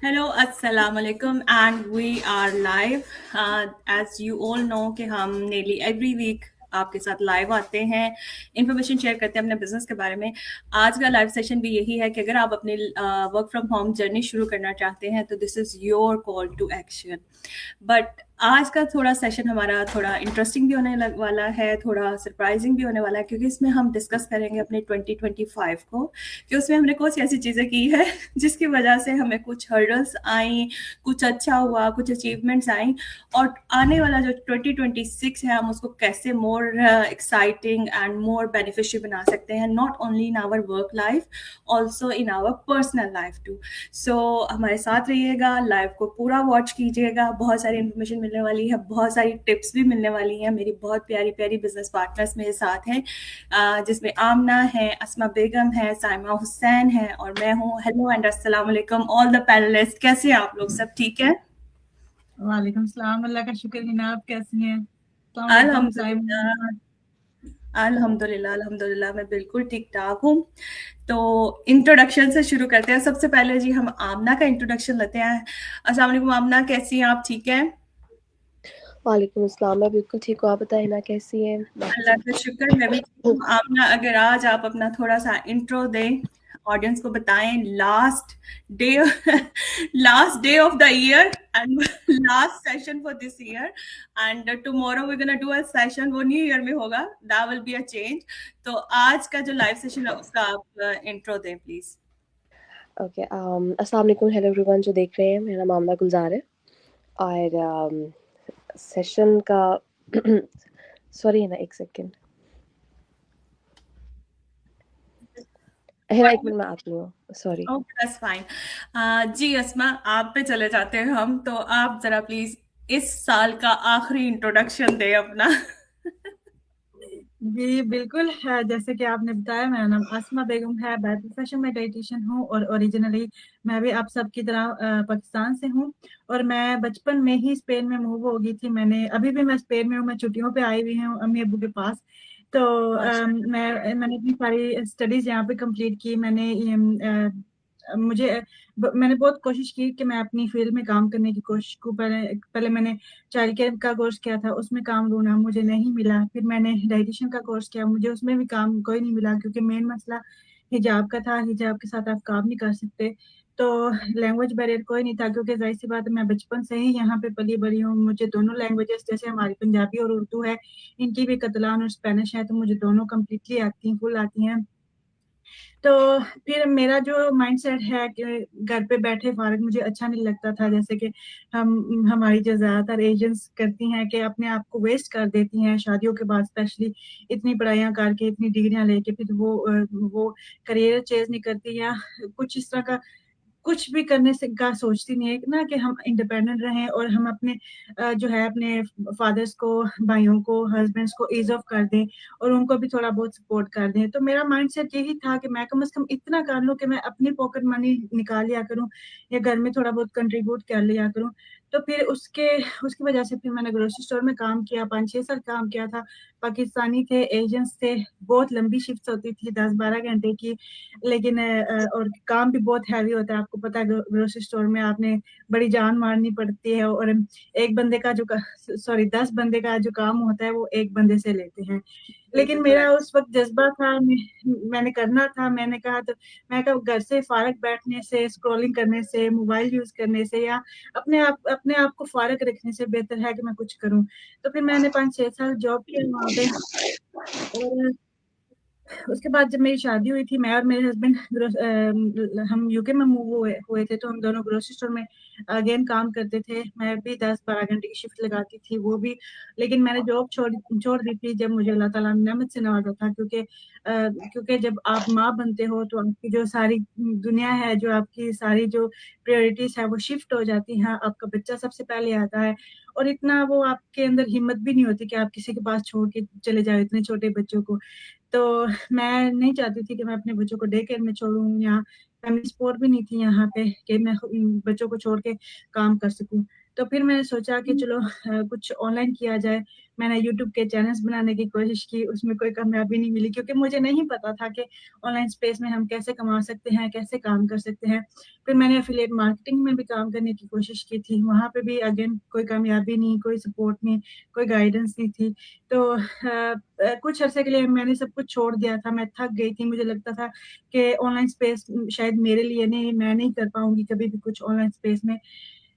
Hello अस्सलाम वालेकुम and we are live. As you all know कि हम नेली एवरी वीक आपके साथ लाइव आते हैं, इंफॉर्मेशन शेयर करते हैं अपने बिजनेस के बारे में। आज का लाइव सेशन भी यही है कि अगर आप अपनी वर्क फ्रॉम होम जर्नी शुरू करना चाहते हैं तो this is your call to action. But आज का थोड़ा सेशन हमारा थोड़ा इंटरेस्टिंग भी होने वाला है, थोड़ा सरप्राइजिंग भी होने वाला है, क्योंकि इसमें हम डिस्कस करेंगे अपने 2025 को कि उसमें हमने कुछ ऐसी चीज़ें की है जिसकी वजह से हमें कुछ हर्डल्स आई, कुछ अच्छा हुआ, कुछ अचीवमेंट्स आई, और आने वाला जो 2026 है हम उसको कैसे more exciting and more beneficial बना सकते हैं, not only in our work life, also in our personal life too. So हमारे साथ रहिएगा, लाइव को पूरा वॉच कीजिएगा, बहुत सारी इन्फॉर्मेशन मिलने वाली है, बहुत सारी टिप्स भी मिलने वाली हैं। मेरी बहुत प्यारी प्यारी बिजनेस पार्टनर्स मेरे साथ हैं, जिसमें आमना है, अस्मा बेगम है, साइमा हुसैन है और मैं हूँ। हेलो एंड अस्सलाम वालेकुम ऑल द पैनलिस्ट, कैसे हैं आप लोग? सब ठीक है? वालेकुम सलाम। अल्लाह का शुक्र। हिना, आप कैसी हैं? अस्सलाम वालेकुम अल्हम्दुलिल्लाह, साइम। अल्हम्दुलिल्लाह, अल्हम्दुलिल्लाह, मैं बिल्कुल ठीक ठाक हूँ। तो इंट्रोडक्शन से शुरू करते हैं। सबसे पहले जी हम आमना का इंट्रोडक्शन लेते हैं। अस्सलाम वालेकुम आमना, कैसी हैं आप? ठीक है? वालेकुम अस्सलाम। मैं बिल्कुल ठीक हूँ, आप बताएं ना कैसी हैं? बाकी अल्लाह सब का शुक्र, मैं भी ठीक हूँ। आमना, अगर आज आप अपना थोड़ा सा इंट्रो दें, ऑडियंस को बताएं, day last day of the year and last session for this year, and tomorrow we gonna do a session, वो न्यू ईयर में होगा, that will be a change. तो आज का जो लाइव सेशन है उसका आप इंट्रो दें प्लीज। ओके। अस्सलाम वालेकुम, हेलो एवरीवन जो देख रहे हैं। मेरा नाम आमना गुलजार है और सेशन का सॉरी ना, एक सेकेंड है ना, एक मिनट में आती हूँ, सॉरी। Okay, that's fine. जी अस्मा, आप पे चले जाते हैं हम, तो आप जरा प्लीज इस साल का आखिरी इंट्रोडक्शन दें अपना। जी बिल्कुल है, जैसे कि आपने बताया, मेरा नाम आसमा बेगम है। बाय प्रोफेशन मैं डाइटिशियन हूँ और ओरिजिनली मैं भी आप सब की तरह पाकिस्तान से हूँ। और मैं बचपन में ही स्पेन में मूव हो गई थी। अभी भी मैं स्पेन में हूँ, मैं छुट्टियों पे आई हुई हूँ अम्मी अब्बू के पास। तो माशाल्लाह। मैंने अपनी सारी स्टडीज यहाँ पे कंप्लीट की। मैंने बहुत कोशिश की कि मैं अपनी फील्ड में काम करने की कोशिश को पहले पहले मैंने चाइल्ड केयर का कोर्स किया था, उसमें काम ढूंढा, मुझे नहीं मिला। फिर मैंने डाइटिशियन का कोर्स किया, मुझे उसमें भी काम कोई नहीं मिला, क्योंकि मेन मसला हिजाब का था। हिजाब के साथ आप काम नहीं कर सकते। तो लैंग्वेज बैरियर कोई नहीं था, क्योंकि जाहिर सी बात है, मैं बचपन से ही यहाँ पे पली बड़ी हूँ। मुझे दोनों लैंग्वेजेस, जैसे हमारी पंजाबी और उर्दू है, इनकी भी कतलान और स्पेनिश है, तो मुझे दोनों कम्प्लीटली आती हैं, फुल आती हैं। तो फिर मेरा जो माइंडसेट है कि घर पे बैठे फारग मुझे अच्छा नहीं लगता था। जैसे कि हमारी जो ज्यादातर एजेंट्स करती हैं कि अपने आप को वेस्ट कर देती हैं शादियों के बाद, स्पेशली इतनी पढ़ाइयाँ करके, इतनी डिग्रियां लेके, फिर वो करियर चेंज नहीं करती, या कुछ इस तरह का कुछ भी करने से का सोचती नहीं है ना, कि हम इंडिपेंडेंट रहें और हम अपने जो है अपने फादर्स को, भाइयों को, हस्बैंड्स को ईज ऑफ कर दें और उनको भी थोड़ा बहुत सपोर्ट कर दें। तो मेरा माइंडसेट यही था कि मैं कम से कम इतना कर लूं कि मैं अपनी पॉकेट मनी निकाल लिया करूं, या घर में थोड़ा बहुत कंट्रीब्यूट कर लिया करूं। तो फिर उसके उसकी वजह से फिर मैंने ग्रोसरी स्टोर में काम किया, 5-6 साल काम किया था। पाकिस्तानी थे, एजेंट्स थे, बहुत लंबी शिफ्ट होती थी, 10-12 घंटे की। लेकिन और काम भी बहुत हैवी होता है, आपको पता है, ग्रोसरी स्टोर में आपने बड़ी जान मारनी पड़ती है। और एक बंदे का जो सॉरी 10 बंदे का जो काम होता है वो एक बंदे से लेते हैं। लेकिन बिल्कुल मेरा करेक्ट। उस वक्त जज्बा था, मैंने करना था। मैं कहा घर से फारग बैठने से, स्क्रॉलिंग करने से, मोबाइल यूज करने से, या अपने आप को फारग रखने से बेहतर है कि मैं कुछ करूं। तो फिर मैंने 5-6 साल जॉब किया वहां पे। और उसके बाद जब मेरी शादी हुई थी, मैं और मेरे हस्बैंड हम यूके में मूव हुए थे, तो हम दोनों ग्रोसरी स्टोर में अगेन काम करते थे। मैं भी 10-12 घंटे की शिफ्ट लगाती थी, वो भी। लेकिन मैंने जॉब छोड़ दी थी जब मुझे अल्लाह ताला ने नेमत से नवाजा था, क्योंकि जब आप माँ बनते हो तो आपकी जो सारी दुनिया है, जो आपकी सारी जो प्रायोरिटीज है, वो शिफ्ट हो जाती हैं। आपका बच्चा सबसे पहले आता है, और इतना वो आपके अंदर हिम्मत भी नहीं होती कि आप किसी के पास छोड़ के चले जाओ इतने छोटे बच्चों को। तो मैं नहीं चाहती थी कि मैं अपने बच्चों को डे केयर में छोड़ूं, या फैमिली सपोर्ट भी नहीं थी यहाँ पे कि मैं बच्चों को छोड़ के काम कर सकूं। तो फिर मैंने सोचा कि चलो कुछ ऑनलाइन किया जाए। मैंने यूट्यूब के चैनल्स बनाने की कोशिश की, उसमें कोई कामयाबी नहीं मिली क्योंकि मुझे नहीं पता था कि ऑनलाइन स्पेस में हम कैसे कमा सकते हैं, कैसे काम कर सकते हैं। फिर मैंने एफिलिएट मार्केटिंग में भी काम करने की कोशिश की थी, वहाँ पे भी अगेन कोई कामयाबी नहीं, कोई सपोर्ट नहीं, कोई गाइडेंस नहीं थी। तो कुछ अर्से के लिए मैंने सब कुछ छोड़ दिया था, मैं थक गई थी, मुझे लगता था कि ऑनलाइन स्पेस शायद मेरे लिए नहीं, मैं नहीं कर पाऊंगी कभी भी कुछ ऑनलाइन स्पेस में।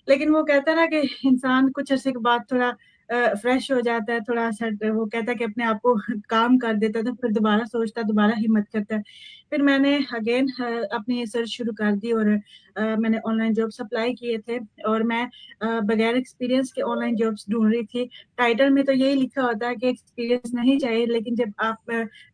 लेकिन वो कहता है ना कि इंसान कुछ अरसे के बाद थोड़ा फ्रेश हो जाता है, थोड़ा सेट, वो कहता है कि अपने आप को काम कर देता है, तो फिर दोबारा सोचता है, दोबारा हिम्मत करता है। फिर मैंने अगेन अपनी सर्च शुरू कर दी और मैंने ऑनलाइन जॉब्स अप्लाई किए थे और मैं बगैर एक्सपीरियंस के ऑनलाइन जॉब्स ढूंढ रही थी। टाइटल में तो यही लिखा होता है कि एक्सपीरियंस नहीं चाहिए, लेकिन जब आप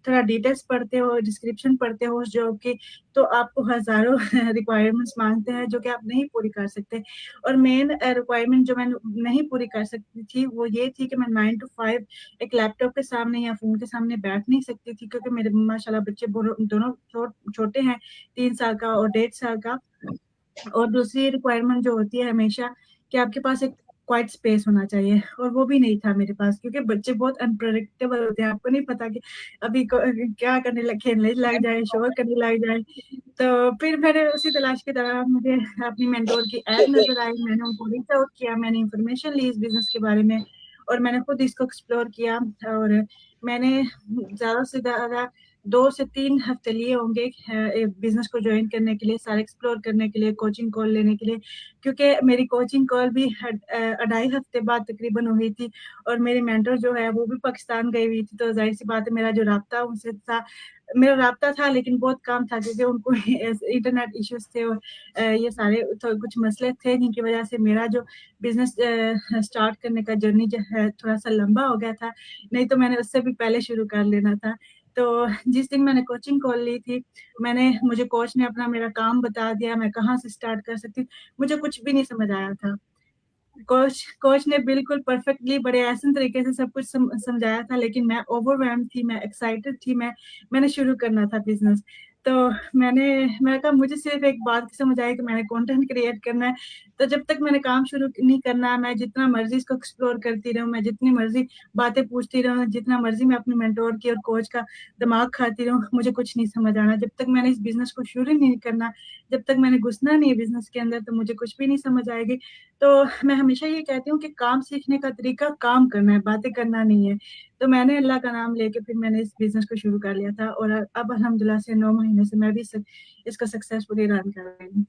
थोड़ा डिटेल्स पढ़ते हो, डिस्क्रिप्शन पढ़ते हो उस जॉब की, तो आपको हजारों रिक्वायरमेंट्स मांगते हैं जो कि आप नहीं पूरी कर सकते। और मेन रिक्वायरमेंट जो मैं नहीं पूरी कर सकती थी वो ये थी कि मैं 9 to 5 एक लैपटॉप के सामने या फोन के सामने बैठ नहीं सकती थी, क्योंकि मेरे माशाल्लाह बच्चे दोनों छोटे हैं, 3 साल का और 1.5 साल का। और दूसरी रिक्वायरमेंट जो होती है हमेशा कि आपके पास एक क्वाइट स्पेस होना चाहिए, और वो भी नहीं था मेरे पास, क्योंकि बच्चे बहुत अनप्रेडिक्टेबल होते हैं, आपको नहीं पता कि अभी क्या करने लग, खेलने लग जाए, शोर करने लग जाए। तो फिर मैंने उसी तलाश की तरह मुझे अपनी मेंटोर की ऐड नजर आई, मैंने उनको रीच आउट किया, मैंने इंफॉर्मेशन ली इस बिजनेस के बारे में और मैंने खुद इसको एक्सप्लोर किया। और मैंने ज्यादा से ज्यादा 2 से 3 हफ्ते लिए होंगे बिजनेस को ज्वाइन करने के लिए, सारे एक्सप्लोर करने के लिए, कोचिंग कॉल लेने के लिए, क्योंकि मेरी कोचिंग कॉल भी 2.5 हफ्ते बाद तकरीबन हुई थी और मेरी मेंटर जो है वो भी पाकिस्तान गई हुई थी। तो जाहिर सी बात है मेरा जो राब्ता उनसे था, मेरा राब्ता था लेकिन बहुत कम था, क्योंकि उनको इंटरनेट इश्यूज थे और ये सारे तो कुछ मसले थे जिनकी वजह से मेरा जो बिजनेस स्टार्ट करने का जर्नी जो है थोड़ा सा लंबा हो गया था, नहीं तो मैंने उससे भी पहले शुरू कर लेना था। तो जिस दिन मैंने कोचिंग कॉल ली थी, मुझे कोच ने अपना मेरा काम बता दिया, मैं कहाँ से स्टार्ट कर सकती हूँ, मुझे कुछ भी नहीं समझ आया था। कोच ने बिल्कुल परफेक्टली बड़े आसान तरीके से सब कुछ समझाया था, लेकिन मैं ओवरवेल्म थी, मैं एक्साइटेड थी, मैंने शुरू करना था बिजनेस। तो मैंने कहा मुझे सिर्फ एक बात की समझ आई कि मैंने कंटेंट क्रिएट करना है। तो जब तक मैंने काम शुरू नहीं करना, मैं जितना मर्जी इसको एक्सप्लोर करती रहूं, मैं जितनी मर्जी बातें पूछती रहूं, जितना मर्जी मैं अपने मेंटोर की और कोच का दिमाग खाती रहूं, मुझे कुछ नहीं समझ आना। जब तक मैंने इस बिजनेस को शुरू नहीं करना, जब तक मैंने घुसना नहीं है बिजनेस के अंदर, तो मुझे कुछ भी नहीं समझ आएगी। तो मैं हमेशा ये कहती हूँ कि काम सीखने का तरीका काम करना है, बातें करना नहीं है। तो मैंने अल्लाह का नाम लेके फिर मैंने इस बिजनेस को शुरू कर लिया था और अब अल्हम्दुलिल्लाह से 9 महीने से मैं भी इसको सक्सेसफुली रन कर रही हूँ।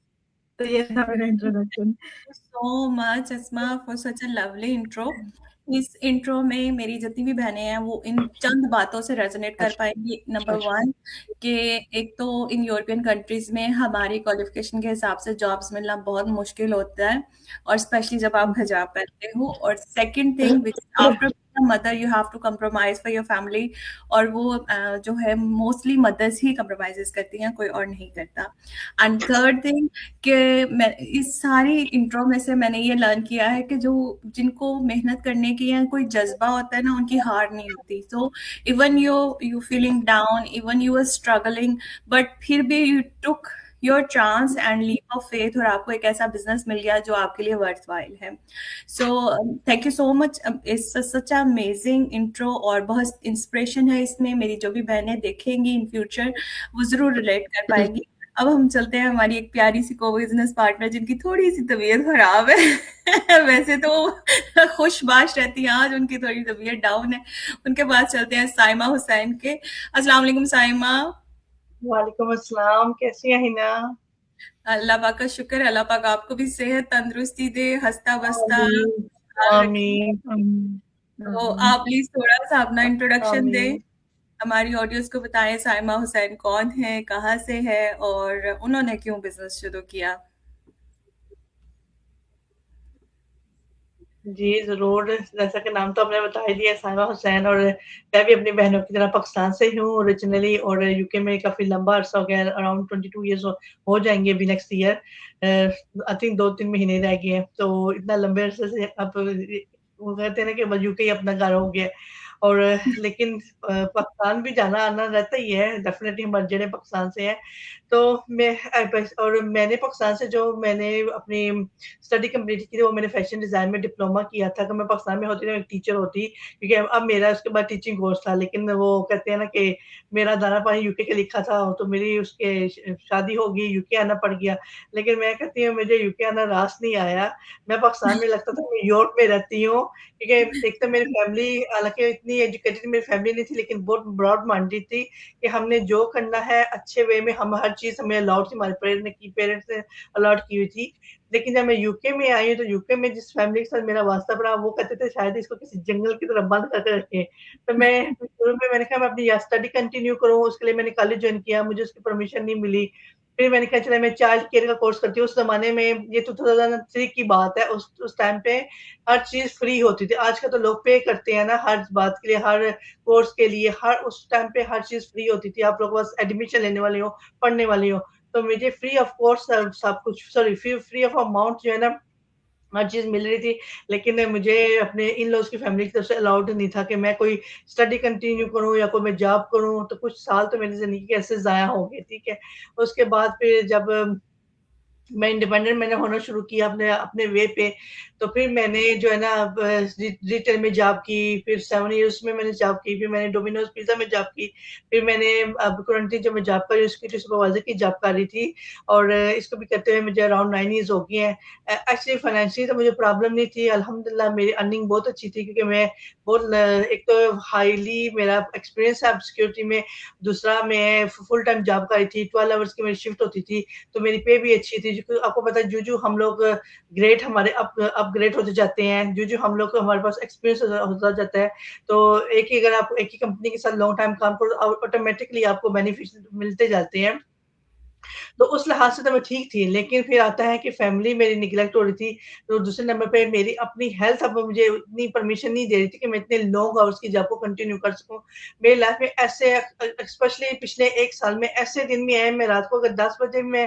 तो ये था मेरा introduction. So much Asma for such a lovely intro. इस इंट्रो में मेरी जितनी भी बहनें हैं वो इन चंद बातों से रेजोनेट कर पाएंगी। नंबर वन, कि एक तो इन यूरोपियन कंट्रीज में हमारी क्वालिफिकेशन के हिसाब से जॉब्स मिलना बहुत मुश्किल होता है, और स्पेशली जब आप हिजाब पहनते हो। और second thing, which after mother you have to compromise for your family, और वो जो है मोस्टली मदर्स ही compromises करती हैं, कोई और नहीं करता। एंड थर्ड थिंग, कि मैं इस सारी इंट्रो में से मैंने ये लर्न किया है कि जो जिनको मेहनत करने की या कोई जज्बा होता है ना, उनकी हार नहीं होती। So even you feeling down, even you are struggling, but फिर भी you took your chance and leap of faith, और आपको एक ऐसा बिजनेस मिल गया जो आपके लिए वर्थवाइल है। So thank you so much. It's such amazing intro और बहुत इंस्पिरेशन है इसमें। मेरी जो भी बहनें देखेंगी इन फ्यूचर वो जरूर रिलेट कर पाएंगी। अब हम चलते हैं हमारी एक प्यारी सी को बिजनेस पार्टनर जिनकी थोड़ी सी तबीयत खराब है वैसे तो खुशबाश रहती हैं, आज उनकी थोड़ी तबीयत डाउन है। उनके पास चलते हैं साइमा हुसैन के। अस्सलाम वालेकुम साइमा। वालेकुम अस्सलाम, कैसी हैं हिना? अल्लाह पाक का शुक्र, अल्लाह पाक आपको भी सेहत तंदुरुस्ती दे, हंसता बसता आमीन ख्याल रखे। आमीन तो आप प्लीज थोड़ा सा अपना इंट्रोडक्शन दें, आमीन। हमारी ऑडियंस को बताएं साइमा हुसैन कौन है, कहाँ से है और उन्होंने क्यों बिजनेस शुरू किया। जी जरूर, जैसा कि नाम तो आपने बता ही दिया, साइमा हुसैन, और मैं भी अपनी बहनों की तरह पाकिस्तान से हूँ ओरिजिनली, और यूके में काफी लंबा अरसा हो गया, अराउंड 22 ईयर्स हो जाएंगे अभी नेक्स्ट ईयर। आई थिंक 2-3 महीने रह गए हैं, तो इतना लंबे अरसे से अब वो कहते हैं ना कि यूके ही अपना घर हो गया। और लेकिन पाकिस्तान भी जाना-आना रहता ही है, डेफ़िनेटली हम जिहड़े पाकिस्तान से हैं। तो और मैंने पाकिस्तान से जो मैंने अपनी स्टडी कंप्लीट की थी, वो मैंने फ़ैशन डिज़ाइन में डिप्लोमा किया था। अगर मैं पाकिस्तान में होती तो एक टीचर होती, क्योंकि अब मेरा उसके बाद टीचिंग कोर्स था, लेकिन वो कहते हैं ना कि मेरा दाना-पानी यूके का लिखा था, तो मेरी उसके शादी हो गई, यूके आना पड़ गया। लेकिन मैं कहती हूँ मुझे यूके आना रास नहीं आया। मैं पाकिस्तान में लगता था मैं न्यूयॉर्क में रहती हूँ, क्योंकि एक तो मेरी फैमिली हालाँकि इतनी एजुकेटेड मेरी फैमिली नहीं थी, लेकिन बहुत ब्रॉड माइंडेड थी कि हमने जो करना है अच्छे वे में, हम हर चीज़ हमें अलाउड थी, हमारे पेरेंट्स ने अलाउड की हुई थी। लेकिन जब मैं यूके में आई हूँ, तो यूके में जिस फैमिली के साथ मेरा वास्ता पड़ा, वो कहते थे शायद इसको किसी जंगल की तरह बंद करके रखें। तो मैं शुरू में मैंने कहा मैं अपनी स्टडी कंटिन्यू करूँ, उसके लिए मैंने कॉलेज जॉइन किया, मुझे उसकी परमिशन नहीं मिली। फिर मैंने कहा चलो मैं चाइल्ड केयर का कोर्स करती हूँ। उस ज़माने में ये 2003 की बात है, उस टाइम पे हर चीज़ फ्री होती थी। आजकल तो लोग पे करते हैं ना हर बात के लिए, हर कोर्स के लिए, हर उस टाइम पे हर चीज़ फ्री होती थी। आप लोग बस एडमिशन लेने वाले हो, पढ़ने वाले हो। तो मुझे फ्री ऑफ कॉस्ट सब कुछ सॉरी फ्री ऑफ अमाउंट जो है ना, हर चीज़ मिल रही थी। लेकिन मुझे अपने इन-लॉज़ की फैमिली की तरफ से अलाउड नहीं था कि मैं कोई स्टडी कंटिन्यू करूँ या कोई मैं जॉब करूँ, तो कुछ साल तो मेरी ज़िंदगी के ऐसे ज़ाया हो गए, ठीक है। उसके बाद फिर जब मैं इंडिपेंडेंट मैंने होना शुरू किया अपने अपने वे पे, तो फिर मैंने जो है ना रिटेल में जॉब की, फिर 7 इयर्स में मैंने जॉब की, फिर मैंने डोमिनोज़ पिज़्ज़ा में जॉब की, फिर मैंने अब करंटली जो मैं जॉब कर रही हूँ, सिक्योरिटी सुपरवाइज़र की जॉब कर रही थी और इसको भी करते हुए मुझे अराउंड 9 इयर्स हो गए हैं। एक्चुअली फाइनेंशियली तो मुझे प्रॉब्लम नहीं थी, अल्हम्दुलिल्लाह मेरी अर्निंग बहुत अच्छी थी क्योंकि मैं बहुत एक तो हाईली मेरा एक्सपीरियंस है अब सिक्योरिटी में, दूसरा मैं फुल टाइम जॉब कर रही थी, 12 आवर्स की मेरी शिफ्ट होती थी, तो मेरी पे भी अच्छी थी। जो आपको पता है जो-जो हम लोग ग्रेड हमारे अपग्रेड होते जाते हैं, जो-जो हम लोग को हमारे पास एक्सपीरियंस होता जाता है, तो एक ही अगर आप एक ही कंपनी के साथ लॉन्ग टाइम काम करो तो ऑटोमैटिकली आपको बेनिफिट्स मिलते जाते हैं। तो उस लिहाज से तो मैं ठीक थी, लेकिन फिर आता है कि फैमिली मेरी नेग्लेक्ट हो रही थी, तो दूसरे नंबर पे मेरी अपनी हेल्थ अब मुझे उतनी परमिशन नहीं दे रही थी कि मैं इतने लॉन्ग आवर्स की जॉब को कंटिन्यू कर सकूँ। मेरी लाइफ में ऐसे स्पेशली पिछले 1 साल में ऐसे दिन भी आए, मैं रात को अगर 10 बजे मैं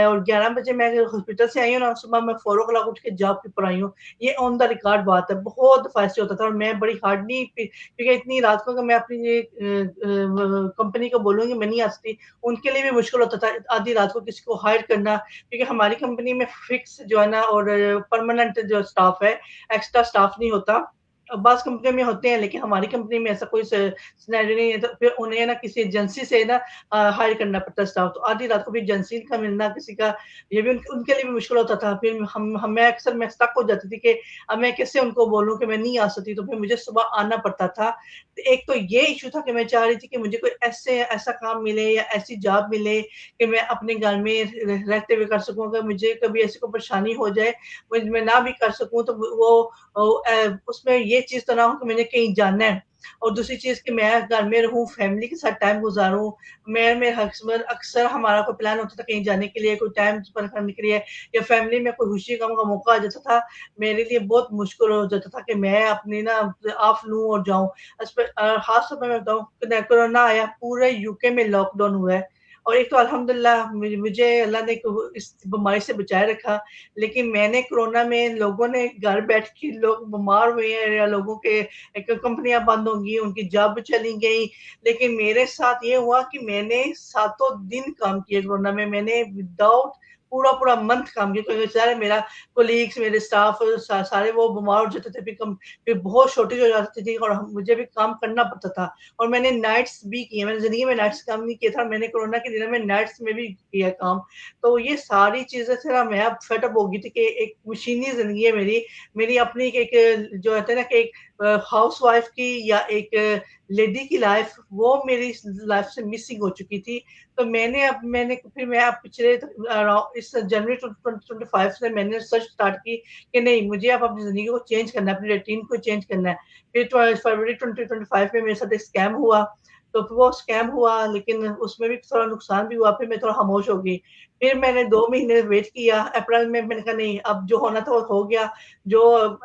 और 11 बजे मैं अगर हॉस्पिटल से आई हूँ ना, सुबह मैं 4 ओ क्लॉक उठ के जॉब के ऊपर आई हूँ। ये ऑन द रिकॉर्ड बात है, बहुत दफ़ा ऐसे होता था और मैं बड़ी हार्डली क्योंकि इतनी रात को अगर मैं अपनी ये कंपनी को बोलूँगी मैं नहीं आ सकती, उनके लिए भी मुश्किल होता था आधी रात को किसी को हायर करना, क्योंकि हमारी कंपनी में फिक्स जो है ना और परमानेंट जो स्टाफ है, एक्स्ट्रा स्टाफ नहीं होता। बाज़ कंपनियों में होते हैं, लेकिन हमारी कंपनी में ऐसा कोई सिनेरियो नहीं है, तो फिर उन्हें ना किसी एजेंसी से ना हायर करना पड़ता है स्टाफ। तो आधी रात को भी एजेंसी का मिलना किसी का, ये भी उनके लिए भी मुश्किल होता था। फिर हम मैं स्टक हो जाती थी कि अब मैं कैसे उनको बोलूँ कि मैं नहीं आ सकती, तो फिर मुझे सुबह आना पड़ता था। एक तो ये इश्यू था कि मैं चाह रही थी कि मुझे कोई ऐसा काम मिले या ऐसी जॉब मिले कि मैं अपने घर में रहते हुए कर सकूँ। अगर मुझे कभी ऐसी कोई परेशानी हो जाए, मैं ना भी कर सकूँ, तो उसमें ये चीज़ तो ना हो कि मैंने कहीं जाना है और दूसरी चीज़ कि मैं घर में रहूँ, फैमिली के साथ टाइम गुज़ारूँ। मैं मेरे हस्बैंड अक्सर हमारा कोई प्लान होता था कहीं जाने के लिए, कोई टाइम स्पेंड करने के लिए या फैमिली में कोई खुशी-गम का मौका आ जाता था, मेरे लिए बहुत मुश्किल हो जाता था कि मैं अपनी ना ऑफ लूँ और जाऊँ। ख़ास तौर पे मैं बताऊँ कि कोरोना आया, पूरे यूके में लॉकडाउन हुआ है और एक तो अल्हम्दुलिल्लाह मुझे अल्लाह ने इस बीमारी से बचाए रखा। लेकिन मैंने कोरोना में लोगों ने घर बैठ के लोग बीमार हुए हैं या लोगों के एक कंपनियाँ बंद हो गई, उनकी जॉब चली गई। लेकिन मेरे साथ ये हुआ कि मैंने सातों दिन काम किया कोरोना में। मैंने विदाउट पूरा-पूरा मंथ काम किया क्योंकि सारा मेरा कलीग्स, मेरे स्टाफ सारे वो बीमार हो जाते थे, फिर बहुत शॉर्टेज हो जाती थी और मुझे भी काम करना पड़ता था। और मैंने नाइट्स भी किए, मैंने ज़िंदगी में नाइट्स काम नहीं किया था, मैंने कोरोना के दिनों में नाइट्स में भी किया काम। तो ये सारी चीज़ें से ना मैं अब फेड अप हो गई थी कि एक मशीनी ज़िंदगी है मेरी, मेरी अपनी एक जो कहते हैं ना कि एक हाउसवाइफ़ की या एक लेडी की लाइफ़, वो मेरी लाइफ़ से मिसिंग हो चुकी थी। तो मैं अब पिछले इस जनवरी 2025 से मैंने रिसर्च स्टार्ट की कि नहीं, मुझे अब अपनी ज़िंदगी को चेंज करना है, अपनी रूटीन को चेंज करना है। फिर फरवरी 2025 में मेरे साथ एक स्कैम हुआ, तो वो स्कैम हुआ लेकिन उसमें भी थोड़ा नुकसान भी हुआ, फिर मैं थोड़ा खामोश हो गई। फिर मैंने 2 महीने वेट किया, अप्रैल में मैंने कहा नहीं अब जो होना था वो हो गया, जो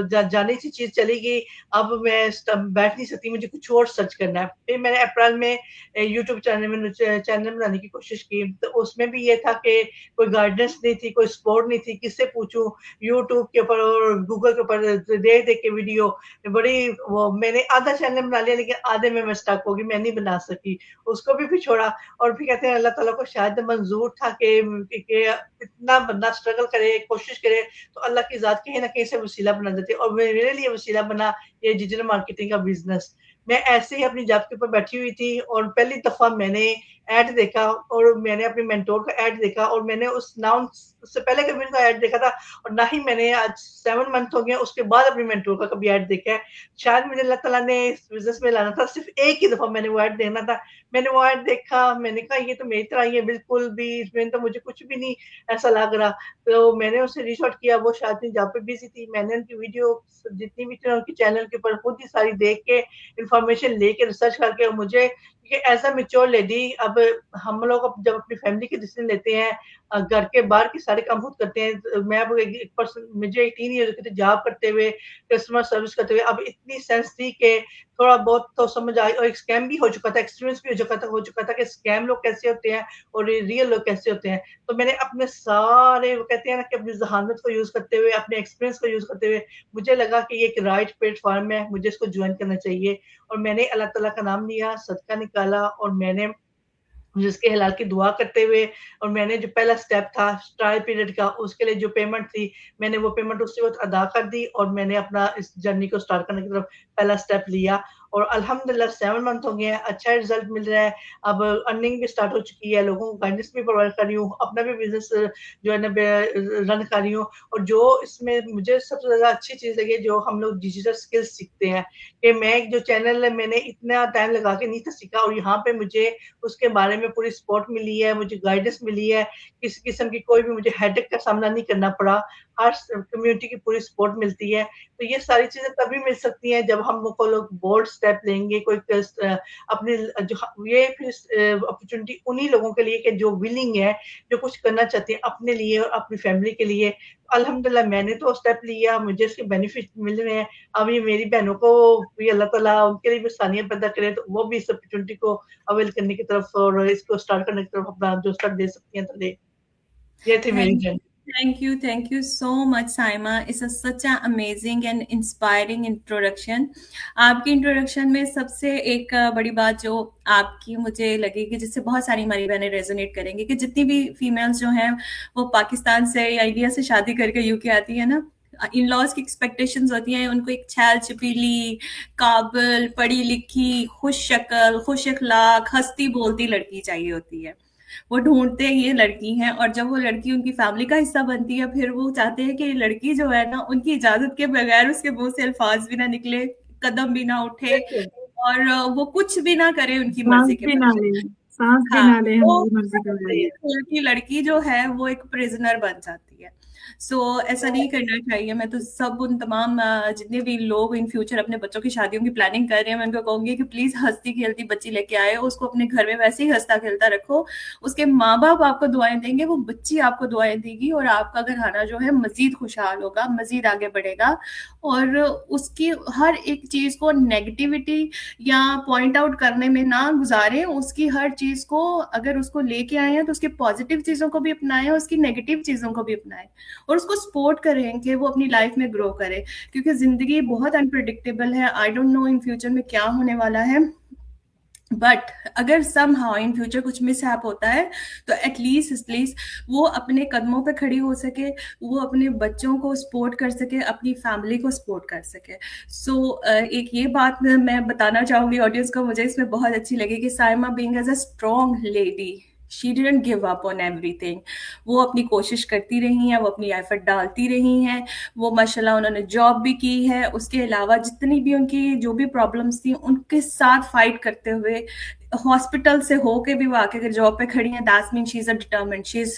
जानी सी चीज़ चली गई, अब मैं बैठ नहीं सकती, मुझे कुछ और सर्च करना है। फिर मैंने अप्रैल में यूट्यूब चैनल बनाने की कोशिश की, तो उसमें भी ये था कि कोई गाइडेंस नहीं थी, कोई सपोर्ट नहीं थी, किससे पूछूँ? यूट्यूब के ऊपर और गूगल के ऊपर देख-देख के वीडियो बड़ी वो मैंने आधा चैनल बना लिया लेकिन आधे में मैं स्टक हो गई, मैं नहीं बना सकी। उसको भी छोड़ा और फिर कहते हैं अल्लाह ताला को शायद मंज़ूर था कि इतना बंदा स्ट्रगल करे, कोशिश करे, तो अल्लाह की ज़ात कहीं न कहीं से वसीला बना देती है और मेरे लिए वसीला बना ये डिजिटल मार्केटिंग का बिज़नेस। मैं ऐसे ही अपनी जॉब के ऊपर बैठी हुई थी और पहली दफ़ा मैंने ऐड देखा और मैंने अपने मेंटर का ऐड देखा और मैंने उस नाउन उससे पहले कभी उनका ऐड देखा था और ना ही मैंने आज 7 मंथ हो गए उसके बाद अपने मेंटर का कभी ऐड देखा है। शायद मुझे अल्लाह ताला ने इस बिज़नेस में लाना था, सिर्फ़ एक ही दफ़ा मैंने वो ऐड देखना था। मैंने वो ऐड देखा, मैंने कहा ये तो मेरी तरह ही है बिल्कुल भी, इसमें तो मुझे कुछ भी नहीं ऐसा लग रहा। तो मैंने उससे रीच आउट किया, वो शायद जहाँ पे बिज़ी थी, मैंने उनकी वीडियो जितनी भी थी उनके चैनल के ऊपर खुद ही सारी देख के, इन्फॉर्मेशन लेके, रिसर्च करके मुझे ये एज़ अ मैच्योर लेडी अब हम लोग जब अपनी फैमिली के डिसीज़न लेते हैं घर के बाहर के सारे काम खुद करते हैं। मैं अब एक पर्सन मुझे 18 ईयर हो गए थे जॉब करते हुए, कस्टमर सर्विस करते हुए, अब इतनी सेंस थी कि थोड़ा बहुत तो समझ आई और एक स्कैम भी हो चुका था, एक्सपीरियंस भी हो चुका था कि स्कैम लोग कैसे होते हैं और रियल लोग कैसे होते हैं। तो मैंने अपने सारे वो कहते हैं ना कि अपनी ज़हानत को यूज़ करते हुए, अपने एक्सपीरियंस को यूज़ करते हुए, मुझे लगा कि ये एक राइट प्लेटफ़ॉर्म है, मुझे इसको जॉइन करना चाहिए और मैंने अल्लाह ताला का नाम लिया, सदका निकाला और मैंने जिसके हलाल की दुआ करते हुए और मैंने जो पहला स्टेप था ट्रायल पीरियड का उसके लिए जो पेमेंट थी, मैंने वो पेमेंट उसी वक़्त अदा कर दी और मैंने अपना इस जर्नी को स्टार्ट करने की तरफ पहला स्टेप लिया और अल्हम्दुलिल्लाह 7 मंथ हो गए हैं, अच्छा रिज़ल्ट मिल रहा है। अब अर्निंग भी स्टार्ट हो चुकी है, लोगों को गाइडेंस भी प्रोवाइड कर रही हूँ, अपना भी बिज़नेस जो है ना रन कर रही हूँ और जो इसमें मुझे सबसे ज़्यादा अच्छी चीज़ लगी जो हम लोग डिजिटल स्किल्स सीखते हैं, कि मैं जो चैनल है मैंने इतना टाइम लगा के नहीं था सीखा और यहाँ पे मुझे उसके बारे में पूरी सपोर्ट मिली है, मुझे गाइडेंस मिली है, किसी किस्म की कोई भी मुझे हेडेक का सामना नहीं करना पड़ा। हर कम्युनिटी की पूरी सपोर्ट मिलती है। तो ये सारी चीज़ें तभी मिल सकती हैं जब हम को लोग बोल्ड स्टेप लेंगे कोई अपने जो ये फिर अपॉर्चुनिटी उन्हीं लोगों के लिए कि जो विलिंग है, जो कुछ करना चाहते हैं अपने लिए और अपनी फैमिली के लिए। अल्हम्दुलिल्लाह मैंने तो स्टेप लिया, मुझे इसके बेनिफिट मिल रहे हैं। अब ये मेरी बहनों को भी अल्लाह ताला उनके लिए भी आसानियाँ पैदा करे तो वो भी इस अपॉर्चुनिटी को अवेल करने की तरफ और इसको स्टार्ट करने की तरफ अपना जो स्टेप दे सकती हैं तो दे। ये थी मेरी journey. Thank you so much, Saima. It's such an amazing and inspiring introduction. आपकी इंट्रोडक्शन में सबसे एक बड़ी बात जो आपकी मुझे लगी कि जिससे बहुत सारी हमारी बहनें रेजोनेट करेंगी कि जितनी भी फीमेल्स जो हैं वो पाकिस्तान से या इंडिया से शादी करके यूके आती है ना, इन लॉज की एक्सपेक्टेशंस होती हैं उनको एक छैल छपीली, काबिल, पढ़ी लिखी, खुश शक्ल, खुश अखलाक, हंसती बोलती लड़की चाहिए होती है। वो ढूंढते हैं ये लड़की हैं और जब वो लड़की उनकी फैमिली का हिस्सा बनती है फिर वो चाहते हैं कि लड़की जो है ना उनकी इजाजत के बगैर उसके मुंह से अल्फाज भी ना निकले, कदम भी ना उठे और वो कुछ भी ना करे उनकी मर्जी के बगैर। सांस भी हाँ, ना ले तो हमारी मर्जी के बगैर। की लड़की जो है वो एक प्रिजनर बन जाती है। सो ऐसा नहीं करना चाहिए। मैं तो सब उन तमाम जितने भी लोग इन फ्यूचर अपने बच्चों की शादियों की प्लानिंग कर रहे हैं मैं उनको कहूंगी कि प्लीज हंसती खेलती बच्ची लेके आए, उसको अपने घर में वैसे ही हंसता खेलता रखो। उसके माँ बाप आपको दुआएं देंगे, वो बच्ची आपको दुआएं देगी और आपका घराना जो है मजीद खुशहाल होगा, मजीद आगे बढ़ेगा। और उसकी हर एक चीज को नेगेटिविटी या पॉइंट आउट करने में ना गुजारें, उसकी हर चीज को अगर उसको लेके आए हैं तो उसकी पॉजिटिव चीजों को भी अपनाएं, उसकी नेगेटिव चीजों को भी अपनाएं और उसको सपोर्ट करें कि वो अपनी लाइफ में ग्रो करे, क्योंकि जिंदगी बहुत अनप्रिडिक्टेबल है। I don't know in future में क्या होने वाला है, बट अगर सम हाउ इन फ्यूचर कुछ मिसहैप होता है तो एटलीस्ट वो अपने कदमों पे खड़ी हो सके, वो अपने बच्चों को सपोर्ट कर सके, अपनी फैमिली को सपोर्ट कर सके। सो एक ये बात मैं बताना चाहूंगी ऑडियंस को, मुझे इसमें बहुत अच्छी लगी कि Saima being as a strong lady she didn't give up on everything. वो अपनी कोशिश करती रही हैं, वो अपनी एफर्ट डालती रही हैं, वो माशाल्लाह उन्होंने जॉब भी की है, उसके अलावा जितनी भी उनकी जो भी प्रॉब्लम्स थी उनके साथ फाइट करते हुए हॉस्पिटल से होके भी वो आके अगर जॉब पे खड़ी हैं, that's mean she is a determined, she is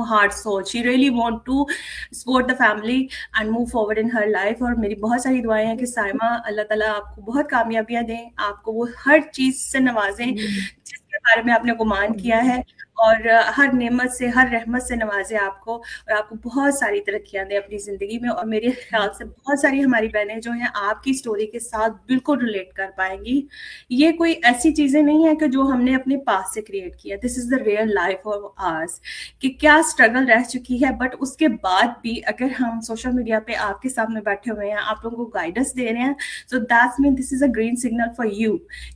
heart soul, she really want to support the family and move forward in her life. और मेरी बहुत सारी दुआएं हैं कि साइमा अल्लाह ताला आपको बहुत कामयाबियां दें, आपको वो हर चीज से नवाजें जिसके बारे में आपने गुमान किया है और हर नेमत से, हर रहमत से नवाजे आपको, और आपको बहुत सारी तरक्कियां दे अपनी ज़िंदगी में। और मेरे ख्याल से बहुत सारी हमारी बहनें जो हैं आपकी स्टोरी के साथ बिल्कुल रिलेट कर पाएंगी। ये कोई ऐसी चीज़ें नहीं है कि जो हमने अपने पास से क्रिएट किया, this is the real life of hours, कि क्या स्ट्रगल रह चुकी है, बट उसके बाद भी अगर हम सोशल मीडिया पे आपके सामने बैठे हुए हैं, आप लोगों को गाइडेंस दे रहे हैं, so that's mean this is a green signal for you.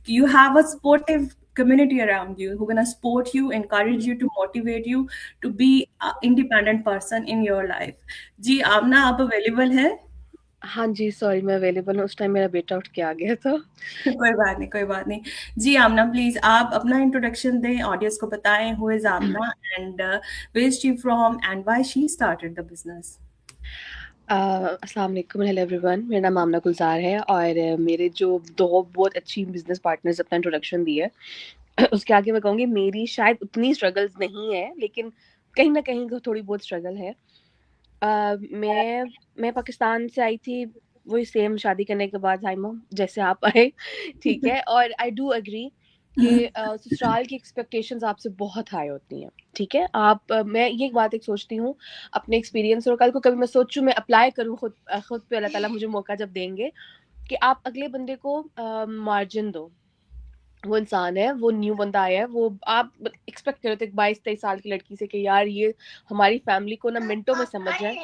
You have a supportive community around you who gonna support you, encourage you, to motivate you to be a independent person in your life. जी आमना, आप available है? हाँ जी, sorry मैं available हूँ, उस time मेरा बेटा उठ के आ गया था। कोई बात नहीं, कोई बात नहीं। जी आमना, प्लीज आप अपना इंट्रोडक्शन दें, ऑडियंस को बताएं who is Amna and where is she from and why she started the business. अस्सलाम वालेकुम, हेलो एवरीवन, मेरा नाम आमना गुलजार है और मेरे जो दो बहुत अच्छी बिजनेस पार्टनर्स अपना इंट्रोडक्शन दिए उसके आगे मैं कहूँगी मेरी शायद उतनी स्ट्रगल्स नहीं है, लेकिन कहीं ना कहीं तो थोड़ी बहुत स्ट्रगल है। मैं पाकिस्तान से आई थी, वही सेम शादी करने के बाद हाइमा जैसे आप आए, ठीक है। और आई डू एग्री कि ससुराल की एक्सपेक्टेशंस आपसे बहुत हाई होती हैं, ठीक है। मैं ये बात एक सोचती हूँ अपने एक्सपीरियंस, और कल को कभी मैं सोचूं मैं अप्लाई करूँ खुद पे, अल्लाह ताला मुझे मौका जब देंगे, कि आप अगले बंदे को मार्जिन दो। वो इंसान है, वो न्यू बंदा आया है, वो आप एक्सपेक्ट करो तो एक 22-23 साल की लड़की से कि यार ये हमारी फैमिली को ना मिनटों में समझ जाए,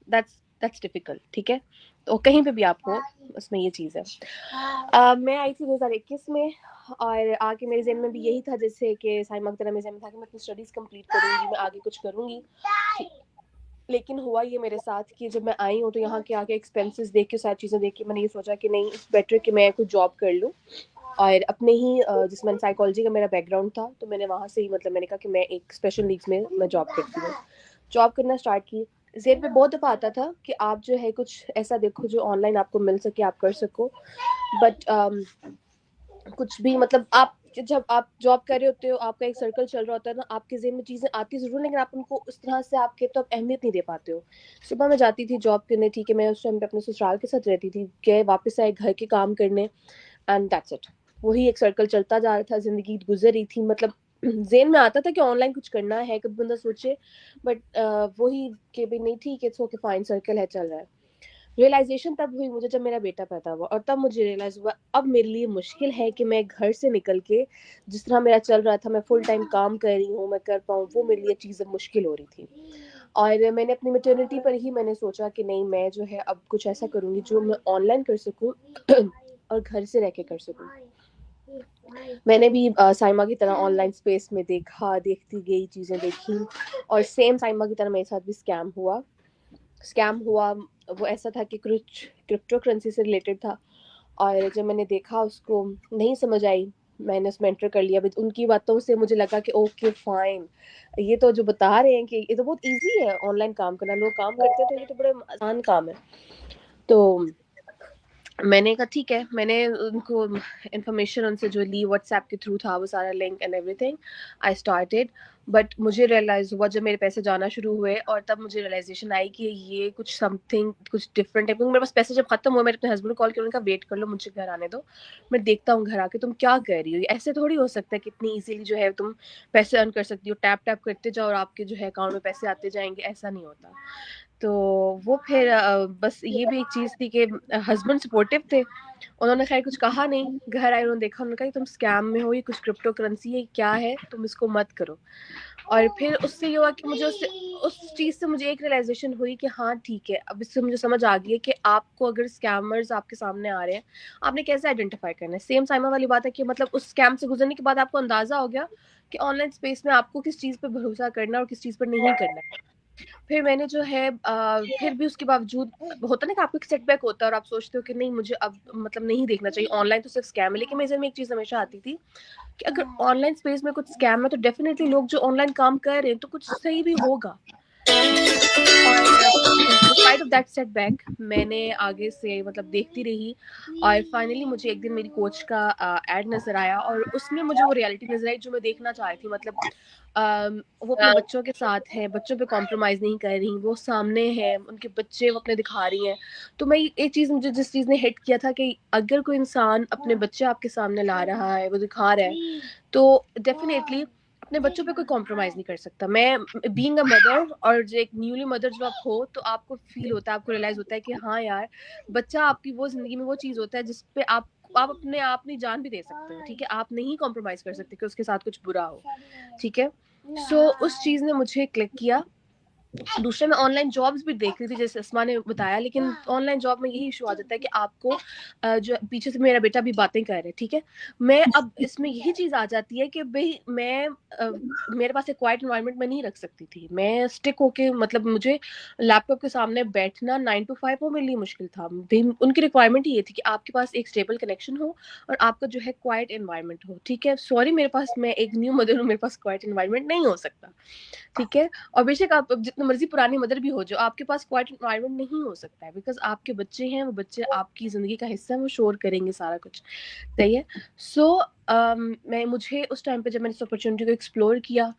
दैट्स डिफिकल्ट, ठीक है। तो कहीं पे भी आपको उसमें ये चीज़ है। मैं आई थी 2021 में, और आगे मेरे ज़हन में भी यही था जैसे कि साइमा की तरह मेरे ज़हन में था कि मैं अपनी स्टडीज़ कंप्लीट करूँगी, मैं आगे कुछ करूँगी। लेकिन हुआ ये मेरे साथ कि जब मैं आई हूँ तो यहाँ के आगे एक्सपेंसेस देख के, सारी चीज़ें देख के मैंने ये सोचा कि नहीं, इट्स बेटर कि मैं कोई जॉब कर लूँ। और अपने ही जिसमें साइकोलॉजी का मेरा बैकग्राउंड था, तो मैंने वहाँ से ही मतलब मैंने कहा कि मैं एक स्पेशल नीड्स में मैं जॉब करती हूँ। जॉब करना स्टार्ट की। ज़ेन पे बहुत दफ़ा आता था कि आप जो है कुछ ऐसा देखो जो ऑनलाइन आपको मिल सके, आप कर सको। बट कुछ भी मतलब आप जब आप जॉब कर रहे होते हो, आपका एक सर्कल चल रहा होता है ना, आपके ज़हन में चीज़ें आती ज़रूर, लेकिन आप उनको उस तरह से आपके तो अहमियत नहीं दे पाते हो। सुबह मैं जाती थी जॉब करने, ठीक है, मैं उस टाइम पे अपने ससुराल के साथ रहती थी, गए वापस आए घर के काम करने, एंड दैट्स इट। वही एक सर्कल चलता जा रहा था, ज़िंदगी गुजर रही थी। मतलब ज़हन में आता था कि ऑनलाइन कुछ करना है, कभी बंदा सोचे, बट वही कि भाई नहीं, ठीक है, इट्स ओके, फाइन, सर्कल है, चल रहा है। रियलाइजेशन तब हुई मुझे जब मेरा बेटा पैदा हुआ, और तब मुझे रियलाइज हुआ अब मेरे लिए मुश्किल है कि मैं घर से निकल के जिस तरह मेरा चल रहा था, मैं फुल टाइम काम कर रही हूँ, मैं कर पाऊँ, वो मेरे लिए चीज़ मुश्किल हो रही थी। और मैंने अपनी मैटरनिटी पर ही मैंने सोचा कि नहीं, मैं जो है अब कुछ ऐसा करूँगी जो मैं ऑनलाइन कर सकूँ और घर से रह के कर सकूँ। मैंने भी साइमा की तरह ऑनलाइन स्पेस में देखा, देखती गई, चीज़ें देखी, और सेम साइमा की तरह मेरे साथ भी स्कैम हुआ। वो ऐसा था कि कुछ क्रिप्टो करेंसी से रिलेटेड था, और जब मैंने देखा उसको नहीं समझ आई, मैंने उसमें एंटर कर लिया। बट उनकी बातों से मुझे लगा कि ओके फाइन, ये तो जो बता रहे हैं कि ये तो बहुत इजी है ऑनलाइन काम करना, लोग काम करते हैं तो ये तो बड़ा आसान काम है। तो मैंने कहा ठीक है, मैंने उनको इन्फॉर्मेशन उनसे जो ली व्हाट्सएप के थ्रू था, वो सारा link and everything, I started. But मुझे रियलाइज़ हुआ जब मेरे पैसे जाना शुरू हुए, और तब मुझे रियलाइजेशन आई कि ये कुछ समथिंग कुछ डिफरेंट है। क्योंकि मेरे पास पैसे जब खत्म हुए, मैंने अपने हस्बैंड को कॉल किया, उन्होंने कहा वेट कर लो, मुझे घर आने दो, मैं देखता हूँ घर आके तुम क्या कर रही हो। ऐसे थोड़ी हो सकता है कि इतनी ईजिली जो है तुम पैसे अर्न कर सकती हो, टैप टैप करते जाओ और आपके जो है अकाउंट में पैसे आते जाएंगे, ऐसा नहीं होता। तो वो फिर बस ये भी एक चीज़ थी कि हस्बैंड सपोर्टिव थे, उन्होंने खैर कुछ कहा नहीं। घर आए, उन्होंने देखा, उन्होंने कहा कि तुम स्कैम में हो, ये कुछ क्रिप्टो करेंसी है, क्या है, तुम इसको मत करो। और फिर उससे ये हुआ कि मुझे उस चीज़ से मुझे एक रियलाइजेशन हुई कि हाँ ठीक है, अब इससे मुझे समझ आ गई है कि आपको अगर स्कैमर्स आपके सामने आ रहे हैं, आपने कैसे आइडेंटिफाई करना है। सेम साइमा वाली बात है कि मतलब उस स्कैम से गुजरने के बाद आपको अंदाजा हो गया कि ऑनलाइन स्पेस में आपको किस चीज़ पर भरोसा करना और किस चीज़ पर नहीं करना है। फिर मैंने जो है फिर भी उसके बावजूद होता ना कि आपको एक सेटबैक होता है और आप सोचते हो कि नहीं, मुझे अब मतलब नहीं देखना चाहिए, ऑनलाइन तो सिर्फ स्कैम है। लेकिन मेरे में एक चीज़ हमेशा आती थी कि अगर ऑनलाइन स्पेस में कुछ स्कैम है तो डेफिनेटली लोग जो ऑनलाइन काम कर रहे हैं तो कुछ सही भी होगा। डिस्पाइट ऑफ दैट सेटबैक मैंने आगे से मतलब देखती रही, और फाइनली मुझे एक दिन मेरी कोच का एड नज़र आया, और उसमें मुझे वो रियलिटी नज़र आई जो मैं देखना चाह रही थी। मतलब वो अपने बच्चों के साथ है, बच्चों पे कॉम्प्रोमाइज़ नहीं कर रही, वो सामने है, उनके बच्चे वो अपने दिखा रही हैं। तो मैं एक चीज़, मुझे जिस चीज़ ने हिट किया था कि अगर कोई इंसान अपने बच्चे आपके सामने ला रहा है, वो दिखा रहा है, तो डेफिनेटली अपने बच्चों पे कोई कॉम्प्रोमाइज नहीं कर सकता। मैं बीइंग अ मदर, और जो एक न्यूली मदर जब आप हो तो आपको फील होता है, आपको रियलाइज होता है कि हाँ यार, बच्चा आपकी वो जिंदगी में वो चीज होता है जिस पे आप अपने अपनी जान भी दे सकते हो, ठीक है, आप नहीं कॉम्प्रोमाइज कर सकते कि उसके साथ कुछ बुरा हो, ठीक है। सो उस चीज ने मुझे क्लिक किया। दूसरे मैं ऑनलाइन जॉब्स भी देख रही थी जैसे अस्मा ने बताया, लेकिन ऑनलाइन जॉब में यही इशू आ जाता है कि आपको जो पीछे से मेरा बेटा भी बातें कर रहे हैं, ठीक है, मैं अब इसमें यही चीज आ जाती है कि भाई मैं मेरे पास एक क्वाइट एनवायरनमेंट में नहीं रख सकती थी, मैं स्टिक होके, मतलब मुझे लैपटॉप के सामने बैठना 9 to 5 वो मेरे लिए मुश्किल था। उनकी रिक्वायरमेंट ही ये थी कि आपके पास एक स्टेबल कनेक्शन हो और आपका जो है क्वाइट एनवायरनमेंट हो, ठीक है। सॉरी, मेरे पास, मैं एक न्यू मदर हूँ, मेरे पास क्वाइट एनवायरनमेंट नहीं हो सकता, ठीक है। और बेशक आप जितनी मर्जी पुरानी मदर भी हो, जो आपके पास क्वाइट एनवायरनमेंट नहीं हो सकता है, बिकॉज आपके बच्चे हैं, वो बच्चे आपकी जिंदगी का हिस्सा है, वो शोर करेंगे सारा कुछ, सही है। सो मुझे उस टाइम पे जब मैंने इस अपॉर्चुनिटी को एक्सप्लोर किया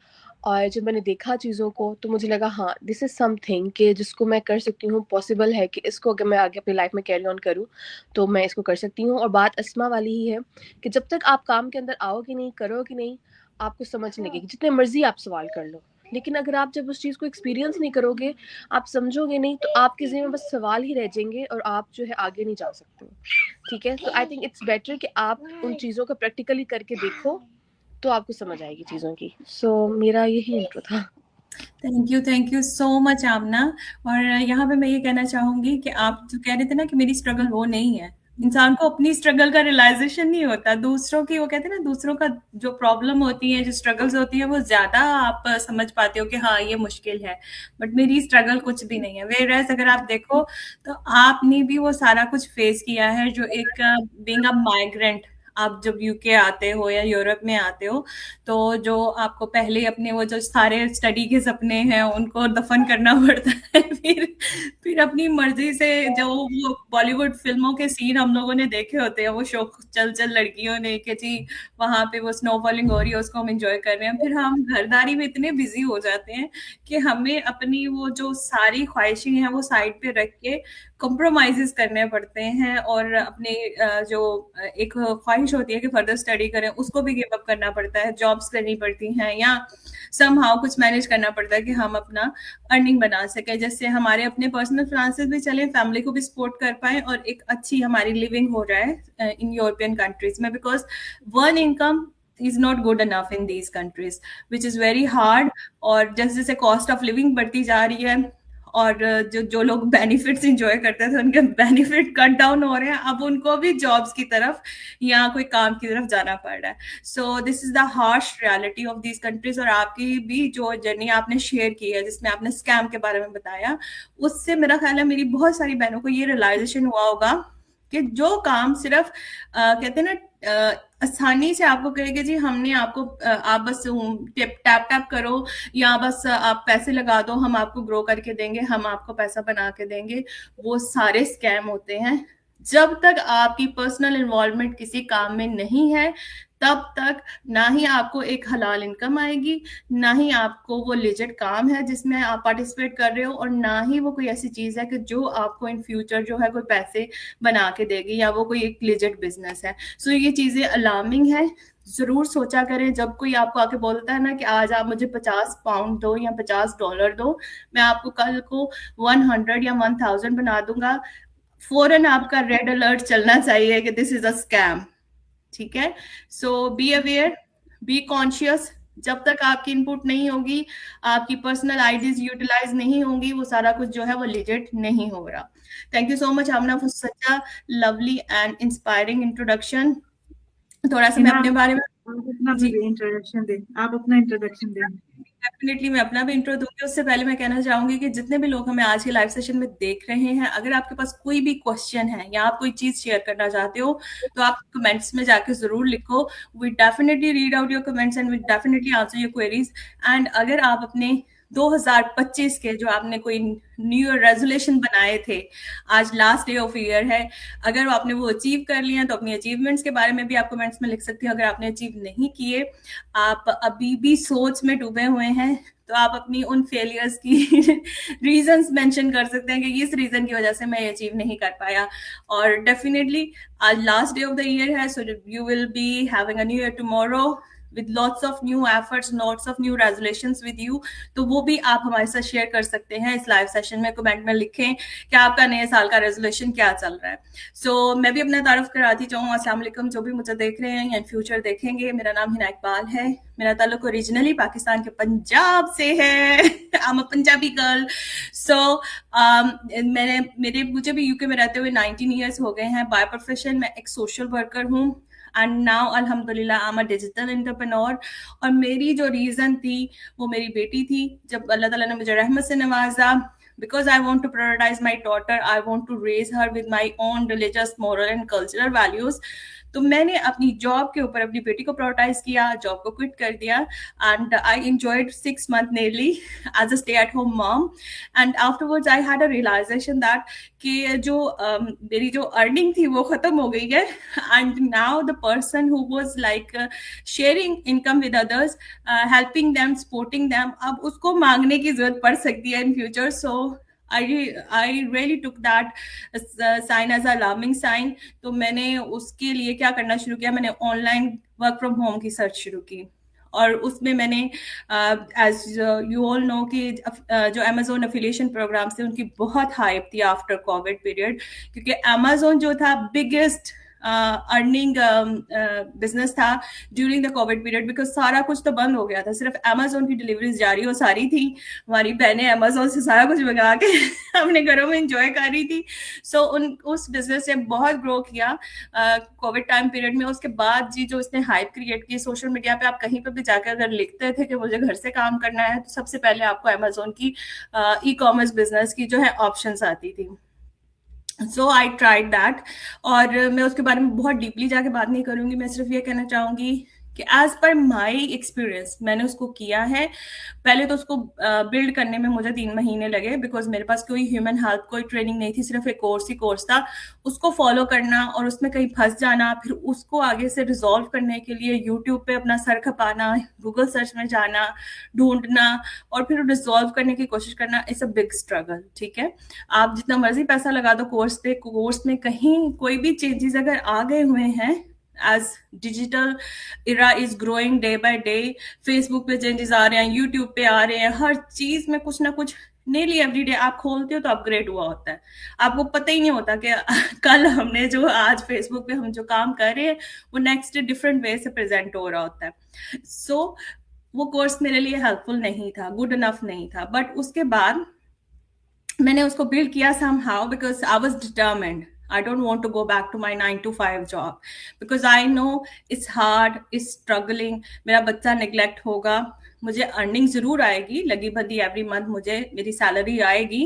और जब मैंने देखा चीज़ों को, तो मुझे लगा हाँ, दिस इज समथिंग कि जिसको मैं कर सकती हूँ, पॉसिबल है कि इसको अगर मैं आगे अपनी लाइफ में कैरी ऑन करूँ तो मैं इसको कर सकती हूँ। और बात अस्मा वाली ही है कि जब तक आप काम के अंदर आओगे नहीं, करोगे नहीं, आपको समझ नहीं लगेगी, जितने मर्जी आप सवाल कर लो, लेकिन अगर आप जब उस चीज़ को एक्सपीरियंस नहीं करोगे, आप समझोगे नहीं, तो आपके ज़हन में बस सवाल ही रह जाएंगे और आप जो है आगे नहीं जा सकते, ठीक है। तो आई थिंक इट्स बेटर कि आप उन चीज़ों को प्रैक्टिकली करके देखो, तो आपको समझ आएगी चीज़ों की। सो मेरा यही इंट्रो था। थैंक यू सो मच आमना। और यहाँ पे मैं ये कहना चाहूंगी कि आप जो कह रहे थे ना कि मेरी स्ट्रगल वो नहीं है, इंसान को अपनी स्ट्रगल का रियलाइजेशन नहीं होता, दूसरों की, वो कहते हैं ना, दूसरों का जो प्रॉब्लम होती है, जो स्ट्रगल्स होती है, वो ज्यादा आप समझ पाते हो कि हाँ ये मुश्किल है, बट मेरी स्ट्रगल कुछ भी नहीं है। वेयरएज अगर आप देखो तो आपने भी वो सारा कुछ फेस किया है, जो एक बीइंग अ माइग्रेंट, आप जब यूके आते हो या यूरोप में आते हो, तो जो आपको पहले अपने वो जो सारे स्टडी के सपने हैं उनको दफन करना पड़ता है, फिर अपनी मर्जी से जो वो बॉलीवुड फिल्मों के सीन हम लोगों ने देखे होते हैं, वो शौक चल चल लड़कियों ने कि जी वहां पे वो स्नो फॉलिंग हो रही है, उसको हम एंजॉय कर रहे हैं, फिर हम घरदारी में इतने बिजी हो जाते हैं कि हमें अपनी वो जो सारी ख्वाहिशें हैं वो साइड पे रख के कॉम्प्रोमाइजेस करने पड़ते हैं, और अपने जो एक ख्वाहिश होती है कि फर्दर स्टडी करें, उसको भी गिव अप करना पड़ता है, जॉब्स करनी पड़ती हैं, या समहाउ कुछ मैनेज करना पड़ता है कि हम अपना अर्निंग बना सके, जैसे हमारे अपने पर्सनल फाइनेंसेस भी चले, फैमिली को भी सपोर्ट कर पाए, और एक अच्छी हमारी लिविंग हो जाए इन यूरोपियन कंट्रीज में, because one income is not good enough in these countries, which is very hard। और जैसे जैसे कॉस्ट ऑफ लिविंग बढ़ती जा रही है, और जो जो लोग बेनिफिट्स इंजॉय करते थे उनके बेनिफिट कट डाउन हो रहे हैं, अब उनको भी जॉब्स की तरफ या कोई काम की तरफ जाना पड़ रहा है। So this is the harsh reality of these countries. और आपकी भी जो जर्नी आपने शेयर की है, जिसमें आपने स्कैम के बारे में बताया, उससे मेरा ख्याल है मेरी बहुत सारी बहनों को ये रियलाइजेशन हुआ होगा कि जो काम सिर्फ कहते हैं ना आसानी से आपको कहेंगे जी हमने आपको आप बस टैप टैप करो, या बस आप पैसे लगा दो, हम आपको ग्रो करके देंगे, हम आपको पैसा बना के देंगे, वो सारे स्कैम होते हैं। जब तक आपकी पर्सनल इन्वॉल्वमेंट किसी काम में नहीं है, तब तक ना ही आपको एक हलाल इनकम आएगी, ना ही आपको वो लेजिट काम है जिसमें आप पार्टिसिपेट कर रहे हो, और ना ही वो कोई ऐसी चीज है कि जो आपको इन फ्यूचर जो है कोई पैसे बना के देगी, या वो कोई एक लेजिट बिजनेस है। सो ये चीजें अलार्मिंग है। जरूर सोचा करें, जब कोई आपको आके बोलता है ना कि आज आप मुझे 50 पाउंड दो या $50 दो, मैं आपको कल को 100 या 1000 बना दूंगा, फौरन आपका रेड अलर्ट चलना चाहिए कि दिस इज अ स्कैम, ठीक है। सो बी अवेयर, बी कॉन्शियस। जब तक आपकी इनपुट नहीं होगी, आपकी पर्सनल आईडीज यूटिलाइज नहीं होंगी, वो सारा कुछ जो है वो लिजिट नहीं हो रहा। Thank you so much Amna for such a lovely and inspiring introduction. थोड़ा सा मैं अपने बारे में अपना भी इंट्रोडक्शन दें, आप अपना इंट्रोडक्शन दें। डेफिनेटली मैं अपना भी इंट्रो दूंगी। उससे पहले मैं कहना चाहूंगी कि जितने भी लोग हमें आज के लाइव सेशन में देख रहे हैं, अगर आपके पास कोई भी क्वेश्चन है या आप कोई चीज शेयर करना चाहते हो, तो आप कमेंट्स में जाके जरूर लिखो। We definitely read out your comments and we definitely answer your queries. And अगर आप अपने 2025 के जो आपने कोई न्यू ईयर रेजोल्यूशन बनाए थे, आज लास्ट डे ऑफ ईयर है, अगर आपने वो अचीव कर लिया तो अपनी अचीवमेंट्स के बारे में भी आप कमेंट्स में लिख सकते हो। अगर आपने अचीव नहीं किए, आप अभी भी सोच में डूबे हुए हैं, तो आप अपनी उन फेलियर्स की रीजंस मेंशन कर सकते हैं कि इस रीजन की वजह से मैं अचीव नहीं कर पाया। और डेफिनेटली आज last day of the year है, so you will be having a new year tomorrow with lots of new efforts, lots of new resolutions with you. तो वो भी आप हमारे साथ शेयर कर सकते हैं इस लाइव सेशन में. कमेंट में लिखें कि आपका नए साल का रेजोल्यूशन क्या चल रहा है. सो मैं भी अपना तारुफ कराती चाहूँ. अस्सलाम वालेकुम जो भी मुझे देख रहे हैं या फ्यूचर देखेंगे. मेरा नाम हिना इकबाल है. मेरा ताल्लुक ओरिजिनली पाकिस्तान के पंजाब से है. I am a Punjabi girl. So मुझे भी यूके में रहते हुए 19 ईयर्स हो गए हैं. बाय प्रोफेशन मैं एक सोशल वर्कर हूँ एंड नाउ अल्हम्दुलिल्लाह आई एम अ डिजिटल एंटरप्रेन्योर. और मेरी जो रीजन थी वो मेरी बेटी थी. जब अल्लाह ताला ने मुझे रहमत से नवाजा, because I want to prioritize my daughter, I want to raise her with my own religious, moral and cultural values. तो मैंने अपनी जॉब के ऊपर अपनी बेटी को प्रायोरिटाइज किया, जॉब को क्विट कर दिया and I enjoyed 6 months nearly as a stay at home mom. And afterwards I had a realization that कि जो मेरी जो अर्निंग थी वो खत्म हो गई है. And now the person who was like sharing income with others, helping them, supporting them, अब उसको मांगने की जरूरत पड़ सकती है in future. So I really took that sign as a alarming sign. तो मैंने उसके लिए क्या करना शुरू किया, मैंने ऑनलाइन वर्क फ्रॉम होम की सर्च शुरू की. और उसमें मैंने एज यू ऑल नो कि जो अमेजोन एफिलिएशन प्रोग्राम से उनकी बहुत हाइप थी आफ्टर कोविड पीरियड, क्योंकि अमेजोन जो था बिगेस्ट अर्निंग बिजनेस था during the Covid period, because सारा कुछ तो बंद हो गया था. सिर्फ अमेजोन की डिलीवरीज जारी हो सारी थी. हमारी बहनें अमेजोन से सारा कुछ मंगा के अपने घरों में इंजॉय कर रही थी. सो उस बिजनेस ने बहुत ग्रो किया कोविड टाइम पीरियड में. उसके बाद जी जो इसने हाइप क्रिएट की सोशल मीडिया पे, आप कहीं पर भी जाकर अगर लिखते थे कि मुझे घर से काम करना है, तो सबसे पहले आपको अमेजोन की ई कॉमर्स बिजनेस की जो है ऑप्शंस आती थी. So I tried that. और मैं उसके बारे में बहुत डीपली जाके बात नहीं करूंगी. मैं सिर्फ ये कहना चाहूंगी कि एज पर माई एक्सपीरियंस मैंने उसको किया है. पहले तो उसको बिल्ड करने में मुझे 3 महीने लगे, बिकॉज मेरे पास कोई ह्यूमन हेल्प कोई ट्रेनिंग नहीं थी, सिर्फ एक कोर्स ही कोर्स था. उसको फॉलो करना और उसमें कहीं फंस जाना, फिर उसको आगे से रिजॉल्व करने के लिए यूट्यूब पे अपना सर खपाना, गूगल सर्च में जाना, ढूंढना और फिर रिजॉल्व करने की कोशिश करना, इट्स अ बिग स्ट्रगल. ठीक है, आप जितना मर्जी पैसा लगा दो कोर्स पे, कोर्स में कहीं कोई भी चेंजेस अगर आ गए हुए हैं, as digital era is growing day by day, Facebook पे चेंजेस आ रहे हैं, YouTube पे आ रहे हैं, हर चीज में कुछ ना कुछ nearly every day आप खोलते हो तो अपग्रेड हुआ होता है. आपको पता ही नहीं होता कि कल हमने जो आज Facebook पे हम जो काम कर रहे हैं वो नेक्स्ट डिफरेंट वे से प्रेजेंट हो रहा होता है. सो वो कोर्स मेरे लिए हेल्पफुल नहीं था, गुड इनफ नहीं था. बट उसके बाद मैंने उसको बिल्ड किया somehow because I was determined. I don't want to go back to my 9 to 5 job because I know it's hard, it's struggling. मेरा बच्चा नेग्लेक्ट होगा, मुझे अर्निंग जरूर आएगी, लगी भद्दी एवरी मंथ मुझे मेरी सैलरी आएगी,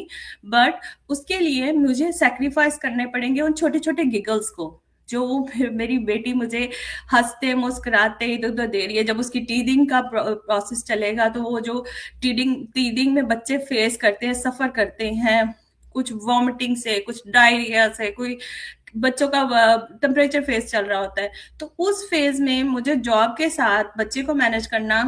बट उसके लिए मुझे सेक्रीफाइस करने पड़ेंगे उन छोटे छोटे गिगल्स को, जो मेरी बेटी मुझे हंसते मुस्कुराते इधर उधर दे रही है. जब उसकी टीदिंग का प्रोसेस चलेगा तो वो जो टीदिंग में बच्चे फेस करते हैं, सफर करते हैं, कुछ वॉमिटिंग से, कुछ डायरिया से, कोई बच्चों का टेम्परेचर फेज चल रहा होता है, तो उस फेज में मुझे जॉब के साथ बच्चे को मैनेज करना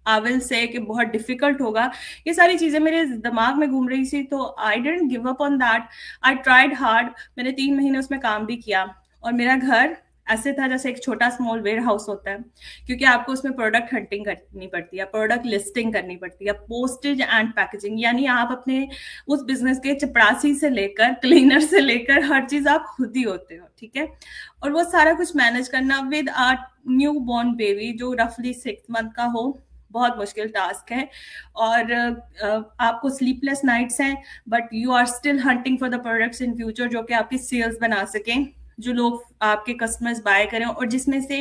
आई विल से कि बहुत डिफिकल्ट होगा. ये सारी चीजें मेरे दिमाग में घूम रही थी, तो I didn't give up on that. I tried hard. मैंने 3 महीने उसमें काम भी किया. और मेरा घर ऐसे था जैसे एक छोटा स्मॉल वेयर हाउस होता है, क्योंकि आपको उसमें प्रोडक्ट हंटिंग करनी पड़ती है, प्रोडक्ट लिस्टिंग करनी पड़ती है, पोस्टेज एंड पैकेजिंग, यानी आप अपने उस बिजनेस के चपरासी से लेकर क्लीनर से लेकर हर चीज आप खुद ही होते हो. ठीक है, और वो सारा कुछ मैनेज करना with a new born baby जो रफली 6 month का हो, बहुत मुश्किल टास्क है. और आपको स्लीपलेस नाइट्स हैं, but you are still hunting for the products in future जो कि आपकी सेल्स बना सकें, जो लोग आपके कस्टमर्स बाय करें, और जिसमें से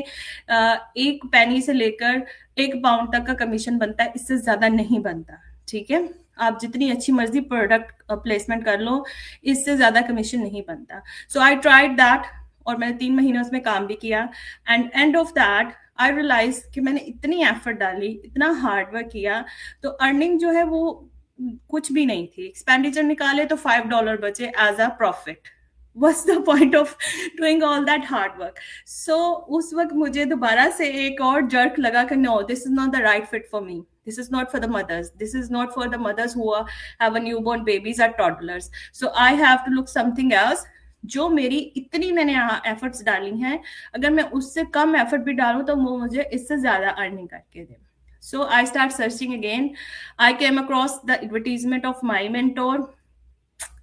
1 penny से लेकर 1 pound तक का कमीशन बनता है, इससे ज्यादा नहीं बनता. ठीक है, आप जितनी अच्छी मर्जी प्रोडक्ट प्लेसमेंट कर लो, इससे ज्यादा कमीशन नहीं बनता. सो आई ट्राइड दैट, और मैंने 3 महीने उसमें काम भी किया. And end of that I realize कि मैंने इतनी एफर्ट डाली, इतना हार्ड वर्क किया, तो अर्निंग जो है वो कुछ भी नहीं थी. एक्सपेंडिचर निकाले तो $5 बचे as a profit. What's the point of doing all that hard work? So उस वक्त मुझे दोबारा से एक और जर्क लगा कि no, this is not the right fit for me. This is not for the mothers. This is not for the mothers who have a newborn babies or toddlers. So I have to look something else. जो मेरी इतनी मैंने efforts डाली हैं, अगर मैं उससे कम effort भी डालूं तो वो मुझे इससे ज्यादा अर्निंग करके दे. So I start searching again. I came across the advertisement of my mentor,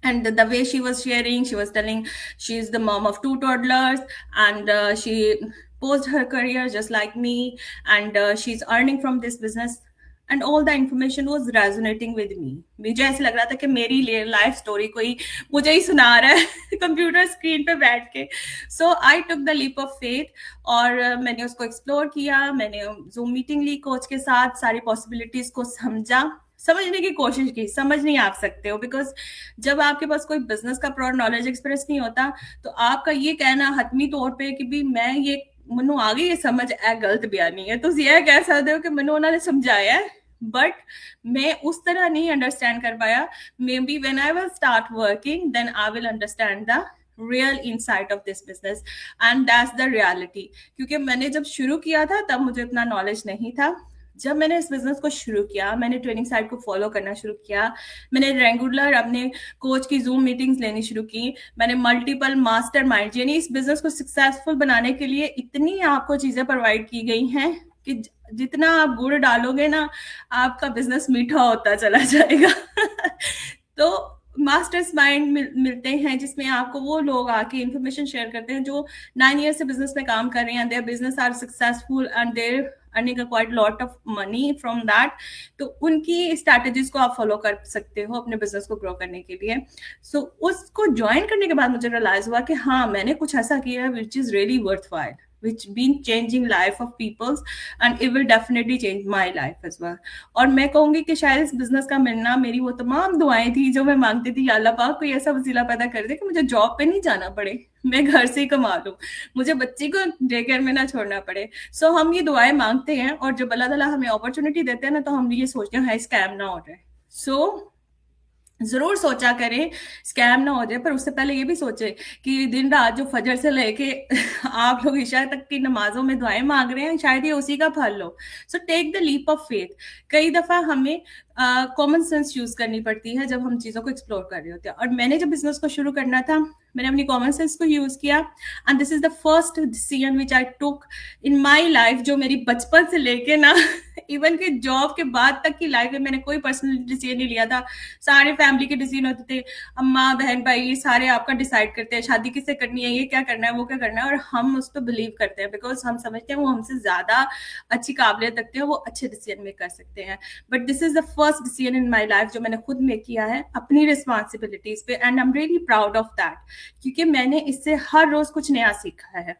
and the way she was sharing, she was telling she's the mom of two toddlers, and she posed her career just like me, and she's earning from this business, and all the information was resonating with me. मुझे ऐसे लग रहा था कि मेरी life story कोई मुझे ही सुना रहा है कंप्यूटर स्क्रीन पे बैठ के. So I took the leap of faith, और मैंने उसको एक्सप्लोर किया. मैंने जूम मीटिंग ली कोच के साथ, सारी पॉसिबिलिटीज को समझा, समझने की कोशिश की. समझ नहीं आप सकते हो, बिकॉज जब आपके पास कोई बिजनेस का प्रॉपर नॉलेज एक्सप्रेस नहीं होता, तो आपका ये कहना हतमी तौर पे कि भी मैं ये मनु आ गई ये समझ है गलत बयानी है. तो ये कह सकते हो कि मनु उन्होंने समझाया है, बट मैं उस तरह नहीं अंडरस्टैंड कर पाया. Maybe when I will start working, then I will understand the real insight of this business, and that's the reality. क्योंकि मैंने जब शुरू किया था तब मुझे इतना नॉलेज नहीं था. जब मैंने इस बिजनेस को शुरू किया, मैंने ट्रेनिंग साइट को फॉलो करना शुरू किया, मैंने रेगुलर अपने कोच की जूम मीटिंग्स लेनी शुरू की, मैंने मल्टीपल मास्टरमाइंड, यानी इस बिजनेस को सक्सेसफुल बनाने के लिए इतनी आपको चीजें प्रोवाइड की गई हैं कि जितना आप गुड़ डालोगे ना, आपका बिजनेस मीठा होता चला जाएगा. तो मास्टर्स माइंड मिलते हैं जिसमें आपको वो लोग आके इंफॉर्मेशन शेयर करते हैं जो 9 years से बिजनेस में काम कर रहे हैं, their business are successful and they're earning quite lot of money from that. तो उनकी स्ट्रैटेजीज को आप फॉलो कर सकते हो अपने बिजनेस को ग्रो करने के लिए. सो उसको ज्वाइन करने के बाद मुझे रियलाइज हुआ कि हाँ, मैंने कुछ ऐसा किया है which is really worthwhile, which been changing life of people's, and it will definitely change my life as well. और मैं कहूंगी कि शायद इस बिजनेस का मिलना मेरी वो तमाम दुआएं थी जो मैं मांगती थी, अल्लाह पाक कोई ऐसा वसीला पैदा कर दे कि मुझे जॉब पे नहीं जाना पड़े, मैं घर से ही कमा लूं, मुझे बच्ची को डे केयर में ना छोड़ना पड़े. सो हम ये दुआएं मांगते हैं, और जब अल्लाह ताला हमें अपॉर्चुनिटी देते हैं ना, तो हम ये सोचते हैं स्कैम ना हो जाए. सो जरूर सोचा करें स्कैम ना हो जाए, पर उससे पहले ये भी सोचे कि दिन रात जो फजर से लेके आप लोग इशा तक की नमाजों में दुआएं मांग रहे हैं, शायद ये उसी का फल हो. So take the leap of faith. कई दफा हमें कॉमन सेंस यूज करनी पड़ती है जब हम चीजों को एक्सप्लोर कर रहे होते हैं, और मैंने जब बिजनेस को शुरू करना था, मैंने अपनी कॉमन सेंस को यूज किया, and this is the first decision which I took in my life, जो मेरी बचपन से लेके ना इवन कि जॉब के बाद तक की लाइफ में मैंने कोई पर्सनल डिसीजन नहीं लिया था. सारे फैमिली के डिसीजन होते थे, अम्मा बहन भाई सारे आपका डिसाइड करते हैं शादी किससे करनी है, ये क्या करना है, वो क्या करना है, और हम उस पर बिलीव करते हैं बिकॉज हम समझते हैं वो हमसे ज्यादा अच्छी काबिलियत रखते हैं, वो अच्छे डिसीजन मेक कर सकते हैं. But this is the first decision in my life जो मैंने खुद मेक किया है अपनी रिस्पॉन्सिबिलिटीज पे, and I am really proud of that, क्योंकि मैंने इससे हर रोज कुछ नया सीखा है.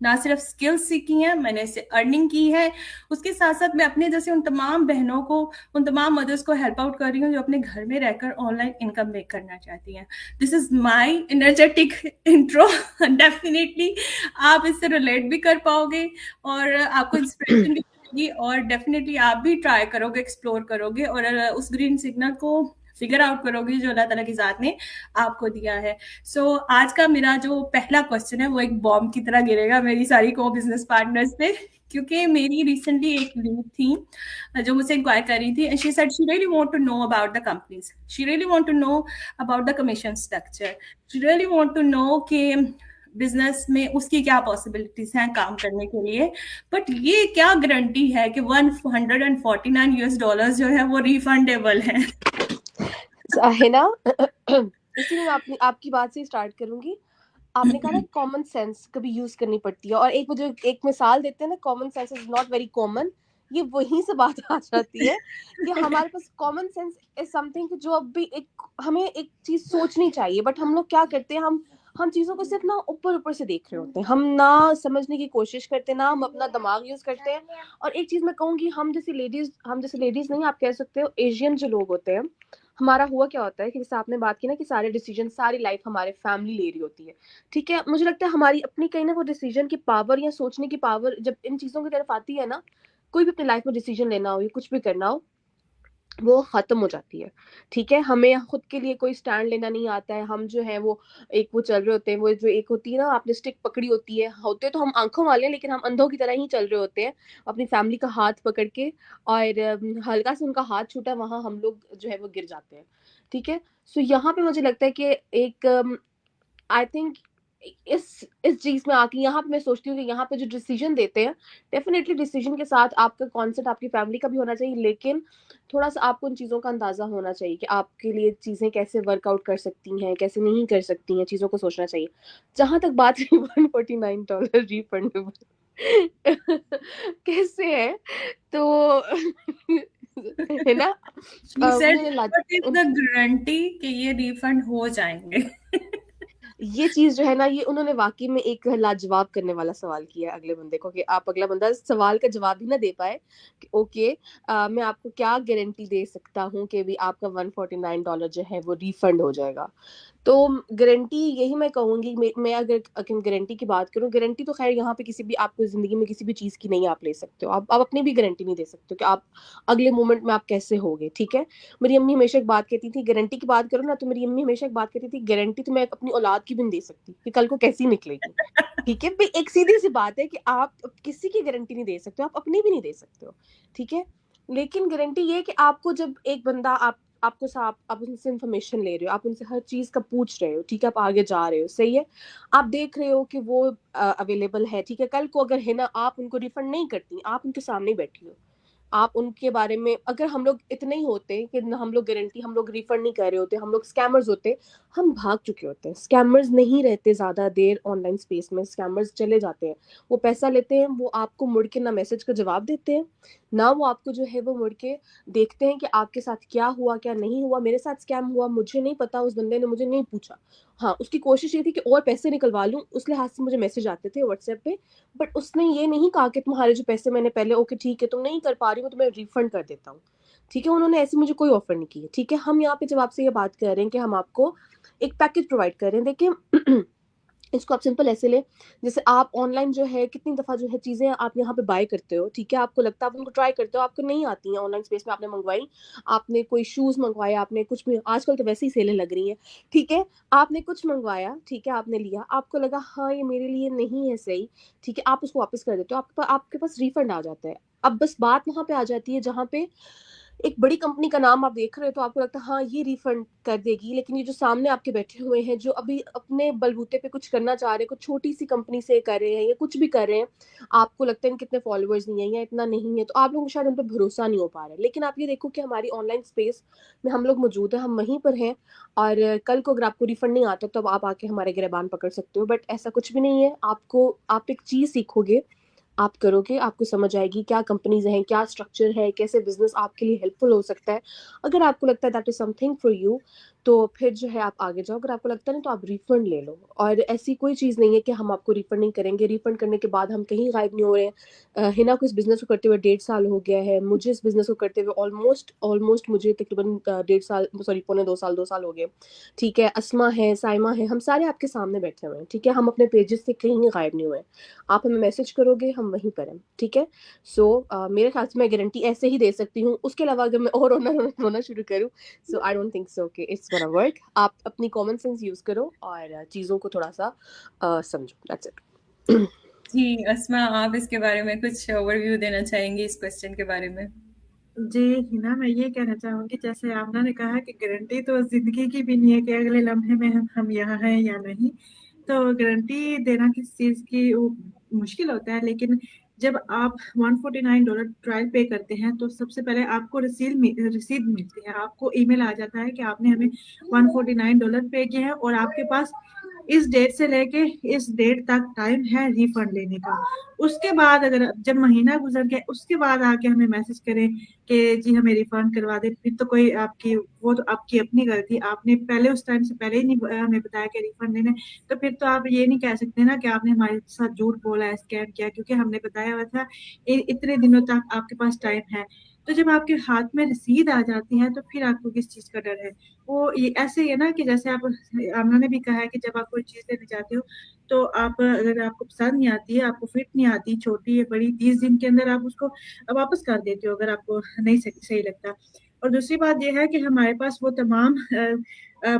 ना सिर्फ स्किल्स सीखी हैं, मैंने इससे अर्निंग की है, उसके साथ साथ मैं अपने जैसे उन तमाम बहनों को, उन तमाम मदर्स को हेल्प आउट कर रही हूँ जो अपने घर में रहकर ऑनलाइन इनकम मेक करना चाहती हैं. This is my energetic intro. Definitely आप इससे रिलेट भी कर पाओगे और आपको इंस्पिरेशन भी मिलेगी, और डेफिनेटली आप भी ट्राई करोगे, एक्सप्लोर करोगे, और उस ग्रीन सिग्नल को फिगर आउट करोगे जो अल्लाह ताला की जात ने आपको दिया है. सो आज का मेरा जो पहला क्वेश्चन है वो एक बॉम्ब की तरह गिरेगा मेरी सारी को बिजनेस पार्टनर्स पे, क्योंकि मेरी रिसेंटली एक लीड थी जो मुझसे इंक्वायर कर रही थी. She said she really want to know about the companies, she really want to know about the commission structure, she really want to know कि बिजनेस में उसकी क्या पॉसिबिलिटीज हैं काम करने के लिए, बट ये क्या गारंटी है कि $149 जो है वो रिफंडेबल है. है ना. इसीलिए मैं आपकी बात से स्टार्ट करूंगी. आपने कहा ना कॉमन सेंस कभी यूज करनी पड़ती है, और एक मुझे एक मिसाल देते हैं ना, common sense is not very common. ये वहीं से बात आ जाती है कि हमारे पास कॉमन सेंस इज समथिंग जो अब भी हमें एक चीज सोचनी चाहिए, बट हम लोग क्या करते हैं, हम चीजों को सिर्फ ना ऊपर से देख रहे होते हैं, हम ना समझने की कोशिश करते, ना हम अपना दिमाग यूज करते हैं. और एक चीज मैं कहूंगी, हम जैसे लेडीज नहीं, आप कह सकते हो एशियन जो लोग होते हैं, हमारा हुआ क्या होता है कि जैसे आपने बात की ना कि सारे डिसीजन, सारी लाइफ हमारे फैमिली ले रही होती है, ठीक है. मुझे लगता है हमारी अपनी कहीं ना वो डिसीजन की पावर या सोचने की पावर जब इन चीजों की तरफ आती है ना, कोई भी अपनी लाइफ में डिसीजन लेना हो या कुछ भी करना हो, वो खत्म हो जाती है. ठीक है, हमें खुद के लिए कोई स्टैंड लेना नहीं आता है. हम जो है वो चल रहे होते हैं, वो जो एक होती है ना, आपने स्टिक पकड़ी होती है, होते तो हम आंखों वाले हैं, लेकिन हम अंधों की तरह ही चल रहे होते हैं अपनी फैमिली का हाथ पकड़ के, और हल्का से उनका हाथ छूटा वहां हम लोग जो है वो गिर जाते हैं. ठीक है. सो यहाँ पे मुझे लगता है कि एक आई थिंक इस चीज में आके यहाँ पे मैं सोचती हूँ कि यहाँ पे जो डिसीजन देते हैं, डेफिनेटली डिसीजन के साथ आपका कॉन्सेप्ट आपकी फैमिली का भी होना चाहिए, लेकिन थोड़ा सा आपको उन चीज़ों का अंदाजा होना चाहिए कि आपके लिए चीज़ें कैसे वर्कआउट कर सकती हैं, कैसे नहीं कर सकती हैं, चीज़ों को सोचना चाहिए। जहाँ तक बात है $149 रिफंडेबल कैसे है, तो है ना, She said, उन्होंने what is the guarantee कि ये रिफंड हो जाएंगे? ये चीज जो है ना, ये उन्होंने वाकई में एक लाजवाब करने वाला सवाल किया है अगले बंदे को, कि आप अगला बंदा सवाल का जवाब ही ना दे पाए कि ओके, मैं आपको क्या गारंटी दे सकता हूँ कि भी आपका $149 जो है वो रिफंड हो जाएगा। तो गारंटी यही मैं कहूँगी, मैं अगर गारंटी की बात करूँ, गारंटी तो खैर यहाँ पे किसी भी आपको ज़िंदगी में किसी भी चीज़ की नहीं आप ले सकते हो, आप अपनी भी गारंटी नहीं दे सकते हो कि आप अगले मोमेंट में आप कैसे होगे, ठीक है। मेरी अम्मी हमेशा एक बात कहती थी, गारंटी की बात करो ना, तो मेरी अम्मी हमेशा एक बात कहती थी, गारंटी तो मैं अपनी औलाद की भी नहीं दे सकती कि कल को कैसी निकलेगी, ठीक है। भाई एक सीधी सी बात है कि आप किसी की गारंटी नहीं दे सकते हो, आप अपनी भी नहीं दे सकते हो, ठीक है। लेकिन गारंटी ये है कि आपको जब एक बंदा आपको आप उनसे इन्फॉर्मेशन ले रहे हो, आप उनसे हर चीज़ का पूछ रहे हो, ठीक है, आप आगे जा रहे हो, सही है, आप देख रहे हो कि वो अवेलेबल है, ठीक है, कल को अगर है ना आप उनको रिफंड नहीं करती, आप उनके सामने ही बैठी हो, आप उनके बारे में, अगर हम लोग इतने ही होते कि हम लोग गारंटी, हम लोग रिफंड नहीं कर रहे होते, हम लोग स्कैमर्स होते, हम भाग चुके होते हैं। स्कैमर्स नहीं रहते ज़्यादा देर ऑनलाइन स्पेस में, स्कैमर्स चले जाते हैं, वो पैसा लेते हैं, वो आपको मुड़ के ना मैसेज का जवाब देते हैं, ना वो आपको जो है वो मुड़ के देखते हैं कि आपके साथ क्या हुआ क्या नहीं हुआ। मेरे साथ स्कैम हुआ, मुझे नहीं पता, उस बंदे ने मुझे नहीं पूछा, हाँ उसकी कोशिश ये थी कि और पैसे निकलवा लूँ, उस लिहाज से मुझे मैसेज आते थे व्हाट्सएप पे, बट उसने ये नहीं कहा कि तुम्हारे जो पैसे मैंने पहले, ओके ठीक है तुम नहीं कर पा रही हो तो मैं रिफंड कर देता हूँ, ठीक है। उन्होंने ऐसे मुझे कोई ऑफर नहीं की, ठीक है। हम यहाँ पे जब आपसे ये बात कर रहे हैं कि हम आपको एक पैकेज प्रोवाइड कर रहे हैं, देखिए इसको आप सिंपल ऐसे ले, जैसे आप ऑनलाइन जो है कितनी दफ़ा जो है चीज़ें आप यहाँ पे बाय करते हो, ठीक है, आपको लगता है आप उनको ट्राई करते हो, आपको नहीं आती हैं ऑनलाइन स्पेस में, आपने मंगवाई, आपने कोई शूज़ मंगवाया, आपने कुछ भी, आजकल तो वैसे ही सेलें लग रही हैं, ठीक है, आपने कुछ मंगवाया, ठीक है, आपने लिया, आपको लगा हाँ ये मेरे लिए नहीं है सही, ठीक है, आप उसको वापस कर देते हो, आपके पास रिफंड आ जाता है। अब बस बात वहाँ पे आ जाती है जहाँ पे एक बड़ी कंपनी का नाम आप देख रहे हो तो आपको लगता है हाँ ये रिफंड कर देगी, लेकिन ये जो सामने आपके बैठे हुए हैं जो अभी अपने बलबूते पे कुछ करना चाह रहे हैं, कुछ छोटी सी कंपनी से कर रहे हैं या कुछ भी कर रहे हैं, आपको लगता है इनके इतने फॉलोअर्स नहीं है या इतना नहीं है, तो आप लोगों को शायद उन पर भरोसा नहीं हो पा रहा है। लेकिन आप ये देखो कि हमारी ऑनलाइन स्पेस में हम लोग मौजूद हैं, हम वहीं पर हैं, और कल को अगर आपको रिफंड नहीं आता तो अब आप आके हमारे गिरबान पकड़ सकते हो, बट ऐसा कुछ भी नहीं है। आपको, आप एक चीज़ सीखोगे, आप करोगे, आपको समझ आएगी क्या कंपनीज हैं, क्या स्ट्रक्चर है, कैसे बिजनेस आपके लिए हेल्पफुल हो सकता है। अगर आपको लगता है that is something for you, तो फिर जो है आप आगे जाओ, अगर आपको लगता है ना तो आप रिफंड ले लो। और ऐसी कोई चीज़ नहीं है कि हम आपको रिफंड नहीं करेंगे, रिफंड करने के बाद हम कहीं गायब नहीं हो रहे हैं। हिना को इस बिजनेस को करते हुए 1.5 साल हो गया है, मुझे इस बिजनेस को करते हुए ऑलमोस्ट ऑलमोस्ट मुझे तकरीबन 1.5 साल, सॉरी पौने 2 साल, 2 साल हो गए, ठीक है। अस्मा है, साइमा है, हम सारे आपके सामने बैठे हुए हैं, ठीक है, हम अपने पेजेस से कहीं गायब नहीं हुए हैं। आप हमें मैसेज करोगे हम वहीं पर हैं, ठीक है। सो मेरे ख्याल से मैं गारंटी ऐसे ही दे सकती हूँ, उसके अलावा अगर मैं और रोना शुरू करूँ, सो आई डोंट थिंक सो कि इट्स गोना वर्क। आप अपनी कॉमन सेंस यूज करो और चीज़ों को थोड़ा सा समझो, दैट्स इट। जी, अस्मा, आप इसके बारे में कुछ ओवरव्यू देना चाहेंगी इस क्वेश्चन के बारे में? जी हिना, मैं ये कहना चाहूंगी, जैसे आमना ने कहा कि गारंटी तो जिंदगी की भी नहीं है कि अगले लम्हे में हम यहाँ हैं या नहीं, तो गारंटी देना किसी चीज की मुश्किल होता है। लेकिन जब आप $149 ट्रायल पे करते हैं तो सबसे पहले आपको रसीद मिलती है, आपको ईमेल आ जाता है कि आपने हमें $149 पे किया है और आपके पास इस डेट से लेके इस डेट तक टाइम है रिफंड लेने का। उसके बाद अगर जब महीना गुजर गया उसके बाद आके हमें मैसेज करें कि जी हमें रिफंड करवा दे, फिर तो कोई आपकी, वो तो आपकी अपनी गलती, आपने पहले उस टाइम से पहले ही नहीं हमें बताया कि रिफंड लेने, तो फिर तो आप ये नहीं कह सकते ना कि आपने हमारे साथ झूठ बोला है, स्कैम किया, क्योंकि हमने बताया हुआ था इतने दिनों तक आपके पास टाइम है। तो जब आपके हाथ में रसीद आ जाती है तो फिर आपको किस चीज का डर है। वो ये ऐसे ही है ना कि जैसे आप, आमना ने भी कहा है कि जब आप कोई चीज लेने जाते हो तो आप, अगर आपको पसंद नहीं आती है, आपको फिट नहीं आती, छोटी या बड़ी, 30 दिन के अंदर आप उसको वापस कर देते हो अगर आपको नहीं सही लगता। और दूसरी बात यह है कि हमारे पास वो तमाम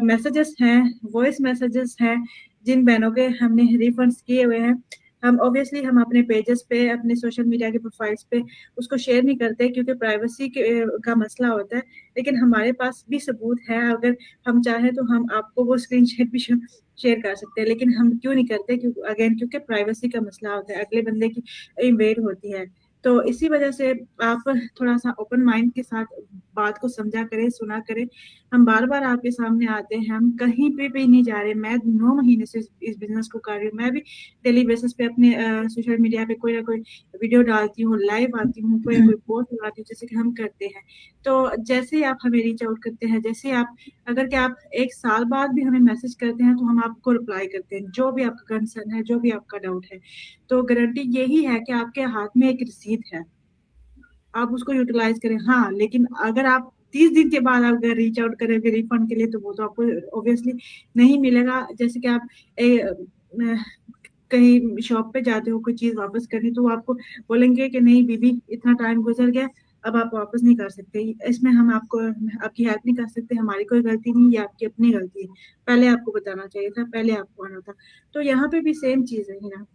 मैसेजेस हैं, वॉइस मैसेजेस हैं जिन बहनों के हमने रिफंड्स किए हुए हैं। हम ऑब्वियसली हम अपने पेजेस पे, अपने सोशल मीडिया के प्रोफाइल्स पे उसको शेयर नहीं करते क्योंकि प्राइवेसी का मसला होता है। लेकिन हमारे पास भी सबूत है, अगर हम चाहें तो हम आपको वो स्क्रीनशॉट भी शेयर कर सकते हैं, लेकिन हम क्यों नहीं करते, क्योंकि प्राइवेसी का मसला होता है, अगले बंदे की इन्वेड होती है। तो इसी वजह से आप थोड़ा सा ओपन माइंड के साथ बात को समझा करें, सुना करें। हम बार बार आपके सामने आते हैं, हम कहीं पे भी नहीं जा रहे। मैं 9 महीने से इस बिजनेस को कर रही हूँ। मैं भी डेली बेसिस पे अपने सोशल मीडिया पे कोई ना कोई वीडियो डालती हूँ, लाइव आती हूँ, कोई ना कोई पोस्ट लगाती हूँ, जैसे कि हम करते हैं। तो जैसे ही आप हमें रीच आउट करते हैं, जैसे आप अगर कि आप 1 साल बाद भी हमें मैसेज करते हैं, तो हम आपको रिप्लाई करते हैं, जो भी आपका कंसर्न है, जो भी आपका डाउट है। तो गारंटी यही है कि आपके हाथ में एक रसीद है, आप उसको यूटिलाइज करें। हाँ, लेकिन अगर आप 30 दिन के बाद अगर रीच आउट करेंगे रिफंड के लिए, तो वो तो आपको ऑब्वियसली नहीं मिलेगा। जैसे कि आप कहीं शॉप पे जाते हो कोई चीज वापस करनी, तो वो आपको बोलेंगे कि नहीं बीबी, इतना टाइम गुजर गया, अब आप वापस नहीं कर सकते। इसमें हम आपको आपकी हेल्प नहीं कर सकते, हमारी कोई गलती नहीं, ये आपकी अपनी गलती है। पहले आपको बताना चाहिए था, पहले आपको आना था। तो यहाँ पे भी सेम चीज है ना,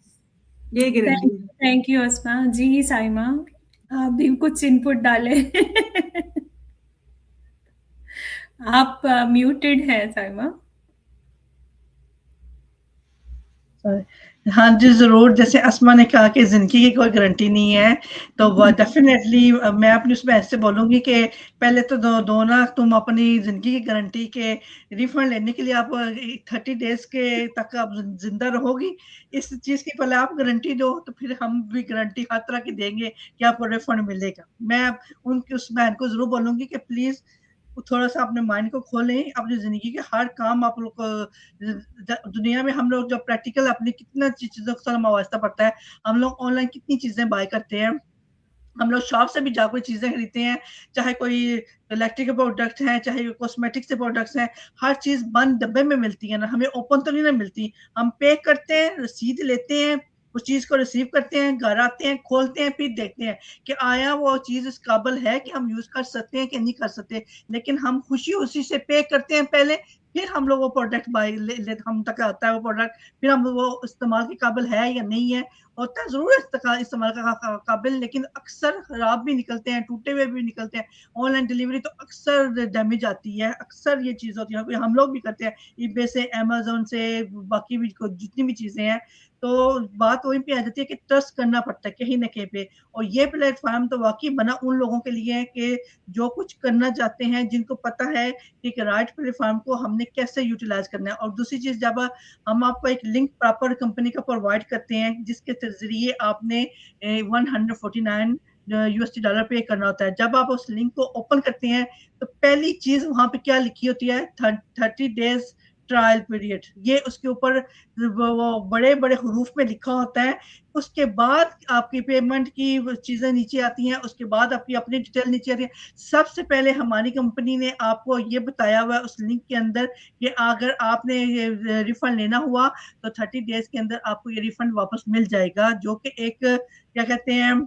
ये गारंटी है। थैंक यू अस्मा जी। साइमा, आप भी कुछ इनपुट डालें। आप म्यूटेड हैं साइमा। हाँ जी, ज़रूर। जैसे अस्मा ने कहा कि ज़िंदगी की कोई गारंटी नहीं है, तो वो डेफ़िनेटली मैं अपनी उसमें ऐसे बोलूँगी कि पहले तो दो ना, तुम अपनी ज़िंदगी की गारंटी के रिफंड लेने के लिए आप 30 डेज़ के तक आप ज़िंदा रहोगी। इस चीज़ की पहले आप गारंटी दो, तो फिर हम भी गारंटी हर तरह की देंगे कि आपको रिफंड मिलेगा। मैं उनकी उस बहन को ज़रूर बोलूँगी कि प्लीज़ थोड़ा-सा अपने माइंड को खोलें, अपनी ज़िंदगी के हर काम आप लोग को दुनिया में हम लोग जब प्रैक्टिकल अपनी कितना चीज़ों के साथ वास्ता पड़ता है, हम लोग ऑनलाइन कितनी चीज़ें बाय करते हैं, हम लोग शॉप से भी जा कोई चीज़ें खरीदते हैं, चाहे कोई इलेक्ट्रिक प्रोडक्ट हैं, चाहे कॉस्मेटिक्स के प्रोडक्ट्स हैं, हर चीज़ बंद डब्बे में मिलती है ना, हमें ओपन तो नहीं ना मिलती। हम पे करते हैं, रसीद लेते हैं, उस चीज़ को रिसीव करते हैं, घर आते हैं, खोलते हैं, फिर देखते हैं कि आया वो चीज़ इस काबिल है कि हम यूज़ कर सकते हैं कि नहीं कर सकते। लेकिन हम खुशी-खुशी से पे करते हैं पहले, फिर हम लोग वो प्रोडक्ट बाय ले ले हम तक आता है वो प्रोडक्ट, फिर हम वो इस्तेमाल के काबिल है या नहीं है। होता है ज़रूर इस्तेमाल का काबिल, लेकिन अक्सर खराब भी निकलते हैं, टूटे हुए भी निकलते हैं। ऑनलाइन डिलीवरी तो अक्सर डैमेज आती है, अक्सर ये चीज़ होती है, हम लोग भी करते हैं, ईबे से, अमेज़न से, बाकी भी जितनी भी चीज़ें हैं। तो बात वहीं पे आ जाती है कि ट्रस्ट करना पड़ता है कहीं न कहीं पे, और ये प्लेटफ़ॉर्म तो वाक़ई बना उन लोगों के लिए है कि जो कुछ करना चाहते हैं, जिनको पता है कि एक राइट प्लेटफ़ॉर्म को हमने कैसे यूटिलाइज़ करना है। और दूसरी चीज़, जब हम आपको एक लिंक प्रॉपर कंपनी का प्रोवाइड करते हैं, जिसके ज़रिए आपने 149 यूएसडी डॉलर पे करना होता है। जब आप उस लिंक को ओपन करते हैं, तो पहली चीज़ वहाँ पे क्या लिखी होती है, 30 डेज़ ट्रायल पीरियड। ये उसके ऊपर वो बड़े-बड़े हरूफ में लिखा होता है। उसके बाद आपकी पेमेंट की वो चीज़ें नीचे आती हैं, उसके बाद आपकी अपनी डिटेल नीचे आती है। सबसे पहले हमारी कंपनी ने आपको ये बताया हुआ है उस लिंक के अंदर कि अगर आपने ये रिफंड लेना हुआ, तो 30 डेज़ के अंदर आपको ये रिफंड वापस मिल जाएगा, जो कि एक क्या कहते हैं,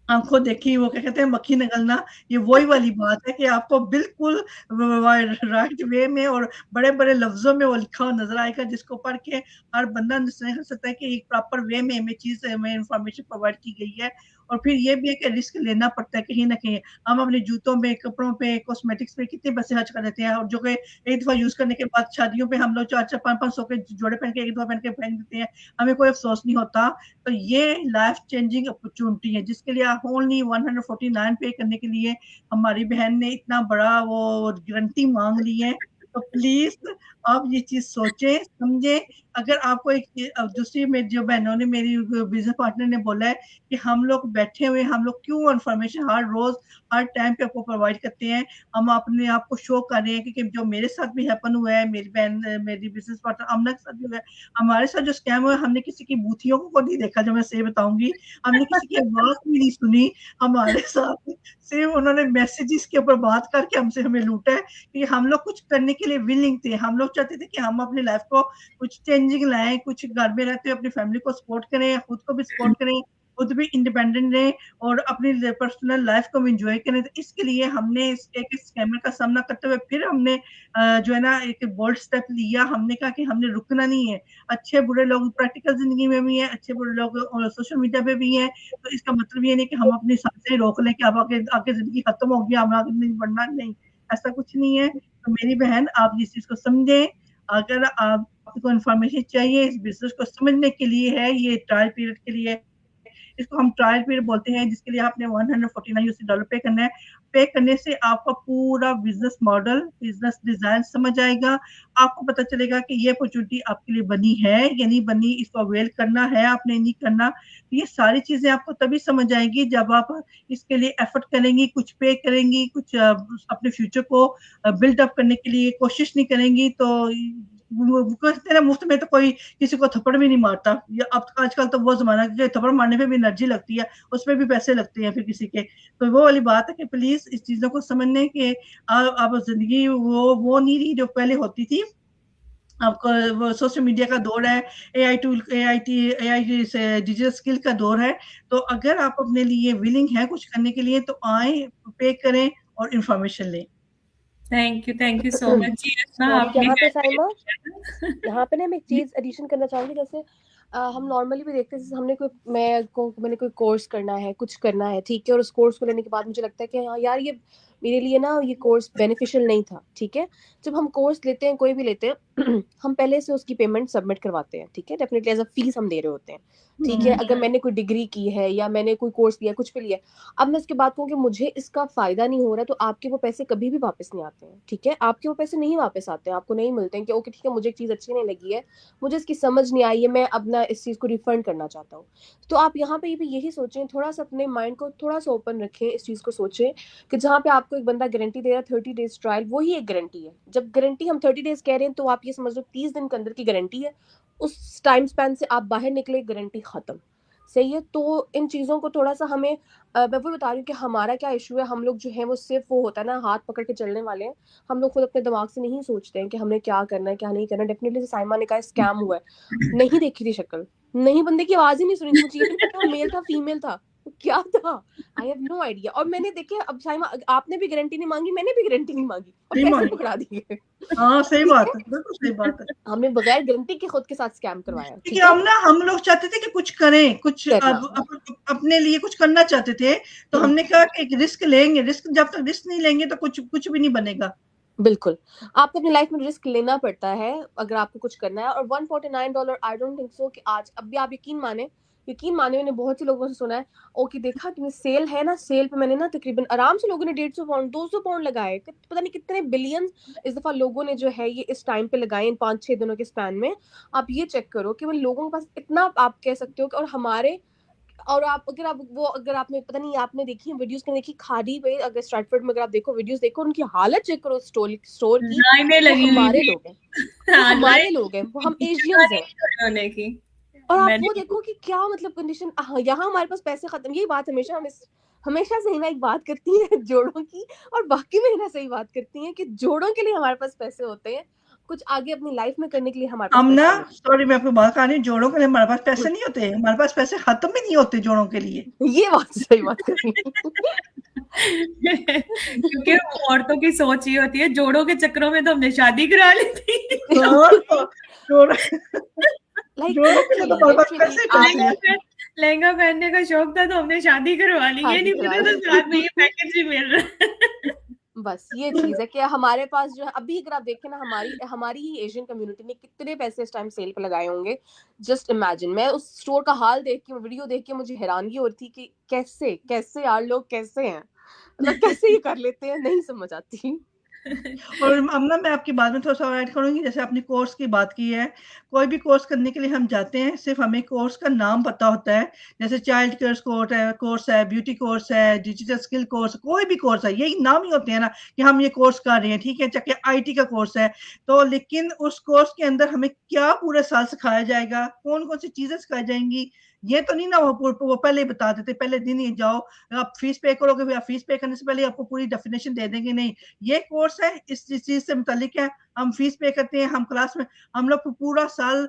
आँखों देखी वो क्या कहते हैं, मक्खी निगलना, ये वही वाली बात है कि आपको बिल्कुल राइट वे में और बड़े-बड़े लफ्ज़ों में वो लिखा हुआ नज़र आएगा, जिसको पढ़ के हर बंदा अंडरस्टैंड कर सकता है कि एक प्रॉपर वे में हमें चीज़ हमें इन्फॉर्मेशन प्रोवाइड की गई है। और फिर ये भी है कि रिस्क लेना पड़ता है कहीं न कहीं। हम अपने जूतों पे, कपड़ों पे, कॉस्मेटिक्स पे कितने पैसे खर्च कर देते हैं, और जो कि एक दफ़ा यूज़ करने के बाद शादियों पे हम लोग 4-4 5-500 के जोड़े पहन के एक दफ़ा पहन के फेंक देते हैं, हमें कोई अफ़सोस नहीं होता। तो ये लाइफ चेंजिंग अपॉर्च्युनिटी है, जिसके लिए आप ओनली 149 पे करने के लिए हमारी बहन ने इतना बड़ा वो गारंटी माँग ली है। तो प्लीज़ आप ये चीज़ सोचें, समझें। अगर आपको दूसरी मेरी जो बहनों ने, मेरी बिज़नेस पार्टनर ने बोला है कि हम लोग बैठे हुए, हम लोग क्यों इन्फॉर्मेशन हर रोज़, हर टाइम पे आपको प्रोवाइड करते हैं। हम अपने आप को शो कर रहे हैं, क्योंकि जो मेरे साथ भी हैपन हुआ है, मेरी बहन, मेरी बिज़नेस पार्टनर अमना के साथ भी हुआ है। हमारे साथ जो स्कैम हुआ, हमने किसी की बूथियों को नहीं देखा, जो मैं सही बताऊँगी। हमने किसी की आवाज़ भी नहीं सुनी। हमारे साथ सिर्फ़ उन्होंने मैसेजेस के ऊपर बात करके हमें लूटा है, कि हम लोग कुछ करने के लिए विलिंग थे। हम लोग चाहते थे कि हम अपनी लाइफ़ को कुछ चेंजिंग लाएँ, कुछ घर में रहते हुए अपनी फैमिली को सपोर्ट करें, खुद को भी सपोर्ट करें, खुद भी इंडिपेंडेंट रहें और अपनी पर्सनल लाइफ़ को भी एन्जॉय करें। तो इसके लिए हमने इस एक स्कैमर का सामना करते हुए फिर हमने जो है ना, एक बोल्ड स्टेप लिया। हमने कहा कि हमने रुकना नहीं है। अच्छे-बुरे लोग प्रैक्टिकल ज़िंदगी में भी हैं, अच्छे-बुरे लोग सोशल मीडिया पे भी हैं। तो इसका मतलब ये नहीं कि हम अपनी सांसें रोक लें कि अब आगे आगे ज़िंदगी खत्म हो गई, अब आगे नहीं बढ़ना, नहीं। ऐसा कुछ नहीं है। तो मेरी बहन, आप इस चीज़ को समझें। अगर आपको इन्फॉर्मेशन चाहिए इस बिज़नेस को समझने के लिए है, ये ट्रायल पीरियड के लिए, इसको हम ट्रायल पीरियड बोलते हैं, जिसके लिए आपने $149 पे करना है। पे करने से आपका पूरा बिजनेस मॉडल, बिजनेस डिजाइन समझ आएगा। आपको पता चलेगा कि ये अपॉर्चुनिटी आपके लिए बनी है या नहीं बनी, इसको अवेल करना है आपने, नहीं करना। तो ये सारी चीजें आपको तभी समझ आएगी जब आप इसके लिए एफर्ट करेंगी, कुछ पे करेंगी, कुछ अपने फ्यूचर को बिल्डअप करने के लिए कोशिश नहीं करेंगी। तो कहते हैं ना, मुफ्त में तो कोई किसी को थप्पड़ भी नहीं मारता। या अब आजकल तो वो जमाना है कि थप्पड़ मारने पे भी एनर्जी लगती है, उसमें भी पैसे लगते हैं फिर किसी के। तो वो वाली बात है कि प्लीज इस चीजों को समझने के अब जिंदगी वो नहीं रही जो पहले होती थी। आपको वो सोशल मीडिया का दौर है, एआई टूल, एआई से डिजिटल स्किल का दौर है। तो अगर आप अपने लिए विलिंग है कुछ करने के लिए तो आए, पे करें और इंफॉर्मेशन लें। थैंक यू सो मच जी। ना और आपने यहाँ पे साइमा, यहाँ पे ना मैं एक चीज एडिशन करना चाहूंगी। जैसे हम नॉर्मली भी देखते हैं, जैसे मैंने कोई कोर्स करना है, कुछ करना है, ठीक है, और उस कोर्स को लेने के बाद मुझे लगता है कि हाँ यार, ये मेरे लिए ना ये कोर्स बेनिफिशियल नहीं था, ठीक है। जब हम कोर्स लेते हैं, कोई भी लेते हैं, हम पहले से उसकी पेमेंट सबमिट करवाते हैं, ठीक है, डेफिनेटली एज अ फीस हम दे रहे होते हैं, ठीक है। अगर मैंने कोई डिग्री की है या मैंने कोई कोर्स लिया, कुछ भी लिया, अब मैं उसके बाद कहूँ कि मुझे इसका फायदा नहीं हो रहा है, तो आपके वो पैसे कभी भी वापस नहीं आते हैं, ठीक है। आपके वो पैसे नहीं वापस आते हैं, आपको नहीं मिलते हैं कि ओके ठीक है, मुझे एक चीज अच्छी नहीं लगी है, मुझे इसकी समझ नहीं आई है, मैं अपना इस चीज को रिफंड करना चाहता हूँ। तो आप यहाँ पे भी यही सोचें, थोड़ा सा अपने माइंड को थोड़ा सा ओपन रखें, इस चीज को सोचें कि जहाँ पे आपको एक बंदा गारंटी दे रहा है 30 डेज ट्रायल, वही एक गारंटी है। जब गारंटी हम 30 डेज कह रहे हैं, तो आप ये समझ लो 30 दिन के अंदर की गारंटी है। उस टाइम स्पैन से आप बाहर निकले, गारंटी खत्म, सही है। तो इन चीज़ों को थोड़ा सा हमें मैं वो बता रही हूँ कि हमारा क्या इशू है, हम लोग जो है वो सिर्फ वो होता है ना, हाथ पकड़ के चलने वाले हैं। हम लोग खुद अपने दिमाग से नहीं सोचते हैं कि हमने क्या करना है, क्या नहीं करना। डेफिनेटली साइमा ने कहा स्कैम हुआ है, नहीं देखी थी शक्ल, नहीं, बंदे की आवाज ही नहीं सुनी थी, मुझे ये भी नहीं पता वो मेल था फीमेल था, वो क्या था, आई हैव नो आइडिया। और मैंने देखे, अब साइमा आपने भी गारंटी नहीं मांगी, मैंने भी गारंटी नहीं मांगी, और पैसे पकड़ा दिए। हाँ, सही ठीक बात है, है, बिल्कुल सही बात है। हमने बगैर गारंटी के खुद के साथ स्कैम करवाया, क्योंकि ठीक है। हम लोग चाहते थे कि कुछ करें, कुछ करना, अपने लिए कुछ करना चाहते थे। तो हमने कहा कि एक रिस्क लेंगे, रिस्क जब तक रिस्क नहीं लेंगे तो कुछ भी नहीं बनेगा। बिल्कुल, आपको अपनी लाइफ में रिस्क लेना पड़ता है अगर आपको कुछ करना है। और $149, आई डोंट थिंक सो कि आज अभी आप यकीन माने, मैंने बहुत से लोगों से सुना है, ओके देखा तुमने, सेल है ना, सेल पे मैंने ना तकरीबन आराम से लोगों ने 150 पाउंड 200 पाउंड लगाए, पता नहीं कितने बिलियन इस दफा लोगों ने जो है ये इस टाइम पे लगाए, इन 5-6 दिनों के स्पैन में। आप ये चेक करो कि वो लोगों के पास इतना, आप कह सकते हो कि, और हमारे, और अगर आपने पता नहीं आपने देखी वीडियोस में, देखी खाड़ी पे, अगर स्ट्रैटफोर्ड में अगर आप देखो वीडियोस, देखो उनकी हालत चेक करो स्टोर की। लाइनें वो लगी हुई हमारे थी। लोग हैं, वो हाँ, हमारे लोग हैं, वो हम एशियंस हैं। होने की और आप मैंने वो देखो कि क्या मतलब कंडीशन, यहाँ हमारे पास पैसे खत्म। यही बात हमेशा से हिना एक बात करती है जोड़ों की, और बाकी में हिना सही बात करती है कि जोड़ों के लिए हमारे पास पैसे होते हैं, कुछ आगे अपनी लाइफ में करने के लिए हमारे पास हम ना, पैसे नहीं सॉरी मैं आपको बात कर रही हूँ, जोड़ों के लिए हमारे पास पैसे नहीं होते, हमारे पास पैसे खत्म भी नहीं होते जोड़ों के लिए। ये बात सही बात कर रही क्योंकि औरतों की सोच ये होती है, जोड़ों के चक्रों में तो हमने शादी करा ली थी। हाँ, तो जोड़ों लाइक जोड़ों के लिए तो हमारे पास पैसे ही पैसे आप हैं। लहंगा पहनने का शौक था तो हमने शादी करवा ली, ये शादी नहीं करा पता था ली। साथ में ये पैकेज भी मिल रहा है। बस ये चीज है कि हमारे पास जो है, अभी अगर आप देखें ना, हमारी ही एशियन कम्युनिटी ने कितने पैसे इस टाइम सेल पे लगाए होंगे। जस्ट इमेजिन, मैं उस स्टोर का हाल देख के, वीडियो देख के मुझे हैरानगी हो रही थी कि कैसे कैसे यार लोग कैसे हैं, मतलब कैसे ये कर लेते हैं, नहीं समझ आती। और अब ना मैं आपकी बात में थोड़ा-सा और ऐड करूँगी, जैसे आपने कोर्स की बात की है, कोई भी कोर्स करने के लिए हम जाते हैं, सिर्फ़ हमें कोर्स का नाम पता होता है, जैसे चाइल्ड केयर कोर्स है, ब्यूटी कोर्स है, डिजिटल स्किल कोर्स, कोई भी कोर्स है, यही नाम ही होते हैं ना कि हम ये कोर्स कर रहे हैं, ठीक है? चाहे आईटी का कोर्स है, तो लेकिन उस कोर्स के अंदर हमें क्या पूरे साल सिखाया जाएगा, कौन-कौन सी चीज़ें सिखाई जाएँगी, ये तो नहीं ना वो पहले ही बता देते, पहले दिन ही जाओ, आप फीस पे करोगे, फिर आप फीस पे करने से पहले आपको पूरी डेफिनिशन दे देंगे, नहीं ये कोर्स है, इस चीज़ से मुतालिक है, हम फीस पे करते हैं, हम क्लास में, हम लोग को पूरा साल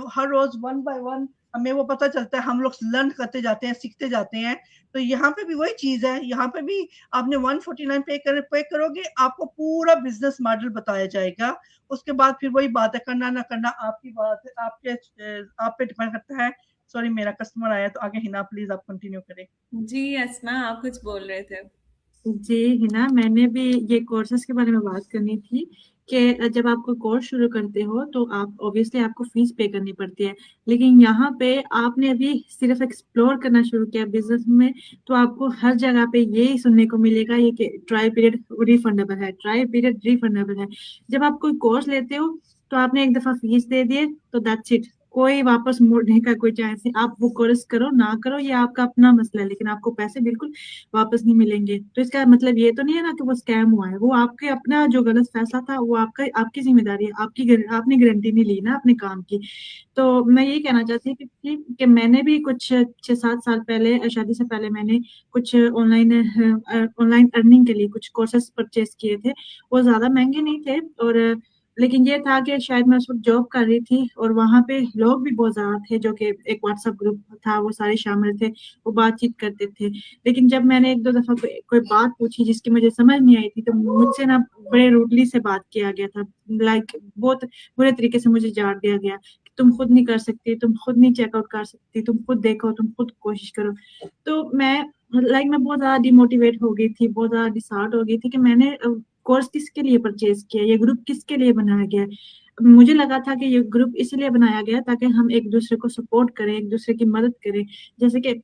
हर रोज़ 1 बाय 1 हमें वो पता चलता है, हम लोग लर्न करते जाते हैं, सीखते जाते हैं। तो यहाँ पे भी वही चीज़ है, यहाँ पे भी आपने 149 पे करोगे, आपको पूरा बिज़नेस मॉडल बताया जाएगा। उसके बाद फिर वही बात है, करना ना करना आपकी बात है, आप पे डिपेंड करता है। सॉरी मेरा कस्टमर आया तो आगे हिना प्लीज़ आप कंटिन्यू करें। जी, अस्मा आप कुछ बोल रहे थे। जी हिना, मैंने भी ये कोर्सेज के बारे में बात करनी थी कि जब आप कोई कोर्स शुरू करते हो तो आप ऑब्वियसली आपको फीस पे करनी पड़ती है, लेकिन यहाँ पे आपने अभी सिर्फ एक्सप्लोर करना शुरू किया बिजनेस में, तो आपको हर जगह पे यही सुनने को मिलेगा ये कि ट्रायल पीरियड रिफंडेबल है, ट्रायल पीरियड रिफंडेबल है। जब आप कोई कोर्स लेते हो तो आपने एक दफा फीस दे दिए तो दैट्स इट, कोई वापस मोड़ने का कोई चांस नहीं। आप वो कोर्स करो ना करो ये आपका अपना मसला है, लेकिन आपको पैसे बिल्कुल वापस नहीं मिलेंगे। तो इसका मतलब ये तो नहीं है ना कि वो स्कैम हुआ है, वो आपके अपना जो गलत फैसला था वो आपका आपकी जिम्मेदारी है, आपने गारंटी नहीं ली ना अपने काम की। तो मैं यही कहना चाहती थी कि मैंने भी कुछ 6-7 साल पहले शादी से पहले मैंने कुछ ऑनलाइन अर्निंग के लिए कुछ कोर्सेस परचेज किए थे। वो ज्यादा महंगे नहीं थे, और लेकिन ये था कि शायद मैं उस वक्त जॉब कर रही थी और वहां पे लोग भी बहुत ज्यादा थे, जो कि एक व्हाट्सएप ग्रुप था वो सारे शामिल थे, वो बातचीत करते थे। लेकिन जब मैंने एक दो दफा कोई बात पूछी जिसकी मुझे समझ नहीं आई थी, तो मुझसे ना बड़े रूडली से बात किया गया था, लाइक बहुत बुरे तरीके से मुझे झाड़ दिया गया कि तुम खुद नहीं कर सकती, तुम खुद नहीं चेकआउट कर सकती, तुम खुद देखो, तुम खुद कोशिश करो। तो मैं बहुत ज्यादा डिमोटिवेट हो गई थी, बहुत ज्यादा डिसहार्ट हो गई थी कि मैंने कोर्स किसके लिए परचेज किया, ये ग्रुप किसके लिए बनाया गया है। मुझे लगा था कि ये ग्रुप इसलिए बनाया गया ताकि हम एक दूसरे को सपोर्ट करें, एक दूसरे की मदद करें। जैसे कि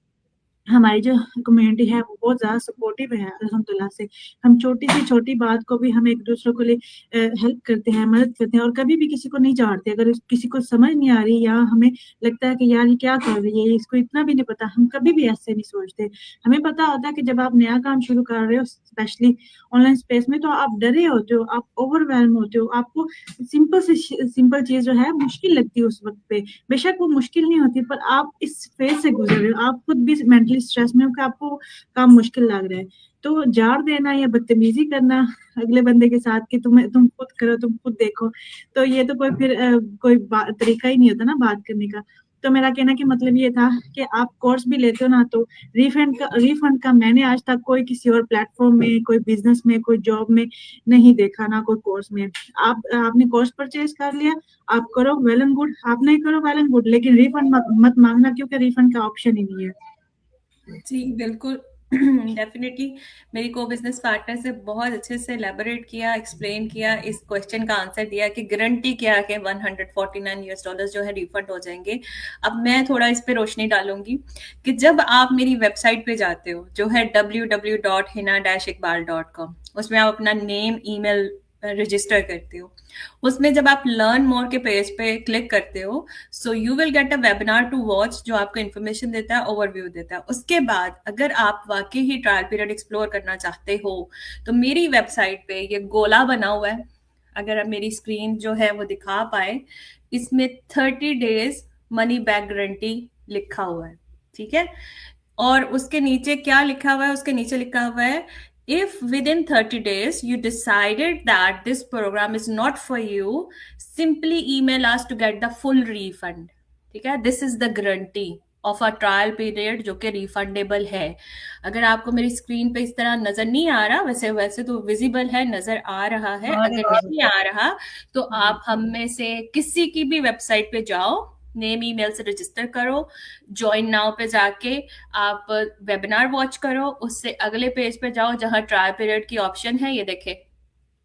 हमारी जो कम्युनिटी है वो बहुत ज्यादा सपोर्टिव है अल्हम्दुलिल्लाह से। हम छोटी सी छोटी बात को भी हम एक दूसरे को लिए हेल्प करते हैं, मदद करते हैं, और कभी भी किसी को नहीं चाहते। अगर किसी को समझ नहीं आ रही या हमें लगता है कि यार ये क्या कर रही है, इसको इतना भी नहीं पता, हम कभी भी ऐसे नहीं सोचते। हमें पता होता है कि जब आप नया काम शुरू कर रहे हो स्पेशली ऑनलाइन स्पेस में, तो आप डरे होते हो, आप ओवरवेलम होते हो, आपको सिंपल चीज जो है मुश्किल लगती है उस वक्त पे। बेशक वो मुश्किल नहीं होती, पर आप इस फेज से गुजर रहे हो, आप खुद भी मेंटली स्ट्रेस में हो कि आपको काम मुश्किल लग रहा है। तो झाड़ देना या बदतमीजी करना अगले बंदे के साथ कि तुम खुद करो, तुम खुद देखो, तो ये तो कोई फिर कोई तरीका ही नहीं होता ना बात करने का। तो मेरा कहना कि मतलब ये था कि आप कोर्स भी लेते हो ना, तो रिफंड का मैंने आज तक कोई किसी और प्लेटफॉर्म में, कोई बिजनेस में, कोई जॉब में नहीं देखा, ना कोई कोर्स में। आपने कोर्स परचेज कर लिया, आप करो वेल एंड गुड, आप नहीं करो वेल एंड गुड, लेकिन रिफंड मत मांगना, क्योंकि रिफंड का ऑप्शन ही नहीं है। जी, बिल्कुल। डेफ़िनिटली मेरी को-बिज़नेस पार्टनर से बहुत अच्छे से एलैबोरेट किया, एक्सप्लेन किया, इस क्वेश्चन का आंसर दिया कि गारंटी क्या है कि $149 जो है रिफंड हो जाएँगे। अब मैं थोड़ा इस पे रोशनी डालूँगी कि जब आप मेरी वेबसाइट पे जाते हो, जो है www.hina-iqbal.com, उसमें आप अपना नेम, ईमेल रजिस्टर करते हो। उसमें जब आप लर्न मोर के पेज पे क्लिक करते हो, so you will get a webinar to watch जो आपको इन्फॉर्मेशन देता है, ओवरव्यू देता है। उसके बाद अगर आप वाकई ही ट्रायल पीरियड एक्सप्लोर करना चाहते हो, तो मेरी वेबसाइट पे ये गोला बना हुआ है, अगर आप मेरी स्क्रीन जो है वो दिखा पाए, इसमें 30 डेज मनी बैक गारंटी लिखा हुआ है, ठीक है। और उसके नीचे क्या लिखा हुआ है, उसके नीचे लिखा हुआ है, if within 30 days you decided that this program is not for you, simply email us to get the full refund, ठीक है। This is the guarantee of a trial period जो कि रिफंडेबल है। अगर आपको मेरी स्क्रीन पे इस तरह नजर नहीं आ रहा, वैसे वैसे तो विजिबल है, नजर आ रहा है, अगर नहीं आ रहा तो आप हम में से किसी की भी वेबसाइट पे जाओ, नेम ईमेल से रजिस्टर करो, ज्वाइन नाउ पे जाके आप वेबिनार वॉच करो, उससे अगले पेज पे जाओ जहां ट्रायल पीरियड की ऑप्शन है, ये देखे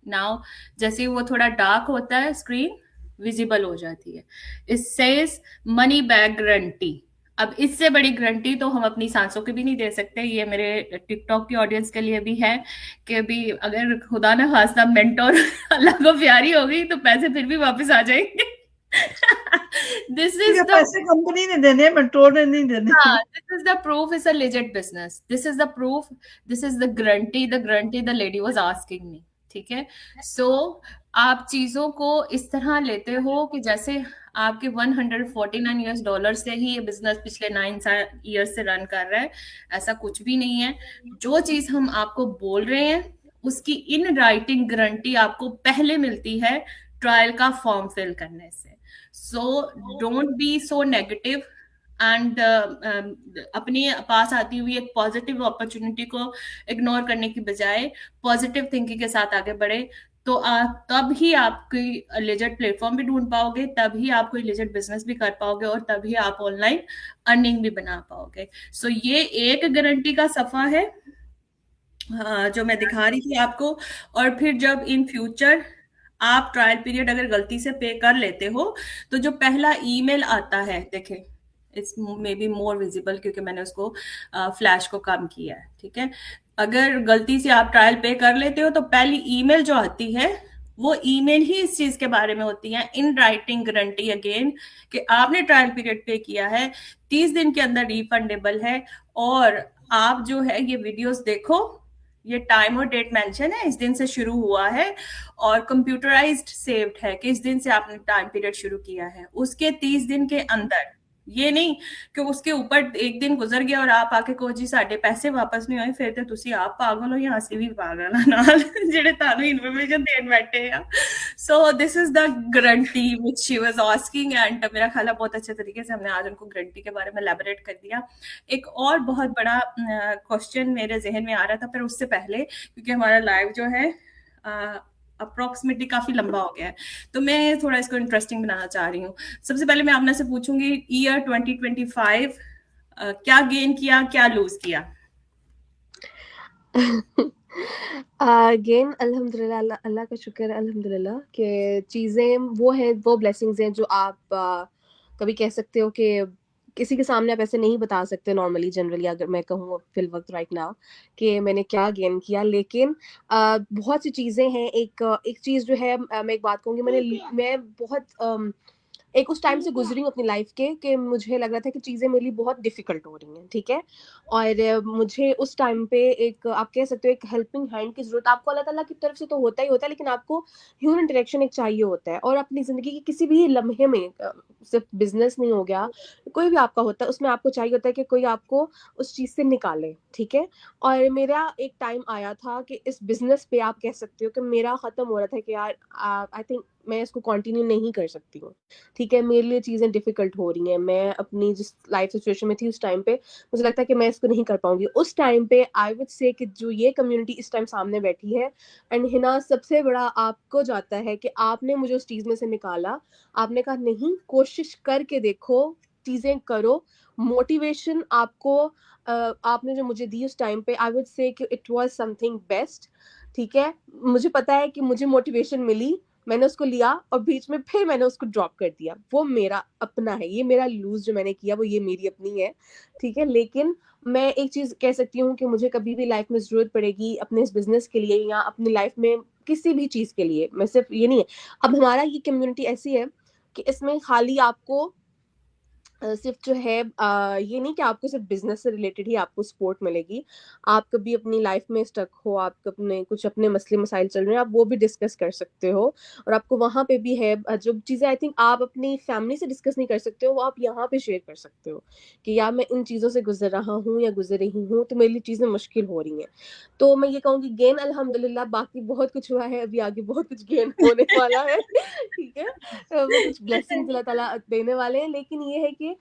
नाउ, जैसे ही वो थोड़ा डार्क होता है स्क्रीन विजिबल हो जाती है, it says money back guarantee. अब इससे बड़ी गारंटी तो हम अपनी सांसों की भी नहीं दे सकते। ये मेरे टिकटॉक की ऑडियंस के लिए भी है कि भी अगर खुदा ना खास्ता मेंटोर अल्लाह को प्यारी हो गई तो पैसे फिर भी वापस आ जाएंगे। दिस इज द पैसे कंपनी ने देने, मेंटोर ने नहीं देने। This is the proof, is a legit business, this is the proof, this is the guarantee the lady was asking me, ठीक है। सो आप चीजों को इस तरह लेते हो कि जैसे आपके $149 से ही ये बिजनेस पिछले 9 ईयर्स से रन कर रहा है, ऐसा कुछ भी नहीं है। जो चीज हम आपको बोल रहे हैं उसकी इन राइटिंग गारंटी आपको पहले मिलती है ट्रायल का फॉर्म फिल करने से। So don't be so negative and अपने पास आती हुई एक पॉजिटिव अपॉर्चुनिटी को इग्नोर करने की बजाय पॉजिटिव थिंकिंग के साथ आगे बढ़े, तो तब ही आप कोई लेजिट प्लेटफॉर्म भी ढूंढ पाओगे, तब ही आप कोई लेजिट बिजनेस भी कर पाओगे, और तभी आप ऑनलाइन अर्निंग भी बना पाओगे। सो ये एक गारंटी का सफा है। जो मैं दिखा रही थी आपको। और फिर जब इन फ्यूचर आप ट्रायल पीरियड अगर गलती से पे कर लेते हो, तो जो पहला ईमेल आता है, देखें, it's may be more visible क्योंकि मैंने उसको फ्लैश को कम किया है, ठीक है। अगर गलती से आप ट्रायल पे कर लेते हो, तो पहली ईमेल जो आती है वो ईमेल ही इस चीज के बारे में होती है, इन राइटिंग गारंटी अगेन, कि आपने ट्रायल पीरियड पे किया है, 30 दिन के अंदर रिफंडेबल है। और आप जो है ये वीडियोस देखो, ये टाइम और डेट मेंशन है, इस दिन से शुरू हुआ है, और कंप्यूटराइज्ड सेव्ड है कि इस दिन से आपने टाइम पीरियड शुरू किया है। उसके 30 दिन के अंदर, ये नहीं कि उसके ऊपर एक दिन गुजर गया और आप आके कहो जी साडे पैसे वापस नहीं होए, फिर तो तुसी आप पागल हो या ਅਸੀਂ ਵੀ ਪਾਗਲ ਆ ਨਾਲ ਜਿਹੜੇ ਤੁਹਾਨੂੰ ਇਨਫੋਰਮੇਸ਼ਨ ਦੇਣ ਬੈਠੇ ਆ। So this is the guarantee which she was asking, and मेरा ख्याल है बहुत अच्छे तरीके से हमने आज उनको गारंटी के बारे में एलैबोरेट कर दिया। एक और बहुत बड़ा क्वेश्चन मेरे जहन में आ रहा था, पर उससे पहले, क्योंकि हमारा लाइव जो है अप्रोक्सीमेटली काफी लंबा हो गया है, तो मैं थोड़ा इसको इंटरेस्टिंग बनाना चाह रही हूँ। सबसे पहले मैं आपने से पूछूंगी, ईयर 2025 क्या गेन किया, क्या लूज किया? अगेन अल्हम्दुलिल्लाह, अल्लाह का शुक्र है अल्हम्दुलिल्लाह कि चीज़ें वो हैं, वो ब्लेसिंग्स हैं जो आप कभी कह सकते हो कि किसी के सामने आप ऐसे नहीं बता सकते नॉर्मली, जनरली अगर मैं कहूँ फिल वक्त राइट नाउ कि मैंने क्या गेन किया। लेकिन बहुत सी चीज़ें हैं। एक चीज़ जो है, मैं एक बात कहूँगी, मैं बहुत एक उस टाइम से गुजरी हूँ अपनी लाइफ के कि मुझे लग रहा था कि चीज़ें मेरे लिए बहुत डिफिकल्ट हो रही हैं, ठीक है। और मुझे उस टाइम पे एक, आप कह सकते हो, एक हेल्पिंग हैंड की ज़रूरत आपको अल्लाह ताला की तरफ से तो होता ही होता है, लेकिन आपको ह्यूमन इंटरेक्शन एक चाहिए होता है। और अपनी ज़िंदगी के किसी भी लम्हे में, सिर्फ बिजनेस नहीं हो गया, कोई भी आपका होता है, उसमें आपको चाहिए होता है कि कोई आपको उस चीज़ से निकाले, ठीक है। और मेरा एक टाइम आया था कि इस बिजनेस पे आप कह सकते हो कि मेरा ख़त्म हो रहा था कि यार आई थिंक मैं इसको कंटिन्यू नहीं कर सकती हूँ, ठीक है। मेरे लिए चीज़ें डिफिकल्ट हो रही हैं, मैं अपनी जिस लाइफ सिचुएशन में थी उस टाइम पे मुझे लगता है कि मैं इसको नहीं कर पाऊंगी। उस टाइम पे आई वुड से कि जो ये कम्युनिटी इस टाइम सामने बैठी है, एंड हिना, सबसे बड़ा आपको जाता है कि आपने मुझे उस चीज़ में से निकाला। आपने कहा नहीं, कोशिश करके देखो, चीज़ें करो। मोटिवेशन आपको आपने जो मुझे दी उस टाइम पे, आई वुड से कि इट वाज समथिंग बेस्ट, ठीक है। मुझे पता है कि मुझे मोटिवेशन मिली, मैंने उसको लिया और बीच में फिर मैंने उसको ड्रॉप कर दिया। वो मेरा अपना है, ये मेरा लूज़ जो मैंने किया वो ये मेरी अपनी है, ठीक है। लेकिन मैं एक चीज़ कह सकती हूँ कि मुझे कभी भी लाइफ में ज़रूरत पड़ेगी अपने इस बिज़नेस के लिए या अपनी लाइफ में किसी भी चीज़ के लिए, मैं सिर्फ ये नहीं है। अब हमारा ये कम्युनिटी ऐसी है कि इसमें खाली आपको सिर्फ जो है ये नहीं कि आपको सिर्फ बिजनेस से रिलेटेड ही आपको सपोर्ट मिलेगी। आप कभी अपनी लाइफ में स्टक हो, आप अपने कुछ अपने मसले मसाइल चल रहे हैं, आप वो भी डिस्कस कर सकते हो। और आपको वहाँ पे भी है जो चीज़ें आई थिंक आप अपनी फैमिली से डिस्कस नहीं कर सकते हो, वो आप यहाँ पे शेयर कर सकते हो कि यार मैं इन चीज़ों से गुजर रहा हूँ या गुजर रही हूँ, तो मेरे लिए चीज़ें मुश्किल हो रही हैं। तो मैं ये कहूँगी गेन अल्हम्दुलिल्लाह, बाकी बहुत कुछ हुआ है, अभी आगे बहुत कुछ गेन होने वाला है, ठीक है। वो कुछ ब्लेसिंग्स अल्लाह ताला देने वाले हैं। लेकिन ये है कि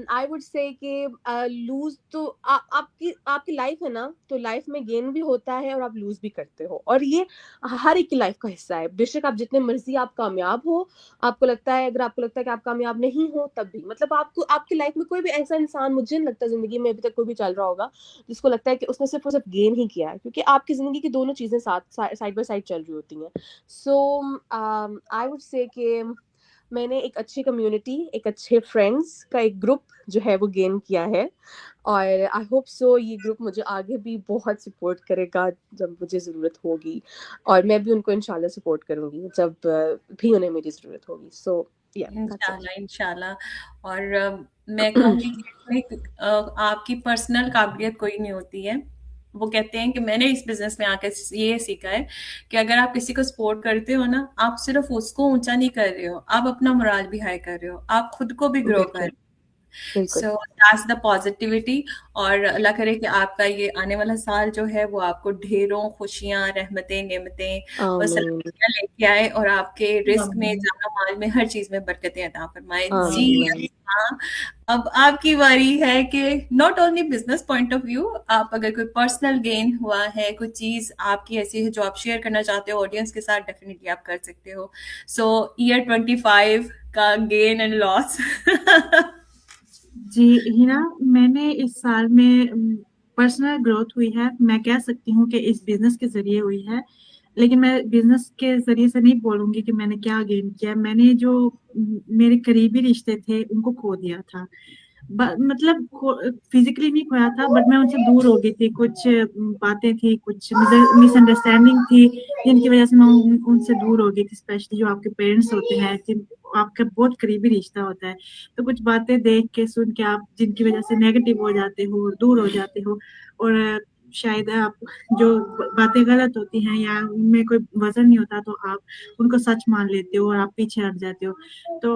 आई वुड से कि लूज तो आपकी आपकी लाइफ है ना, तो लाइफ में गेन भी होता है और आप लूज भी करते हो, और ये हर एक की लाइफ का हिस्सा है। बेशक आप जितने मर्जी आप कामयाब हो, आपको लगता है, अगर आपको लगता है कि आप कामयाब नहीं हो तब भी, मतलब आपको आपकी लाइफ में कोई भी ऐसा इंसान, मुझे नहीं लगता जिंदगी में अभी तक कोई भी चल रहा होगा जिसको लगता है कि उसने सिर्फ और सिर्फ गेन ही किया है, क्योंकि आपकी जिंदगी की दोनों चीजें साथ साइड बाय साइड चल रही होती हैं। सो आई वुड से कि मैंने एक अच्छी कम्युनिटी, एक अच्छे फ्रेंड्स का एक ग्रुप जो है वो गेन किया है, और आई होप सो ये ग्रुप मुझे आगे भी बहुत सपोर्ट करेगा जब मुझे ज़रूरत होगी, और मैं भी उनको इंशाल्लाह सपोर्ट करूँगी जब भी उन्हें मेरी ज़रूरत होगी। सो या इंशाल्लाह, इंशाल्लाह। और मैं कहूँगी कि इसमें आपकी पर्सनल काबिलियत कोई नहीं होती है। वो कहते हैं कि मैंने इस बिज़नेस में आके ये सीखा है कि अगर आप किसी को सपोर्ट करते हो ना, आप सिर्फ़ उसको ऊँचा नहीं कर रहे हो, आप अपना मोराल भी हाई कर रहे हो, आप खुद को भी ग्रो कर रहे बिल्कुल हो। बिल्कुल। So that's the positivity. और अल्लाह करे कि आपका ये आने वाला साल जो है वो आपको ढेरों खुशियां, रहमतें, नेमतें और आमीन सलामतियां लेके आए, और आपके रिस्क में, जानो माल में, हर चीज में बरकतें अता फरमाए जी। आमीन। हाँ, अब आपकी बारी है कि not only business point of view, आप अगर कोई पर्सनल गेन हुआ है, कोई चीज आपकी ऐसी है जो आप शेयर करना चाहते हो ऑडियंस के साथ, डेफिनेटली आप कर सकते हो। सो ईयर 25 का गेन एंड लॉस। जी हिना, मैंने इस साल में पर्सनल ग्रोथ हुई है, मैं कह सकती हूँ कि इस बिजनेस के जरिए हुई है। लेकिन मैं बिजनेस के जरिए से नहीं बोलूंगी कि मैंने क्या गेन किया। मैंने जो मेरे करीबी रिश्ते थे उनको खो दिया था। मतलब फिजिकली नहीं खोया था, बट मैं उनसे दूर हो गई थी। कुछ बातें थी, कुछ मिसअंडरस्टैंडिंग थी, जिनकी वजह से मैं उनसे दूर हो गई थी। स्पेशली जो आपके पेरेंट्स होते हैं, आपका बहुत करीबी रिश्ता होता है, तो कुछ बातें देख के सुन के आप जिनकी वजह से नेगेटिव हो जाते हो, दूर हो जाते हो। और शायद आप जो बातें गलत होती हैं या उनमें कोई वजन नहीं होता, तो आप उनको सच मान लेते हो और आप पीछे हट जाते हो। तो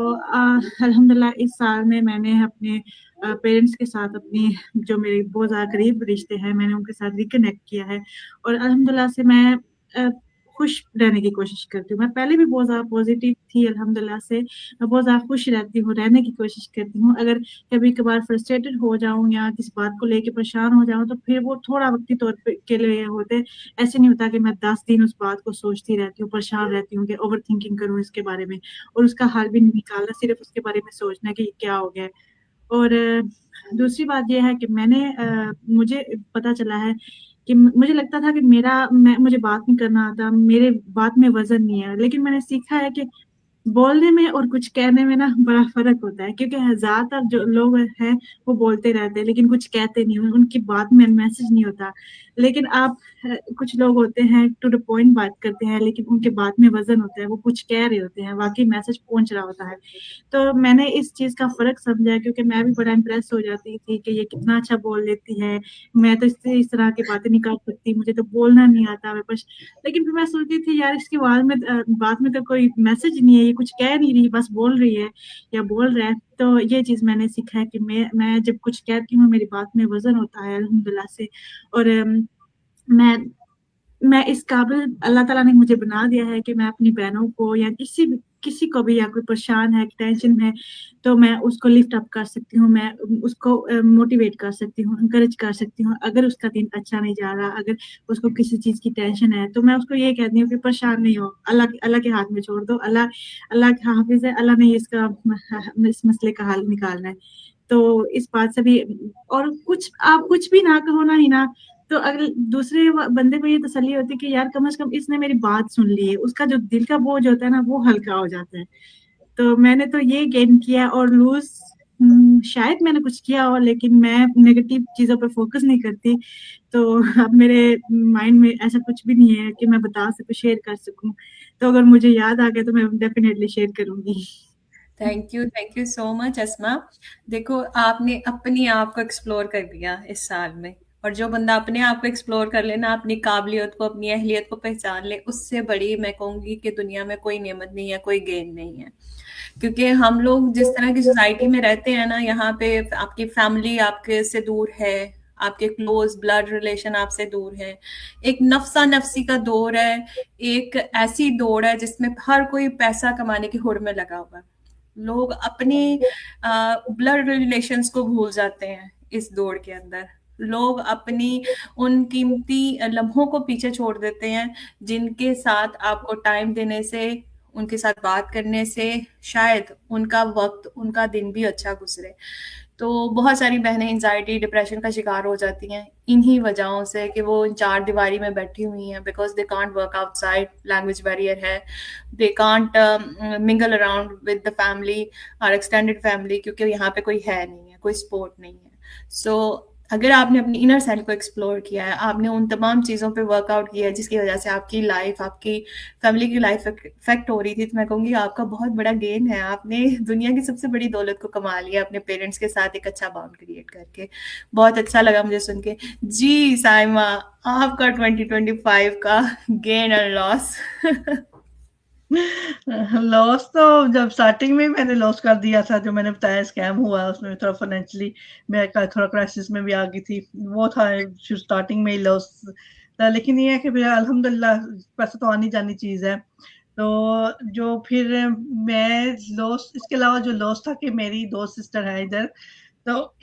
अल्हम्दुलिल्लाह इस साल में मैंने अपने पेरेंट्स के साथ, अपनी जो मेरे बहुत ज़्यादा करीब रिश्ते हैं, मैंने उनके साथ रिकनेक्ट किया है। और अल्हम्दुलिल्लाह से मैं खुश रहने की कोशिश करती हूँ। मैं पहले भी बहुत ज़्यादा पॉजिटिव थी, अल्हम्दुलिल्लाह से मैं बहुत ज़्यादा खुश रहती हूँ, रहने की कोशिश करती हूँ। अगर कभी कभार फ्रस्ट्रेटेड हो जाऊँ या किसी बात को लेके परेशान हो जाऊँ, तो फिर वो थोड़ा वक्ती तौर पे के लिए होते। ऐसे नहीं होता कि मैं 10 दिन उस बात को सोचती रहती हूँ, परेशान रहती हूँ कि ओवर थिंकिंग करूँ इसके बारे में और उसका हल भी नहीं निकालना, सिर्फ उसके बारे में सोचना कि ये क्या हो गया है। और दूसरी बात ये है कि मुझे पता चला है कि मुझे लगता था कि मुझे बात नहीं करना आता, मेरे बात में वज़न नहीं है। लेकिन मैंने सीखा है कि बोलने में और कुछ कहने में ना बड़ा फ़र्क होता है, क्योंकि ज़्यादातर जो लोग हैं, वो बोलते रहते हैं लेकिन कुछ कहते नहीं हैं, उनकी बात में मैसेज नहीं होता। लेकिन कुछ लोग होते हैं टू द पॉइंट बात करते हैं, लेकिन उनके बात में वज़न होता है, वो कुछ कह रहे होते हैं, वाक़ई मैसेज पहुँच रहा होता है। तो मैंने इस चीज़ का फ़र्क समझा, क्योंकि मैं भी बड़ा इम्प्रेस हो जाती थी कि ये कितना अच्छा बोल लेती है, मैं तो इससे इस तरह की बातें नहीं कर सकती, मुझे तो बोलना नहीं आता। मैं बस लेकिन फिर मैं सोचती थी, यार इसकी बात में तो कोई मैसेज नहीं है, ये कुछ कह नहीं रही, बस बोल रही है या बोल रहा है। तो ये चीज़ मैंने सीखा है कि मैं जब कुछ कहती हूँ, मेरी बात में वज़न होता है अल्हम्दुलिल्लाह से। और मैं मैं इस काबिल अल्लाह ताला ने मुझे बना दिया है कि मैं अपनी बहनों को या किसी को भी, या कोई परेशान है, टेंशन में, तो मैं उसको लिफ्ट अप कर सकती हूँ, मैं उसको मोटिवेट कर सकती हूँ, एनकरेज कर सकती हूँ। अगर उसका दिन अच्छा नहीं जा रहा, अगर उसको किसी चीज़ की टेंशन है, तो मैं उसको ये कहती हूँ कि परेशान नहीं हो, अल्लाह अल्लाह के हाथ में छोड़ दो, अल्लाह अल्लाह हाफ़िज़ है, अल्लाह ने इस मसले का हल निकालना है। तो इस बात से भी, और आप कुछ भी ना कहो ना ही ना, तो अगर दूसरे बंदे को ये तसल्ली होती है कि यार कम से कम इसने मेरी बात सुन ली है, उसका जो दिल का बोझ होता है ना, वो हल्का हो जाता है। तो मैंने तो ये गेन किया। और शायद मैंने कुछ किया हो, लेकिन मैं नेगेटिव चीज़ों पे फ़ोकस नहीं करती। तो अब मेरे माइंड में ऐसा कुछ भी नहीं है कि मैं बता सकूँ, शेयर कर सकूँ। तो अगर मुझे याद आ गया तो मैं डेफ़िनेटली शेयर करूँगी। थैंक यू सो मच अस्मा। देखो, आपने अपने आप को एक्सप्लोर कर लिया इस साल में, और जो बंदा अपने आप को एक्सप्लोर कर ले ना, अपनी काबिलियत को, अपनी अहलियत को पहचान ले, उससे बड़ी मैं कहूँगी कि दुनिया में कोई नेमत नहीं है, कोई गेन नहीं है। क्योंकि हम लोग जिस तरह की सोसाइटी में रहते हैं ना, यहाँ पे आपकी फैमिली आपके से दूर है, आपके क्लोज ब्लड रिलेशन आपसे दूर है, एक नफसा नफसी का दौर है, एक ऐसी दौड़ है जिसमें हर कोई पैसा कमाने की होड़ में लगा हुआ है। लोग अपनी ब्लड रिलेशंस को भूल जाते हैं इस दौड़ के अंदर। लोग अपनी उन कीमती लम्हों को पीछे छोड़ देते हैं, जिनके साथ आपको टाइम देने से, उनके साथ बात करने से शायद उनका वक्त, उनका दिन भी अच्छा गुजरे। तो बहुत सारी बहनें एंजाइटी, डिप्रेशन का शिकार हो जाती हैं इन्हीं वजहों से कि वो इन चार दीवारी में बैठी हुई हैं, because they can't work outside, language barrier है, they can't mingle around with the family और एक्सटेंडेड फैमिली, क्योंकि यहाँ पे कोई है नहीं है, कोई सपोर्ट नहीं है। सो अगर आपने अपनी इनर सेल्फ को एक्सप्लोर किया है, आपने उन तमाम चीज़ों पे वर्कआउट किया है जिसकी वजह से आपकी लाइफ, आपकी फैमिली की लाइफ इफेक्ट हो रही थी, तो मैं कहूँगी आपका बहुत बड़ा गेन है। आपने दुनिया की सबसे बड़ी दौलत को कमा लिया अपने पेरेंट्स के साथ एक अच्छा बॉन्ड क्रिएट करके। बहुत अच्छा लगा मुझे सुन के। जी साइमा, आपका 2025 का गेन और लॉस। लॉस तो जब स्टार्टिंग में मैंने लॉस कर दिया था, जो मैंने बताया स्कैम हुआ, उसमें थोड़ा फाइनेंशियली मैं थोड़ा क्राइसिस में भी आ गई थी। वो था स्टार्टिंग में ही लॉस था, लेकिन ये है कि फिर अल्हम्दुलिल्लाह पैसा तो आनी जानी चीज़ है। तो जो फिर मैं लॉस, इसके अलावा जो लॉस था कि मेरी 2 सिस्टर हैं इधर, तो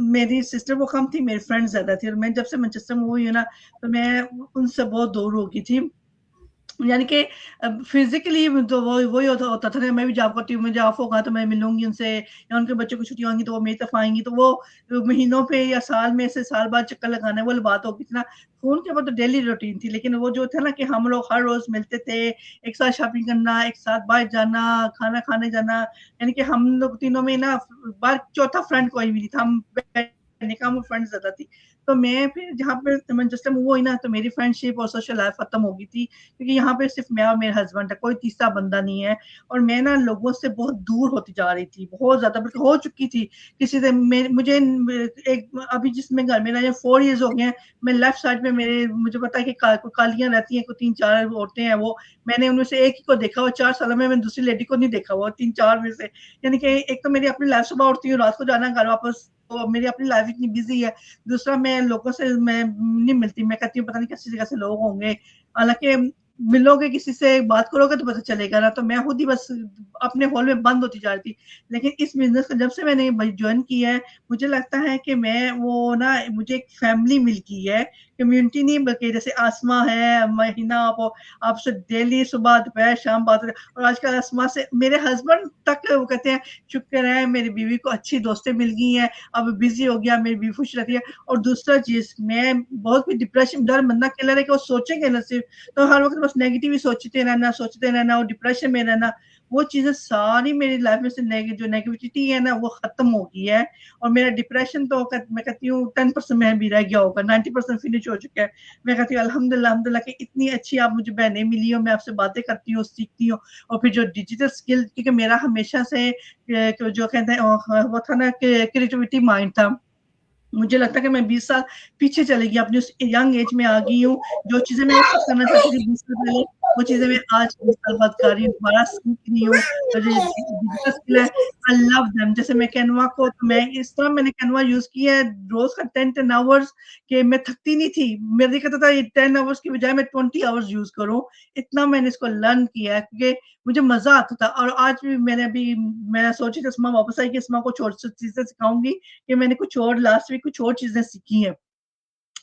मेरी सिस्टर वो कम थी, मेरी फ्रेंड्स ज़्यादा थी, और मैं जब से मैनचेस्टर में हुई हूँ ना, तो मैं उनसे बहुत दूर हो गई थी। यानी कि फिज़िकली तो वो वही होता होता था ना, मैं भी जॉब करती हूँ, मुझे ऑफ होगा तो मैं मिलूँगी उनसे, या उनके बच्चों को छुट्टियाँ होंगी तो वो मेरी तरफ आएँगी, तो वो महीनों पे या साल में से साल बाद चक्कर लगाना वो वाली बात होगी ना। फ़ोन के ऊपर तो डेली रूटीन थी, लेकिन वो जो था ना कि हम लोग हर रोज़ मिलते थे, एक साथ शॉपिंग करना, एक साथ बाहर जाना, खाना खाने जाना, यानी कि हम लोग तीनों में ना बाहर चौथा फ्रेंड कोई भी नहीं था, हम कहने का हम फ्रेंड्स ज़्यादा थी। तो मैं फिर जहाँ पे सामंजस्य वो हुई ना, तो मेरी फ्रेंडशिप और सोशल लाइफ़ खत्म हो गई थी, क्योंकि यहाँ पे सिर्फ़ मैं और मेरे हस्बैंड है, कोई तीसरा बंदा नहीं है, और मैं ना लोगों से बहुत दूर होती जा रही थी, बहुत ज़्यादा बल्कि हो चुकी थी। किसी से मे मुझे एक अभी जिसमें घर में रहे 4 इयर्स हो गए हैं, मैं लेफ्ट साइड में मेरे मुझे पता है कि कालियाँ रहती हैं, कोई 3-4 औरतें हैं वो, मैंने उनमें से एक ही को देखा हुआ 4 सालों में, मैंने दूसरी लेडी को नहीं देखा हुआ 3-4 में से। यानी कि एक तो मेरी अपनी लाइफ़, सुबह उठती हूँ, रात को जाना घर वापस, तो मेरी अपनी लाइफ़ इतनी बिज़ी है। दूसरा, मैं लोगों से मैं नहीं मिलती, मैं कहती हूँ पता नहीं कैसी जगह से लोग होंगे। हालाँकि मिलोगे किसी से, बात करोगे तो पता चलेगा ना, तो मैं खुद ही बस अपने हॉल में बंद होती जा रही थी। लेकिन इस बिज़नेस को जब से मैंने भाई जॉइन किया है, मुझे लगता है कि मैं वो ना मुझे एक फैमिली मिल गई है, कम्युनिटी नहीं, बल्कि जैसे आसमा है, महीना आप आपसे डेली सुबह, दोपहर, शाम बात हो रही है, और आजकल आसमा से मेरे हस्बैंड तक वो कहते हैं, शुक्र है मेरी बीवी को अच्छी दोस्तें मिल गई हैं, अब बिज़ी हो गया, मेरी बीवी खुश रहती है। और दूसरा चीज़, मैं बहुत कोई डिप्रेशन डर बंदा अकेला रह के वो सोचेंगे ना सिर्फ़, तो हर वक़्त बस नेगेटिव ही सोचते रहना और डिप्रेशन में रहना, वो चीज़ें सारी मेरी लाइफ़ में से जो नेगेटिविटी है ना, वो ख़त्म हो गई है, और मेरा डिप्रेशन तो मैं कहती हूँ 10% में भी रह गया होगा, 90% फिनिश हो चुका है। मैं कहती हूँ अल्हम्दुलिल्लाह अल्हम्दुलिल्लाह कि इतनी अच्छी आप मुझे बहनें मिली हो, मैं आपसे बातें करती हूँ, सीखती हूँ, और फिर जो डिजिटल स्किल, क्योंकि मेरा हमेशा से जो कहते हैं वो था ना कि क्रिएटिविटी माइंड था। मुझे लगता है कि मैं 20 साल पीछे चली गई, अपनी उस यंग एज में आ गई हूँ। जो चीज़ें मैं उस वक़्त करना चाहती थी 20 साल पहले, वो चीज़ें मैं आज 20 साल बाद कर रही हूँ, दोबारा सीख रही हूँ। और जो डिजिटल स्किल है, आई लव देम। जैसे मैं कैनवा को, तो मैं इस तरह मैंने कैनवा यूज़ किया है रोज़ का 10-10 आवर्स, कि मैं थकती नहीं थी। मेरा दिल करता था ये 10 आवर्स की बजाय मैं 20 आवर्स यूज़ करूँ। इतना मैंने इसको लर्न किया है, क्योंकि मुझे मज़ा आता था, और आज भी मैं सोची थी अस्मा वापस आएगी, अस्मा को कुछ और चीज़ें सिखाऊँगी, कि मैंने कुछ और लास्ट वीक कुछ और चीज़ें सीखी हैं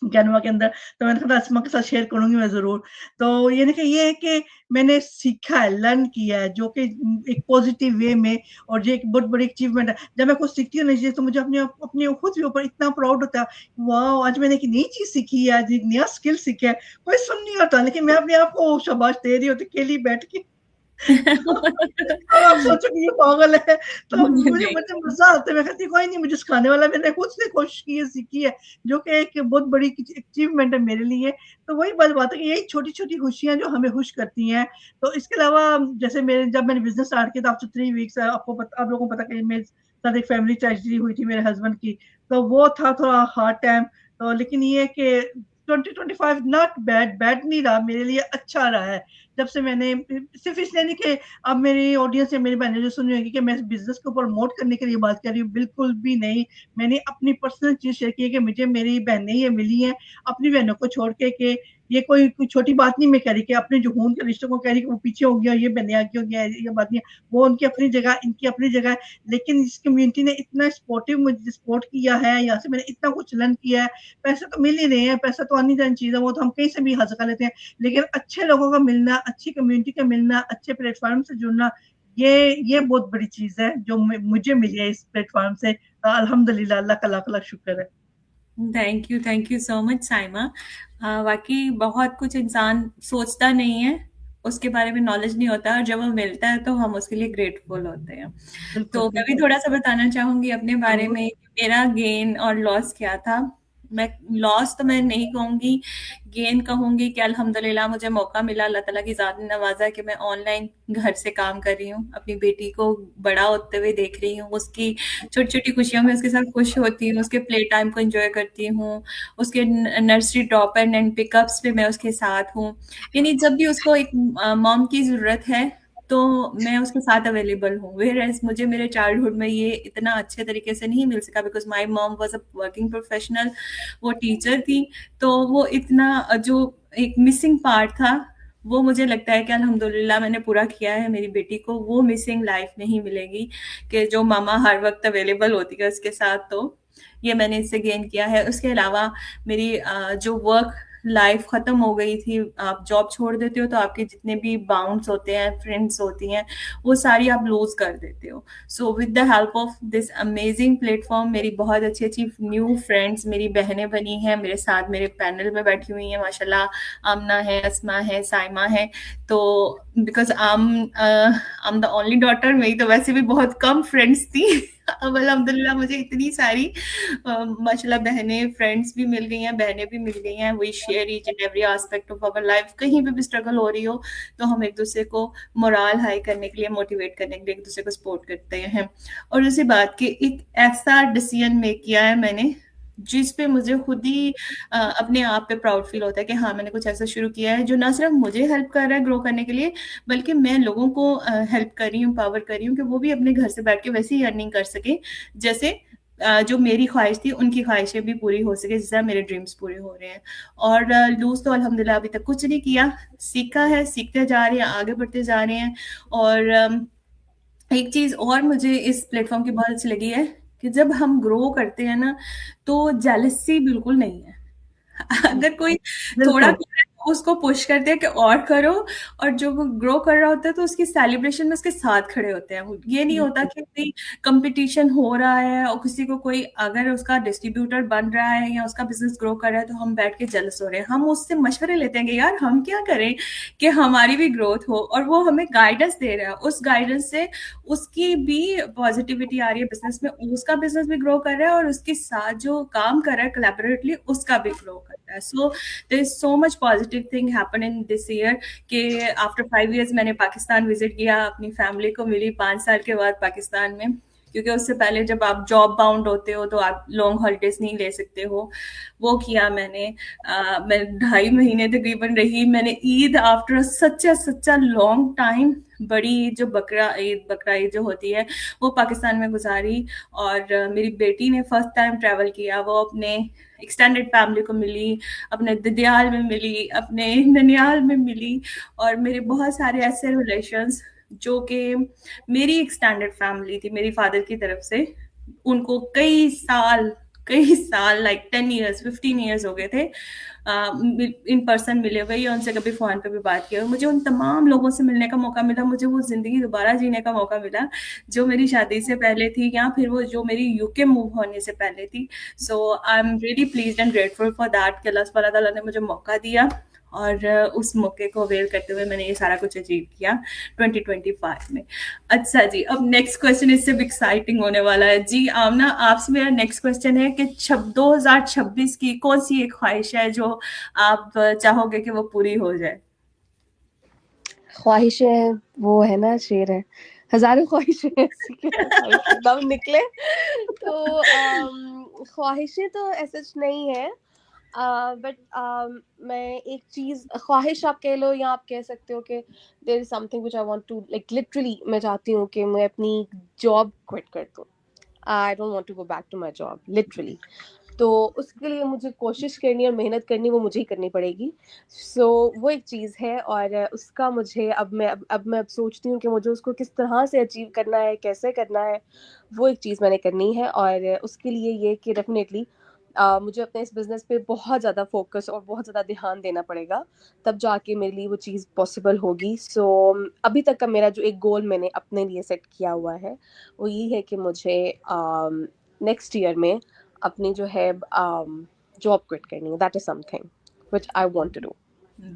कैनवा के अंदर, तो मैंने कहा अस्मा के साथ शेयर करूँगी मैं ज़रूर। तो यानी कि ये है कि मैंने सीखा है, लर्न किया है, जो कि एक पॉज़िटिव वे में, और ये एक बहुत बड़ी अचीवमेंट है। जब मैं कुछ सीखती हूँ नई चीज़, तो मुझे अपने खुद के ऊपर इतना प्राउड होता है, वाओ! आज मैंने एक नई चीज़ सीखी है, आज एक नया स्किल सीखा है। कोई सुन नहीं होता, लेकिन मैं अपने आप को शाबाश दे रही होती अकेली बैठ के। अब आप सोचो कि ये पागल है, तो मुझे जी। मुझे मज़ा आता है, मैं कहती हूँ कोई नहीं, मुझे सिखाने वाला मैंने खुद से कोशिश की है, सीखी है, जो कि एक बहुत बड़ी अचीवमेंट है मेरे लिए। तो वही बात है कि यही छोटी-छोटी खुशियाँ जो हमें खुश करती हैं। तो इसके अलावा जैसे जब मैंने बिज़नेस स्टार्ट किया था आफ्टर 3 वीक्स, आप लोगों को पता है कि मेरे साथ एक फैमिली ट्रेजेडी हुई थी मेरे हस्बैंड की, तो वो था थोड़ा हार्ड टाइम। तो लेकिन ये है कि 2025 नॉट बैड, बैड नहीं रहा मेरे लिए, अच्छा रहा है। जब से मैंने सिर्फ़ इसलिए नहीं कि अब मेरी ऑडियंस या मेरी बहनें जो सुन रही होंगी कि मैं इस बिज़नेस को प्रमोट करने के लिए बात कर रही हूँ, बिल्कुल भी नहीं। मैंने अपनी पर्सनल चीज़ शेयर की है कि मुझे मेरी बहनें ये मिली हैं, अपनी बहनों को छोड़ के, कि ये कोई छोटी बात नहीं मैं कह रही कि अपने जो खून के रिश्तों को कह रही कि वो पीछे हो गया, ये बहनें आगे हो गया, ये बात नहीं है। वो उनकी अपनी जगह, इनकी अपनी जगह है। लेकिन इस कम्युनिटी ने इतना सपोर्टिव मुझे सपोर्ट किया है, यहाँ से मैंने इतना कुछ लर्न किया है। पैसे तो मिल ही रहे हैं, पैसा तो आनी-जानी चीज़ है, वो तो हम कहीं से भी हासिल कर लेते हैं। लेकिन अच्छे लोगों का मिलना, अच्छी कम्युनिटी का मिलना, अच्छे प्लेटफ़ॉर्म से जुड़ना, ये बहुत बड़ी चीज़ है जो मुझे मिली है इस प्लेटफ़ॉर्म से। अल्हम्दुलिल्लाह, अल्लाह का लाख-लाख शुक्र है। Thank you so much Saima. वाक़ई बहुत कुछ इंसान सोचता नहीं है, उसके बारे में नॉलेज नहीं होता, और जब वो मिलता है तो हम उसके लिए ग्रेटफुल होते हैं। बिल्कुल, तो मैं भी बिल्कुल। थोड़ा-सा बताना चाहूँगी अपने बारे ज़रूर। में कि मेरा गेन और लॉस क्या था। मैं लॉस तो मैं नहीं कहूँगी, गेन कहूँगी कि अल्हम्दुलिल्लाह मुझे मौका मिला, अल्लाह ताला की ज़ात ने नवाज़ा कि मैं ऑनलाइन घर से काम कर रही हूँ। अपनी बेटी को बड़ा होते हुए देख रही हूँ, उसकी छोटी-छोटी खुशियों में उसके साथ खुश होती हूँ, उसके प्ले टाइम को एन्जॉय करती हूँ, उसके नर्सरी ड्रॉप एंड पिकअप्स पे मैं उसके साथ हूँ। यानी जब भी उसको एक मॉम की ज़रूरत है, तो मैं उसके साथ अवेलेबल हूँ। व्हेयरएज़ मुझे मेरे चाइल्डहुड में ये इतना अच्छे तरीके से नहीं मिल सका, because my mom was a working professional, वो टीचर थी, तो वो इतना जो एक मिसिंग पार्ट था, वो मुझे लगता है कि अल्हम्दुलिल्लाह मैंने पूरा किया है। मेरी बेटी को वो मिसिंग लाइफ़ नहीं मिलेगी कि जो मम्मा हर वक़्त अवेलेबल होती है उसके साथ, तो ये मैंने इससे गेन किया है। उसके अलावा मेरी जो वर्क लाइफ खत्म हो गई थी, आप जॉब छोड़ देते हो तो आपके जितने भी बाउंड्स होते हैं, फ्रेंड्स होती हैं, वो सारी आप लूज कर देते हो। So with the help of this amazing platform मेरी बहुत अच्छी अच्छी न्यू फ्रेंड्स, मेरी बहनें बनी हैं, मेरे साथ मेरे पैनल में बैठी हुई हैं माशाल्लाह, आमना है, अस्मा है, साइमा है। तो because I am the only daughter, मेरी तो वैसे भी बहुत कम फ्रेंड्स थी अब अल्हम्दुलिल्लाह मुझे इतनी सारी माशाल्लाह बहनें, फ्रेंड्स भी मिल गई हैं, बहनें भी मिल गई हैं। We share each and every aspect of our life. कहीं पे भी स्ट्रगल हो रही हो तो हम एक दूसरे को मोरल हाई करने के लिए, मोटिवेट करने के लिए एक दूसरे को सपोर्ट करते हैं। और उसी बात के एक ऐसा डिसीजन मेक किया है मैंने जिस पे मुझे खुद ही अपने आप पे प्राउड फील होता है कि हाँ मैंने कुछ ऐसा शुरू किया है जो ना सिर्फ मुझे हेल्प कर रहा है ग्रो करने के लिए, बल्कि मैं लोगों को हेल्प कर रही हूँ, पावर कर रही हूँ कि वो भी अपने घर से बैठ के वैसे ही अर्निंग कर सके जैसे जो मेरी ख्वाहिश थी, उनकी ख्वाहिशें भी पूरी हो सके, जिससे मेरे ड्रीम्स पूरे हो रहे हैं। और लूज तो अल्हम्दुलिल्लाह अभी तक कुछ नहीं किया, सीखा है, सीखते जा रहे हैं, आगे बढ़ते जा रहे हैं। और एक चीज और मुझे इस प्लेटफॉर्म की बहुत अच्छी लगी है कि जब हम ग्रो करते हैं ना तो जेलसी बिल्कुल नहीं है। अगर कोई थोड़ा बिल्कुल। कर रहा है तो उसको पुश करते हैं कि और करो, और जो ग्रो कर रहा होता है तो उसकी सेलिब्रेशन में उसके साथ खड़े होते हैं। ये नहीं होता कि कोई कंपटीशन हो रहा है और किसी को कोई अगर उसका डिस्ट्रीब्यूटर बन रहा है या उसका बिजनेस ग्रो कर रहा है तो हम बैठ के जेलस हो रहे हैं। हम उससे मशवरे लेते हैं कि यार हम क्या करें कि हमारी भी ग्रोथ हो, और वो हमें गाइडेंस दे रहा है। उस गाइडेंस से उसकी भी पॉजिटिविटी आ रही है बिजनेस में, उसका बिजनेस भी ग्रो कर रहा है और उसके साथ जो काम कर रहा है कोलैबोरेटली उसका भी ग्रो कर रहा है। So there is so much positive thing happen in this year कि आफ्टर 5 years मैंने पाकिस्तान विजिट किया, अपनी फैमिली को मिली 5 साल के बाद पाकिस्तान में, क्योंकि उससे पहले जब आप जॉब बाउंड होते हो तो आप लॉन्ग हॉलीडेज नहीं ले सकते हो। वो किया मैंने। मैं 2.5 महीने तकरीबन रही। मैंने ईद आफ्टर सच्चा सच्चा लॉन्ग टाइम, बड़ी ईद जो बकरा ईद जो होती है वो पाकिस्तान में गुजारी। और मेरी बेटी ने फर्स्ट टाइम ट्रैवल किया, वो अपने एक्सटेंडेड फैमिली को मिली, अपने ददियाल में मिली, अपने ननियाल में मिली। और मेरे बहुत सारे ऐसे रिलेशंस जो कि मेरी एक्सटेंडेड फैमिली थी मेरी फादर की तरफ से, उनको कई साल लाइक 10 years 15 years हो गए थे इन पर्सन मिले हुए या उनसे कभी फोन पे भी बात किया। मुझे उन तमाम लोगों से मिलने का मौका मिला, मुझे वो जिंदगी दोबारा जीने का मौका मिला जो मेरी शादी से पहले थी या फिर वो जो मेरी यूके मूव होने से पहले थी। So I am really pleased and grateful for that कि अल्लाह सुब्हान ताला ने मुझे मौका दिया, और उस मौके को अवेल करते हुए मैंने ये सारा कुछ अचीव किया 2025 में। अच्छा जी, अब नेक्स्ट क्वेश्चन इससे भी एक्साइटिंग होने वाला है जी। आमना, आपसे मेरा नेक्स्ट क्वेश्चन है कि 2026 की कौन सी एक ख्वाहिश है जो आप चाहोगे कि वो पूरी हो जाए? ख्वाहिशें वो है ना, शेर है, हजारों ख्वाहिशें ऐसी कि ख्वाहिश दम निकले। तो ख्वाहिशें तो ऐसा नहीं है, बट मैं एक चीज, ख्वाहिश आप कह लो या आप कह सकते हो कि there is something which I want to, like literally मैं चाहती हूँ कि मैं अपनी जॉब क्विट कर दूँ। I don't want to go back to my job literally. तो उसके लिए मुझे कोशिश करनी और मेहनत करनी, वो मुझे ही करनी पड़ेगी। सो वो एक चीज़ है, और उसका मुझे अब मैं सोचती हूँ कि मुझे उसको किस तरह से अचीव करना है, कैसे करना है, वो एक चीज़ मैंने करनी है। और उसके लिए ये कि डेफिनेटली मुझे अपने इस बिज़नेस पे बहुत ज़्यादा फोकस और बहुत ज़्यादा ध्यान देना पड़ेगा, तब जाके मेरे लिए वो चीज़ पॉसिबल होगी। सो अभी तक का मेरा जो एक गोल मैंने अपने लिए सेट किया हुआ है वो ये है कि मुझे नेक्स्ट ईयर में अपनी जो है जॉब क्विट करनी है। That is something which I want to do.